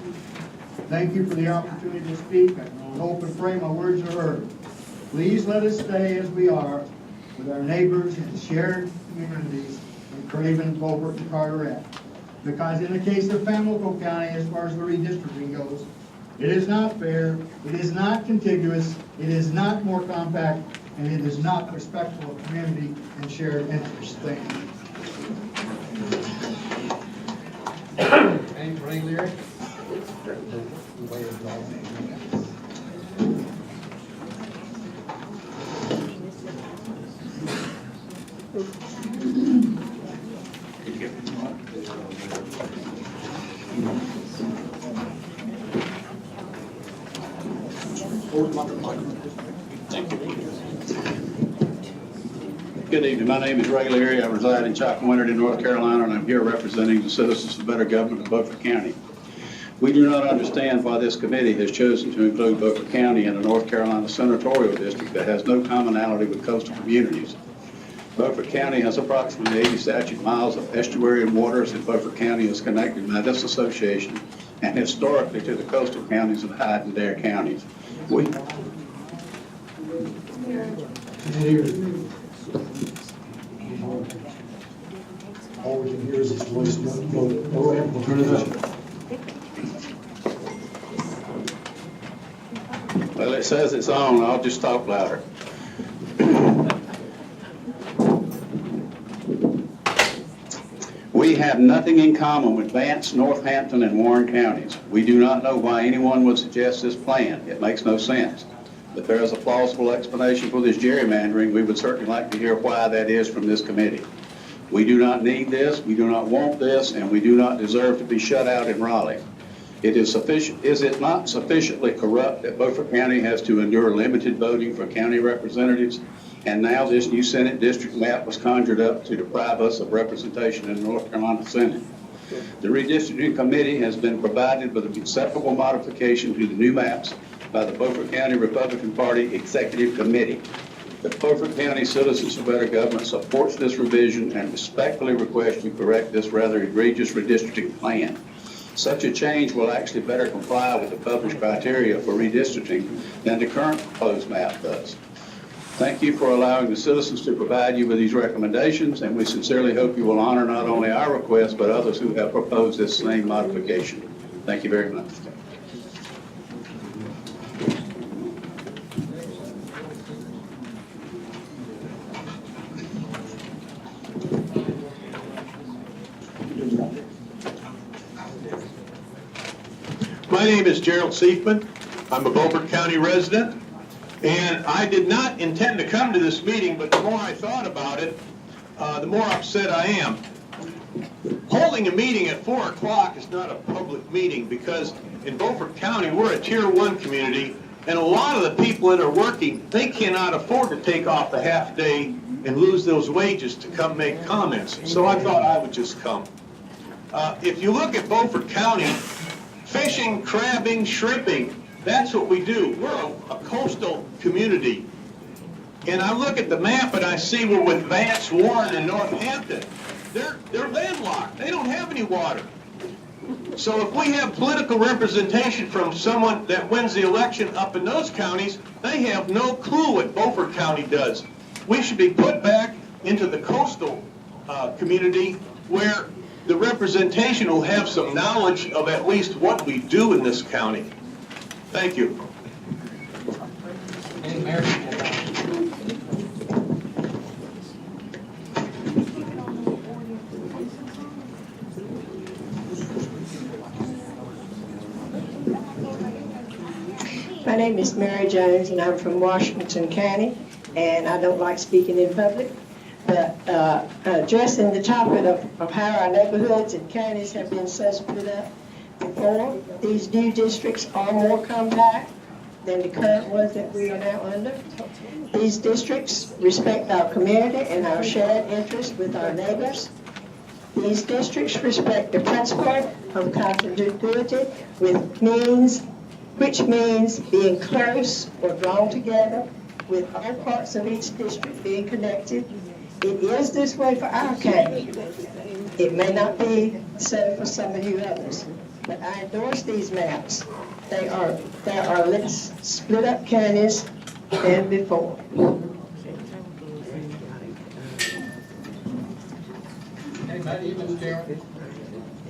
Thank you for the opportunity to speak. I hope and pray my words are heard. Please let us stay as we are with our neighbors and shared communities in Craven, Beaufort, and Carteret. Because in the case of Pamlico County, as far as the redistricting goes, it is not fair, it is not contiguous, it is not more compact, and it is not respectful of community and shared interests. Thank you. James Ray Leary. Good evening. My name is Ray Leary. I reside in Chocowinity, North Carolina, and I'm here representing the citizens for better government of Beaufort County. We do not understand why this committee has chosen to include Beaufort County in a North Carolina senatorial district that has no commonality with coastal communities. Beaufort County has approximately 80 statute miles of estuary and waters, and Beaufort County is connected by this association and historically to the coastal counties of Hyde and Dare counties. All we can hear is his voice, no amplification. Well, it says it's on. I'll just talk louder. We have nothing in common with Vance, Northampton, and Warren counties. We do not know why anyone would suggest this plan. It makes no sense. If there is a plausible explanation for this gerrymandering, we would certainly like to hear why that is from this committee. We do not need this, we do not want this, and we do not deserve to be shut out in Raleigh. Is it not sufficiently corrupt that Beaufort County has to endure limited voting for county representatives? And now this new Senate district map was conjured up to deprive us of representation in the North Carolina Senate. The Redistricting Committee has been provided with a acceptable modification to the new maps by the Beaufort County Republican Party Executive Committee. The Beaufort County Citizens for Better Government supports this revision and respectfully requests you correct this rather egregious redistricting plan. Such a change will actually better comply with the published criteria for redistricting than the current proposed map does. Thank you for allowing the citizens to provide you with these recommendations, and we sincerely hope you will honor not only our request, but others who have proposed this same modification. Thank you very much. My name is Gerald Seifman. I'm a Beaufort County resident, and I did not intend to come to this meeting, but the more I thought about it, the more upset I am. Holding a meeting at 4 o'clock is not a public meeting because in Beaufort County, we're a Tier 1 community, and a lot of the people that are working, they cannot afford to take off the half day and lose those wages to come make comments. So I thought I would just come. If you look at Beaufort County, fishing, crabbing, shrimping, that's what we do. We're a coastal community. And I look at the map and I see we're with Vance, Warren, and Northampton. They're landlocked. They don't have any water. So if we have political representation from someone that wins the election up in those counties, they have no clue what Beaufort County does. We should be put back into the coastal community where the representation will have some knowledge of at least what we do in this county. Thank you. My name is Mary Jones, and I'm from Washington County, and I don't like speaking in public. But addressing the topic of how our neighborhoods and counties have been so split up before, these new districts are more compact than the current ones that we are now under. These districts respect our community and our shared interests with our neighbors. These districts respect the principle of contiguity which means being close or drawn together with all parts of each district being connected. It is this way for our county. It may not be so for some of you others, but I endorse these maps. There are less split up counties than before.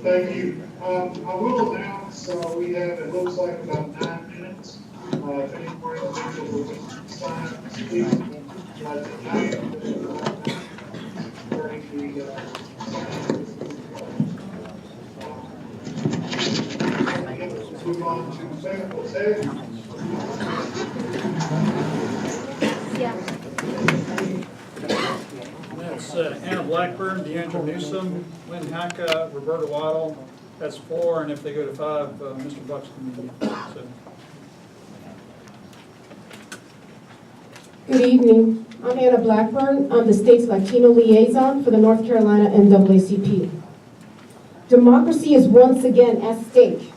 Thank you. I will announce, we have, it looks like about 9 minutes. If any more individuals will sign up to speak, tonight, move on to technical session. That's Anna Blackburn, DeAndre Newsom, Lynn Hacka, Roberta Waddle. That's 4, and if they go to 5, Mr. Buxton. So. Good evening. I'm Anna Blackburn. I'm the state's Latino liaison for the North Carolina NAACP. Democracy is once again at stake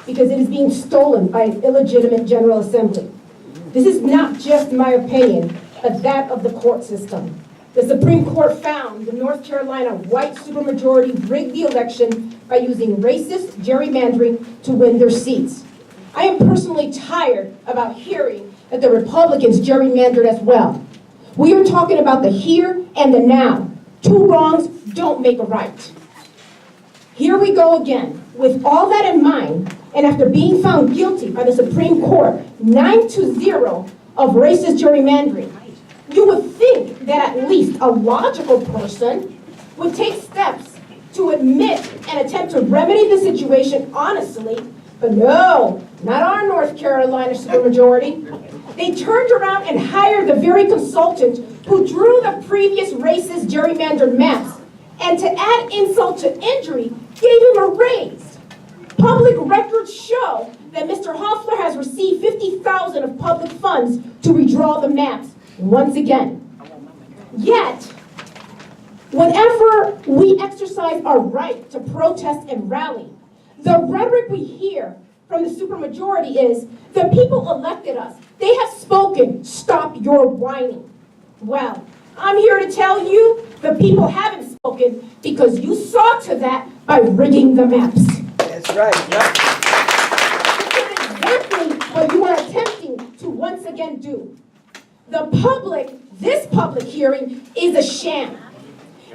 because it is being stolen by an illegitimate General Assembly. This is not just my opinion, but that of the court system. The Supreme Court found the North Carolina white supermajority rigged the election by using racist gerrymandering to win their seats. I am personally tired about hearing that the Republicans gerrymandered as well. We are talking about the here and the now. 2 wrongs don't make a right. Here we go again. With all that in mind, and after being found guilty by the Supreme Court 9-0 of racist gerrymandering, you would think that at least a logical person would take steps to admit and attempt to remedy the situation honestly, but no, not our North Carolina supermajority. They turned around and hired the very consultant who drew the previous racist gerrymandered maps, and to add insult to injury, gave him a raise. Public records show that Mr. Hoffler has received $50,000 of public funds to redraw the maps once again. Yet, whenever we exercise our right to protest and rally, the rhetoric we hear from the supermajority is, the people elected us. They have spoken. Stop your whining. Well, I'm here to tell you the people haven't spoken because you saw to that by rigging the maps. That's right. That's exactly what you are attempting to once again do. This public hearing is a sham.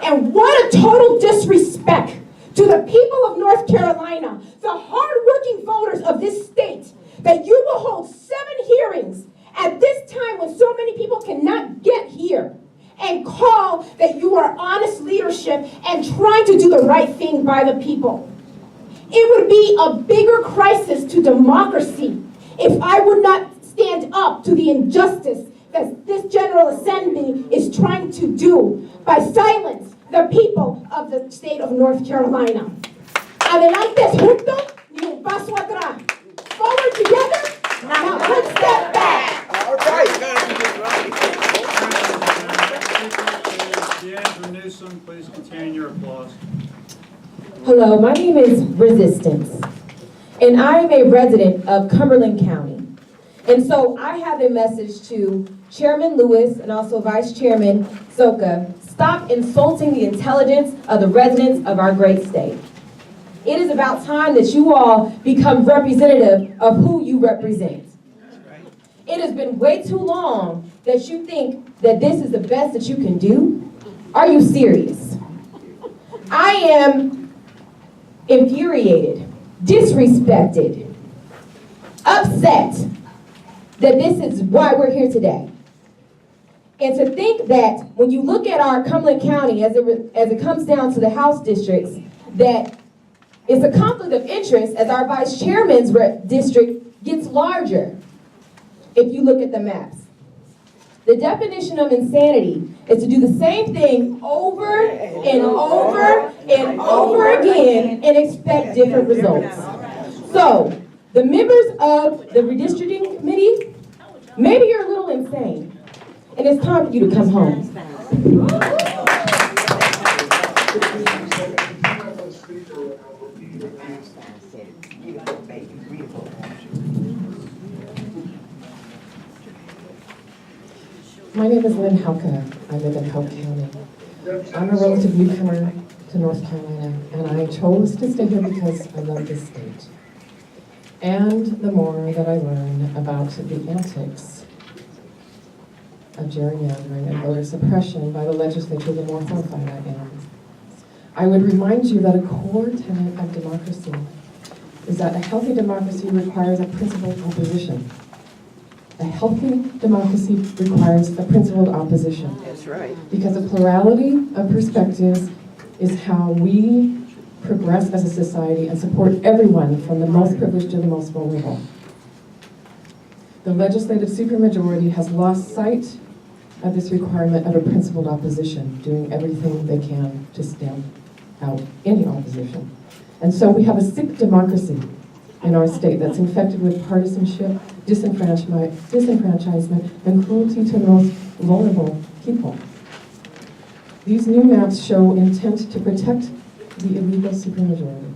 And what a total disrespect to the people of North Carolina, the hardworking voters of this state, that you will hold 7 hearings at this time when so many people cannot get here and call that you are honest leadership and trying to do the right thing by the people. It would be a bigger crisis to democracy if I would not stand up to the injustice that this General Assembly is trying to do by silence the people of the state of North Carolina. Adelante juntos y un paso atrás. Forward together, now one step back. All right. Deandra Newsom, please continue your applause. Hello, my name is Resistance, and I am a resident of Cumberland County. And so I have a message to Chairman Lewis and also Vice Chairman Soka. Stop insulting the intelligence of the residents of our great state. It is about time that you all become representative of who you represent. It has been way too long that you think that this is the best that you can do. Are you serious? I am infuriated, disrespected, upset that this is why we're here today. And to think that when you look at our Cumberland County as it comes down to the House districts, that it's a conflict of interest as our Vice Chairman's district gets larger if you look at the maps. The definition of insanity is to do the same thing over and over and over again and expect different results. So, the members of the Redistricting Committee, maybe you're a little insane, and it's time for you to come home. My name is Lynn Hauke. I live in Hope County. I'm a relative newcomer to North Carolina, and I chose to stay here because I love this state. And the more that I learn about the antics of gerrymandering and voter suppression by the legislature, the more horrified I am. I would remind you that a core tenet of democracy is that a healthy democracy requires a principled opposition. A healthy democracy requires a principled opposition. That's right. Because a plurality of perspectives is how we progress as a society and support everyone from the most privileged to the most vulnerable. The legislative supermajority has lost sight of this requirement of a principled opposition, doing everything they can to stamp out any opposition. And so we have a sick democracy in our state that's infected with partisanship, disenfranchisement, and cruelty to the most vulnerable people. These new maps show intent to protect the illegal supermajority.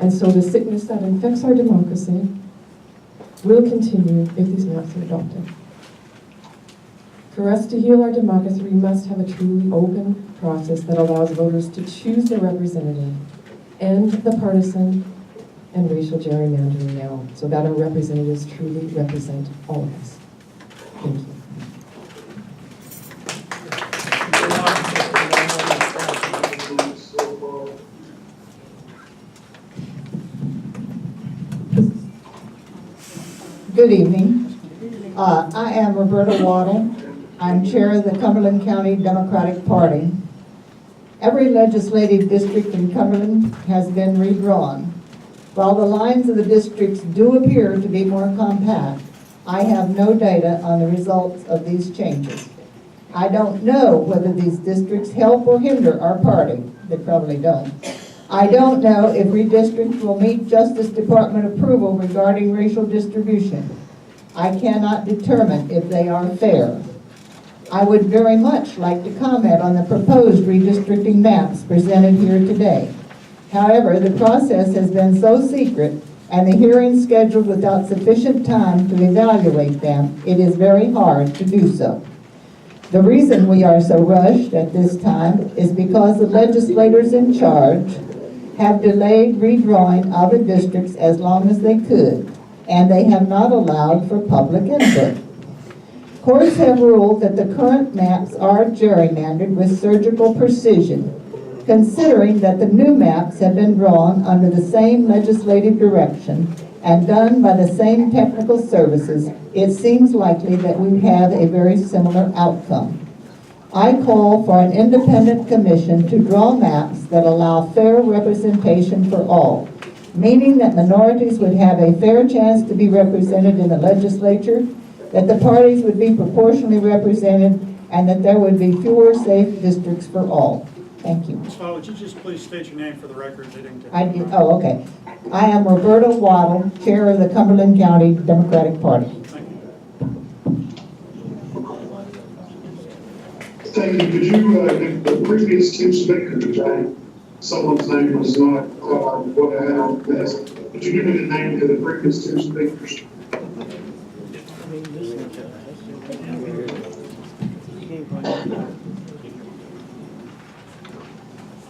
And so the sickness that infects our democracy will continue if these maps are adopted. For us to heal our democracy, we must have a truly open process that allows voters to choose their representative, end the partisan and racial gerrymandering now, so that our representatives truly represent all of us. Thank you. Good evening. I am Roberta Waddle. I'm chair of the Cumberland County Democratic Party. Every legislative district in Cumberland has been redrawn. While the lines of the districts do appear to be more compact, I have no data on the results of these changes. I don't know whether these districts help or hinder our party. They probably don't. I don't know if redistricts will meet Justice Department approval regarding racial distribution. I cannot determine if they are fair. I would very much like to comment on the proposed redistricting maps presented here today. However, the process has been so secret and the hearings scheduled without sufficient time to evaluate them, it is very hard to do so. The reason we are so rushed at this time is because the legislators in charge have delayed redrawing of the districts as long as they could, and they have not allowed for public input. Courts have ruled that the current maps are gerrymandered with surgical precision, considering that the new maps have been drawn under the same legislative direction and done by the same technical services. It seems likely that we have a very similar outcome. I call for an independent commission to draw maps that allow fair representation for all, meaning that minorities would have a fair chance to be represented in the legislature, that the parties would be proportionally represented, and that there would be fewer safe districts for all. Thank you. Ms. Hall, would you just please state your name for the record? They didn't get I did, oh, okay. I am Roberta Waddle, Chair of the Cumberland County Democratic Party. Thank you. Could you, the previous two speakers, someone's name was not what I had on the list. Could you give me the name of the previous two speakers?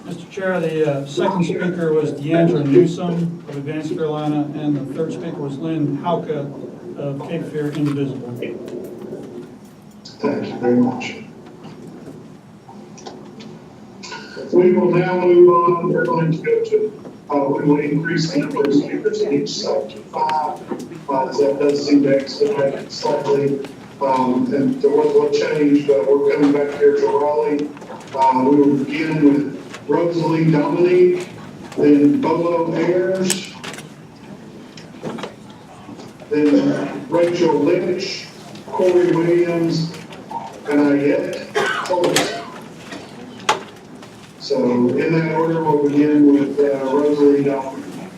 Mr. Chair, the second speaker was Deandra Newsom of Advanced Carolina, and the third speaker was Lynn Hauke of Cape Fear Indivisible. Thank you very much. We will now move on. We're going to go to, we will increase the number of speakers in each side to 5. So that does seem to expedite it slightly. And there was one change. We're coming back here to Raleigh. We will begin with Rosalie Dominique, then Bolo Ayers, then Rachel Lynch, Corey Williams, and Ayette Holmes. So in that order, we'll begin with Rosalie Dominique.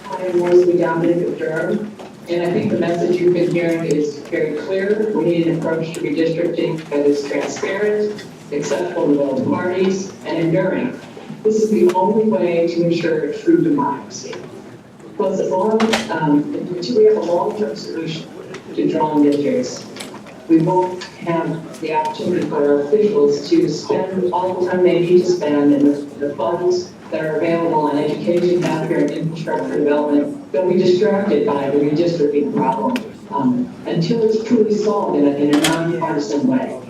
I am Rosalie Dominique of Durham, and I think the message you've been hearing is very clear. We need an approach to redistricting that is transparent, acceptable to all parties, and enduring. This is the only way to ensure true democracy. Plus, we have a long-term solution to drawing districts. We won't have the opportunity for our officials to spend all the time they need to spend in the funds that are available on education, healthcare, and infrastructure development. They'll be distracted by the redistricting problem until it's truly solved in a nonpartisan way.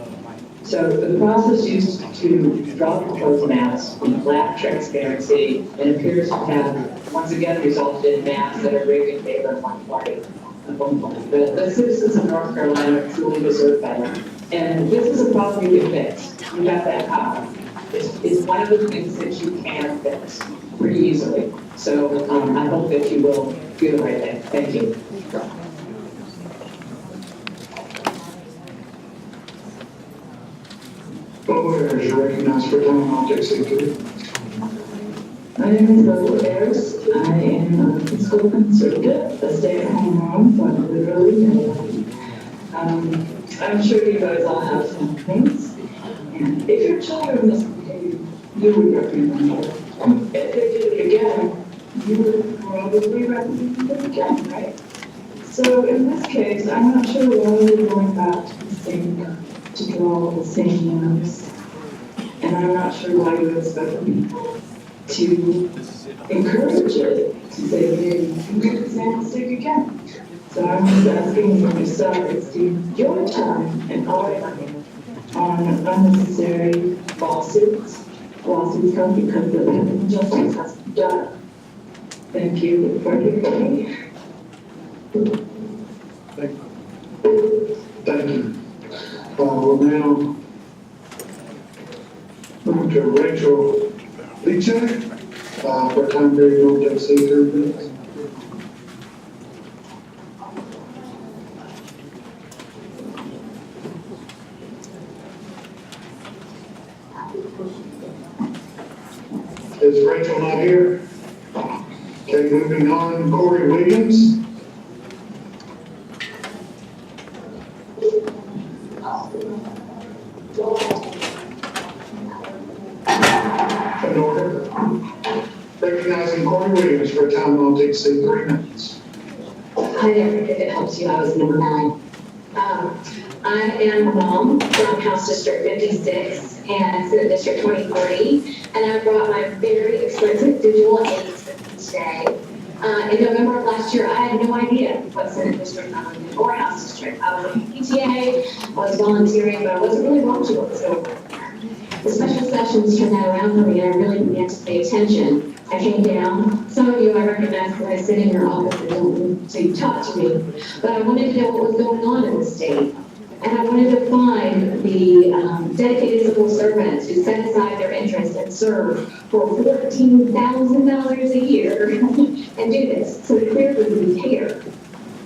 So the process used to draw proposed maps with lack transparency and appears to have once again resulted in maps that are rigged in favor of one party. The citizens of North Carolina truly deserve better. And this is a problem you can fix. You got that power. It's one of the things that you can fix pretty easily. So I hope that you will do the right thing. Thank you. Bolo Ayers, you're recognized for time. I'll take C2. My name is Bolo Ayers. I am a fiscal conservative, a stay-at-home mom, so I'm literally I'm sure you guys all have some things. And if your children misbehave, you would recommend them. If they did it again, you would probably recommend them again, right? So in this case, I'm not sure why we're going back to the same, to draw the same maps. And I'm not sure why you expect people to encourage it, to say, hey, you can do the same mistake again. So I'm just asking you to stop wasting your time and our money on unnecessary lawsuits. Lawsuits come because the injustice has been done. Thank you for giving me. Thank you. We'll now move to Rachel Leachek. For time period, we'll take C3 minutes. Is Rachel not here? Okay, moving on, Corey Williams. In order. Recognizing Corey Williams for a time will take C3 minutes. Hi there, if it helps you, I was number 9. I am a mom from House District 56 and Senate District 2040, and I brought my very expensive digital aids with me today. In November of last year, I had no idea what Senate District I was in or House District. I was in PTA, I was volunteering, but I wasn't really watching what was going on there. The special sessions turned that around for me, and I really began to pay attention. I came down. Some of you I recognize because I sit in your office and don't to talk to me. But I wanted to know what was going on in the state. And I wanted to find the dedicated civil servants who set aside their interests and serve for $14,000 a year and do this. So clearly we care.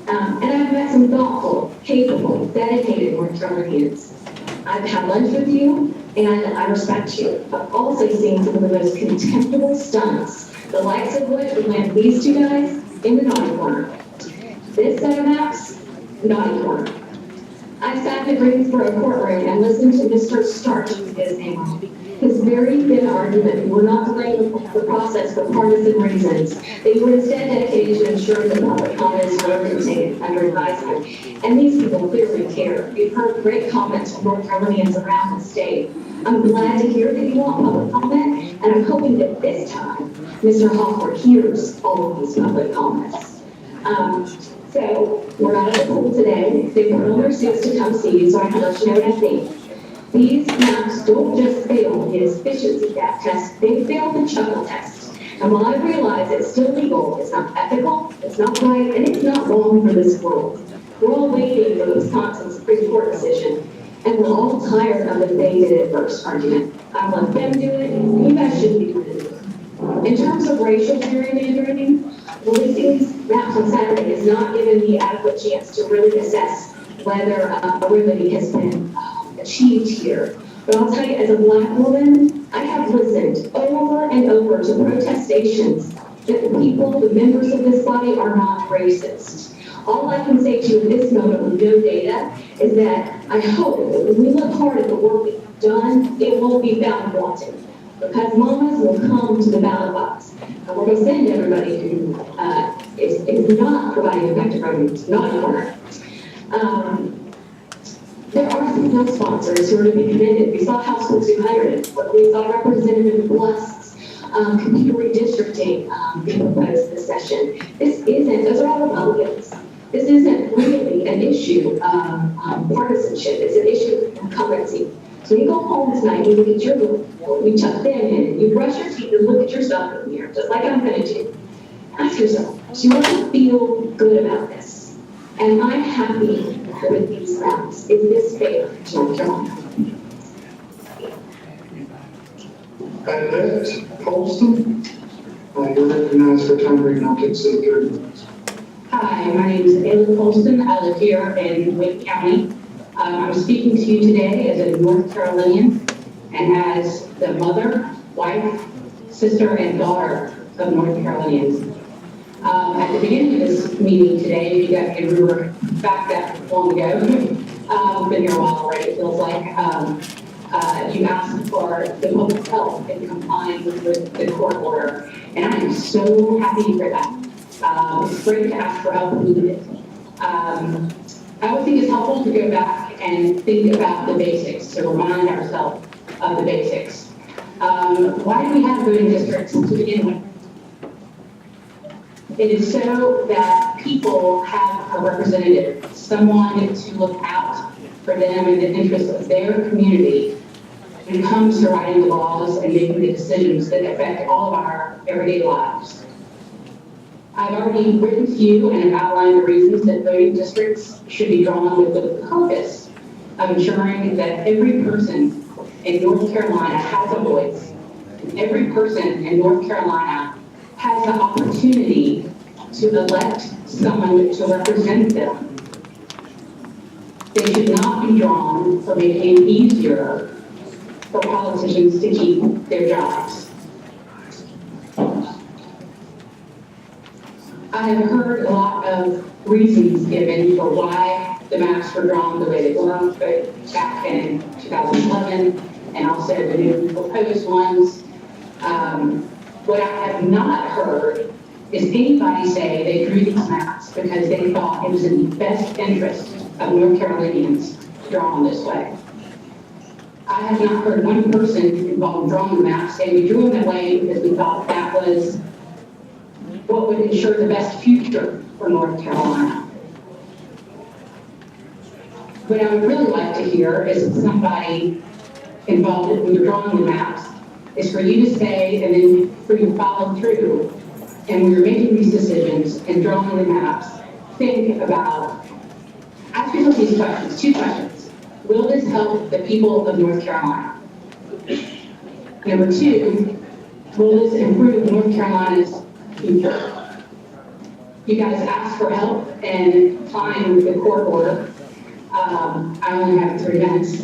And I've met some thoughtful, capable, dedicated North Carolinians. I've had lunch with you, and I respect you. I've also seen some of the most contemptible stunts, the likes of which would land these two guys in the naughty corner. This set of maps, naughty corner. I sat in the Greensboro courtroom and listened to Mr. Starch, his name on it. His very thin argument, you were not delaying the process for partisan reasons, that you were instead dedicated to ensuring that public comments were taken under advisement. And these people clearly care. We've heard great comments from North Carolinians around the state. I'm glad to hear that you want public comment, and I'm hoping that this time, Mr. Hawker hears all of these public comments. So, we're not at the pool today. They put on their suits to come see you, so I can let you know what I think. These maps don't just fail the efficiency gap test, they fail the chuckle test. And while I realize it's still legal, it's not ethical, it's not right, and it's not wrong for this world. We're all waiting for the Wisconsin Supreme Court decision, and we're all tired of the they did it first argument. I let them do it, and you guys shouldn't be doing it. In terms of racial gerrymandering, releasing these maps on Saturday has not given me adequate chance to really assess whether a remedy has been achieved here. But I'll tell you, as a Black woman, I have listened over and over to protestations that the people, the members of this body, are not racist. All I can say to you in this moment with no data is that I hope that when we look hard at the work that you've done, it won't be found wanting. Because mamas will come to the ballot box. And we're going to send everybody who is not providing effective remedies, not a corner. There are some bill sponsors who are to be commended. We saw House Bill 200, but we saw Representative Blust's computer redistricting being proposed this session. Those are all Republicans. This isn't really an issue of partisanship. It's an issue of incumbency. So you go home tonight, you look at your bill, you tuck them in, you brush your teeth and look at yourself in the mirror, just like I'm going to do. Ask yourself, do you want to feel good about this? Am I happy with these maps? Is this fair to North Carolina? Annette Colston, you're recognized for time reading. I'll take 30 minutes. Hi, my name is Ayla Colston. I live here in Wake County. I'm speaking to you today as a North Carolinian and as the mother, wife, sister, and daughter of North Carolinians. At the beginning of this meeting today, you guys can remember back that long ago, been here a while already, it feels like, you asked for the public health in compliance with the court order, and I am so happy for that. It's great to ask for help when needed. I always think it's helpful to go back and think about the basics, to remind ourselves of the basics. Why do we have voting districts to begin with? It is so that people have a representative, someone to look out for them in the interest of their community when it comes to writing the laws and making the decisions that affect all of our everyday lives. I've already written to you and have outlined the reasons that voting districts should be drawn with the purpose of ensuring that every person in North Carolina has a voice. Every person in North Carolina has the opportunity to elect someone to represent them. They should not be drawn for making it easier for politicians to keep their jobs. I have heard a lot of reasons given for why the maps were drawn the way they were back in 2011 and also the new proposed ones. What I have not heard is anybody say they drew these maps because they thought it was in the best interest of North Carolinians drawn this way. I have not heard one person involved in drawing the maps say we drew them that way because we thought that was what would ensure the best future for North Carolina. What I would really like to hear is somebody involved when you're drawing the maps is for you to say, and then for you to follow through, and when you're making these decisions and drawing the maps, think about, ask yourself these questions, 2 questions. Will this help the people of North Carolina? Number 2, will this improve North Carolina's future? You guys asked for help in applying the court order. I only have 3 minutes.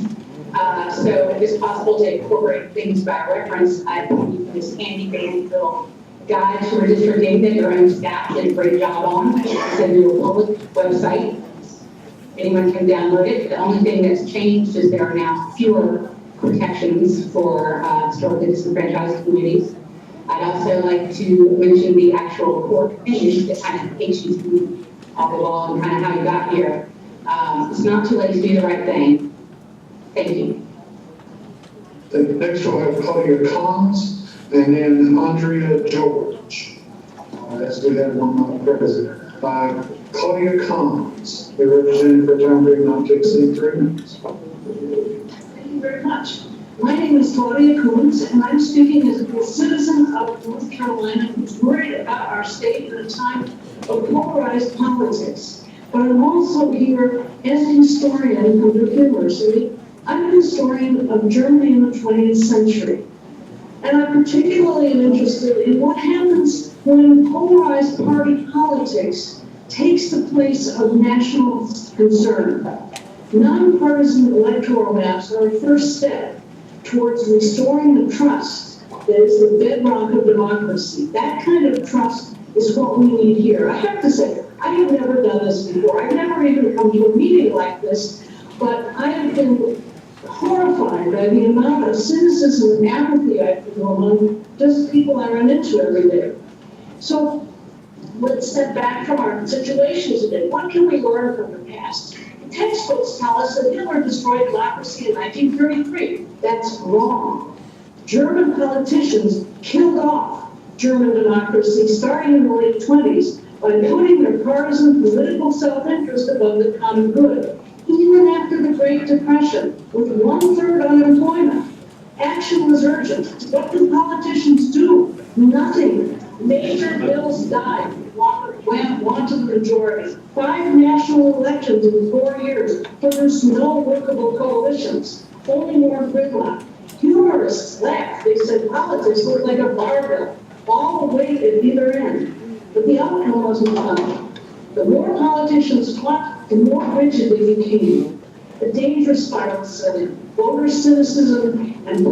So if it's possible to incorporate things by reference, I believe this handy dandy little guide to redistricting that your own staff did a great job on. It's in your public website. Anyone can download it. The only thing that's changed is there are now fewer protections for historically disenfranchised communities. I'd also like to mention the actual court opinion that kind of takes you through all the law and kind of how you got here. It's not too late to do the right thing. Thank you. Next we'll have Claudia Collins and then Andrea George. Let's do that one president. Claudia Collins, the representative for time period not to exceed 3 minutes. Thank you very much. My name is Claudia Coons, and I'm speaking as a citizen of North Carolina who's worried about our state in a time of polarized politics. But I'm also here as a historian from Duke University. I'm a historian of Germany in the 20th century. And I'm particularly interested in what happens when polarized party politics takes the place of national concern. Nonpartisan electoral maps are a first step towards restoring the trust that is the bedrock of democracy. That kind of trust is what we need here. I have to say, I have never done this before. I've never even come to a meeting like this, but I have been horrified by the amount of cynicism and apathy I feel among just people I run into every day. So let's step back from our situation today. What can we learn from the past? The textbooks tell us that Hitler destroyed democracy in 1933. That's wrong. German politicians killed off German democracy starting in the late 20s by putting their partisan political self-interest above the common good. Even after the Great Depression, with 1/3 unemployment, action was urgent. What do politicians do? Nothing. Major bills died, wanted the majority. 5 national elections in 4 years produced no workable coalitions, only more gridlock. Humorists laughed. They said politics looked like a barbell, all the weight at either end. But the outcome wasn't fun. The more politicians fought, the more rigid they became. The dangerous spiral set in. Voter cynicism and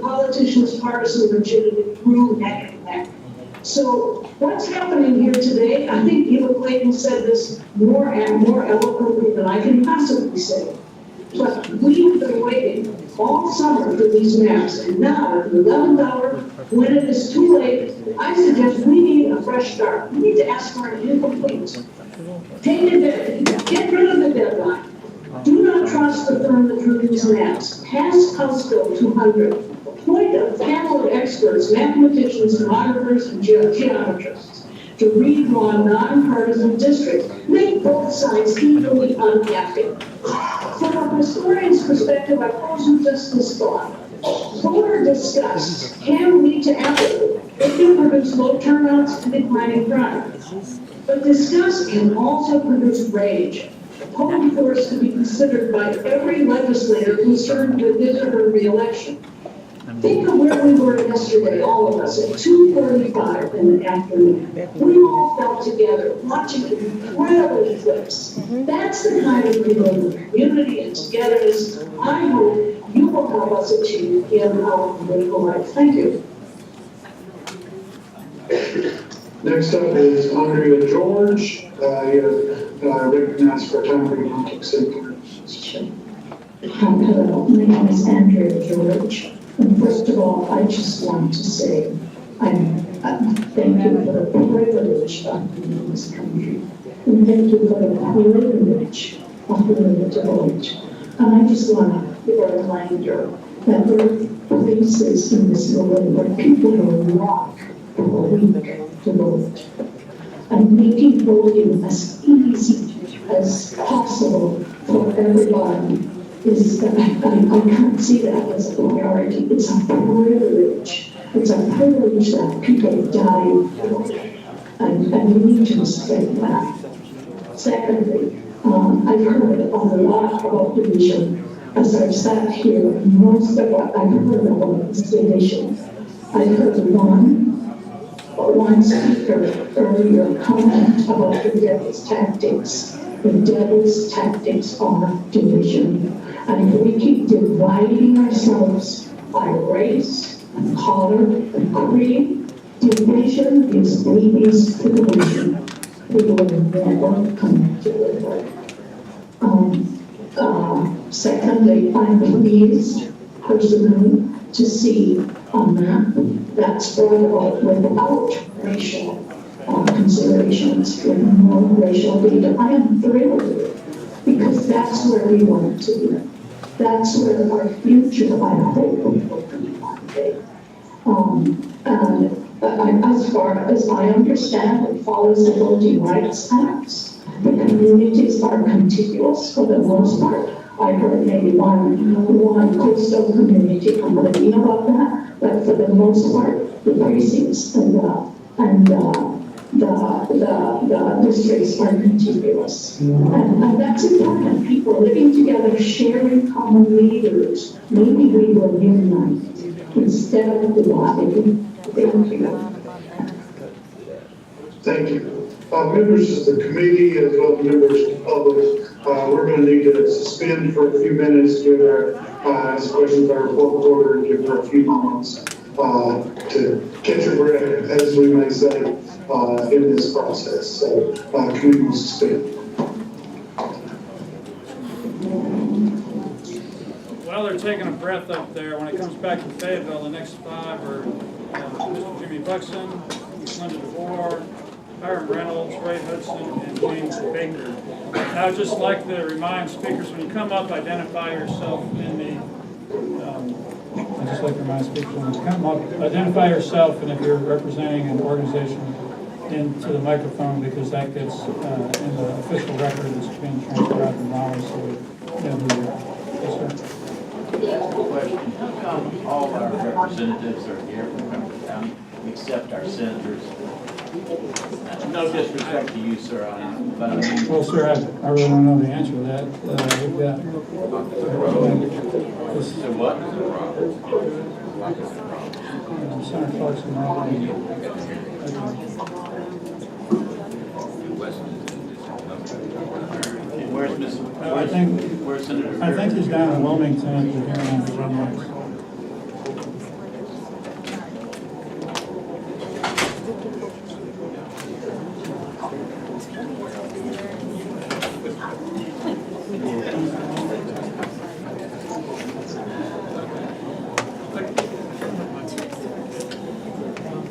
politicians' partisan rigidity grew neck and neck. So what's happening here today? I think Eva Clayton said this more and more eloquently than I can possibly say. But we've been waiting all summer for these maps, and now at the 11th hour, when it is too late, I suggest we need a fresh start. We need to ask for an incomplete. Get rid of the deadline. Do not trust the firm that drew these maps. Pass House Bill 200. Appoint a panel of experts, mathematicians, demographers, and geometrists to redraw nonpartisan districts. Make both sides equally unhappy. From a historian's perspective, I pose you just this thought. Voter disgust can lead to apathy. It can produce low turnouts and declining crime. But disgust can also produce rage. A potent force to be considered by every legislator concerned with his or her re-election. Think of where we were yesterday, all of us, at 2:45 in the afternoon. We all felt together, watching an incredible eclipse. That's the kind of removal, unity and togetherness I hope you will help us achieve in our political life. Thank you. Next up is Andrea George. Recognized for time period not to exceed 3 minutes. Hello, my name is Andrea George. And first of all, I just want to say thank you for the privilege of being in this country. And thank you for the privilege of learning to vote. And I just want to give a reminder that there are places in this world where people will walk for a week to vote. And making voting as easy as possible for everyone is, I can't see that as a priority. It's a privilege. It's a privilege that people die for. And we need to respect that. Secondly, I've heard a lot about division. As I've sat here, most of what I've heard about is division. I heard one speaker earlier comment about the devil's tactics. The devil's tactics are division. And if we keep dividing ourselves by race and color and creed, division is babies to division. We will never come together. Secondly, I'm pleased personally to see a map that's brought about without racial considerations, with no racial data. I am thrilled with it because that's where we want to be. That's where our future, I hope, will be one day. And as far as I understand, it follows the Voting Rights Act. The communities are contiguous for the most part. I heard maybe one coastal community complaining about that, but for the most part, the precincts and the districts are contiguous. And that's important. People living together, sharing common leaders. Maybe we will unite instead of dividing. Thank you. Thank you. Members of the committee, as well as members of the public, we're going to need to suspend for a few minutes to ask questions of our report recorder and give her a few moments to catch her breath, as we may say, in this process. So, committee will suspend. While they're taking a breath up there, when it comes back to Fayetteville, the next five are Mr. Jimmy Buxton, Linda DeVore, Hiram Reynolds, Ray Hudson, and James Baker. Now, I'd just like to remind speakers, when you come up, identify yourself in the, I'd just like to remind speakers, when you come up, identify yourself, and if you're representing an organization, into the microphone, because that gets in the official record that's being transcribed in Raleigh, so we know who you are. Yes, sir. Question. How come all our representatives are here from Cumberland County, except our senators? No disrespect to you, sir, but I mean... Well, sir, I really don't know the answer to that. We've got... So what? Senator Clark's in Raleigh. Where's Miss? Where's Senator? I think he's down in Wilmington at the hearing on the runways.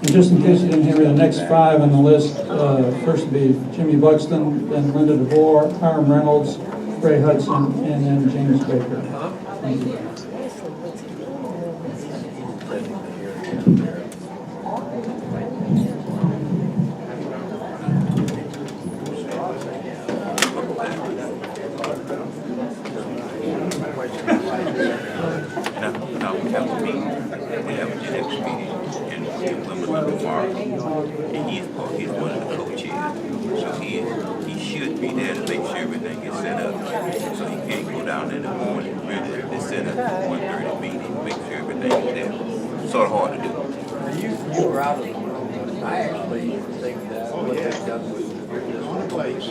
And just in case you didn't hear me, the next five on the list, first would be Jimmy Buxton, then Linda DeVore, Hiram Reynolds, Ray Hudson, and then James Baker. Thank you. And he's one of the co-chairs. So he should be there to make sure everything is set up. So he can't go down in the morning, really, to set up a 1:30 meeting, make sure everything is there. Sort of hard to do. You were out of the room. I actually think that what they've done was this place.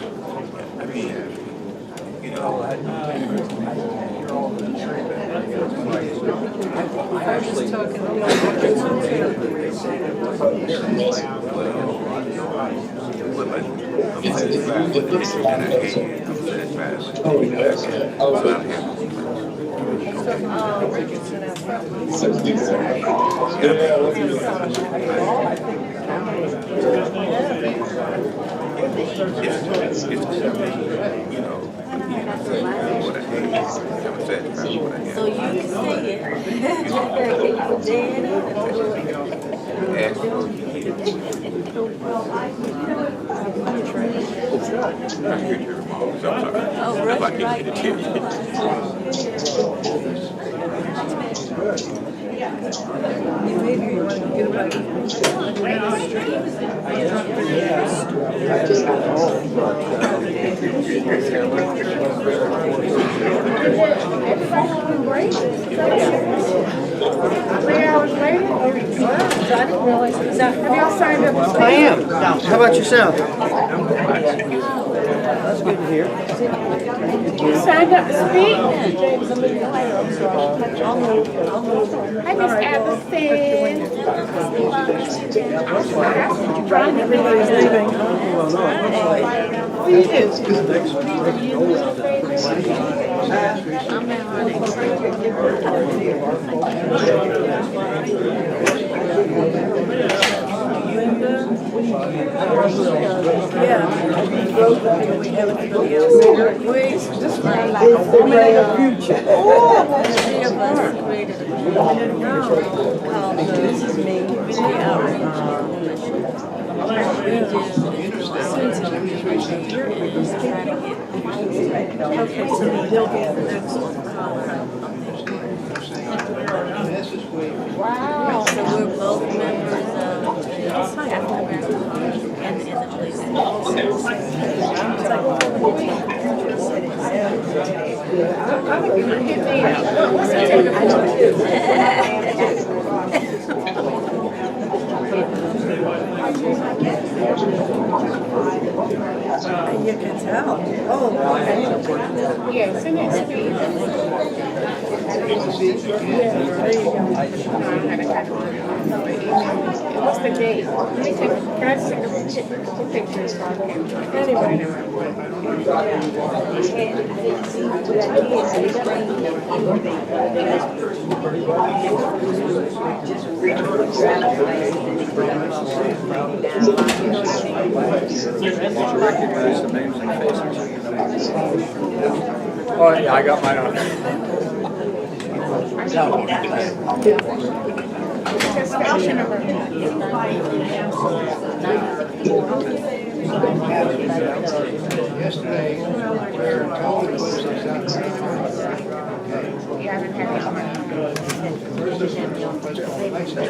I mean, you know, you're all in the tree, I actually So you can sing it. Oh, right. I am. How about yourself? That's good to hear. You signed up to speak? Hi, Miss Addison. Everybody's leaving. Okay, so you'll get the next one. Wow. So we're both members of the African American Party and the police. You can tell. Oh, Yeah, send it to me. What's the date? Let me take, can I just take a picture? Anyway. Recognize the names and faces. Oh, yeah, I got mine on. yesterday, where Tony was You haven't had it. Where's this one? Next day.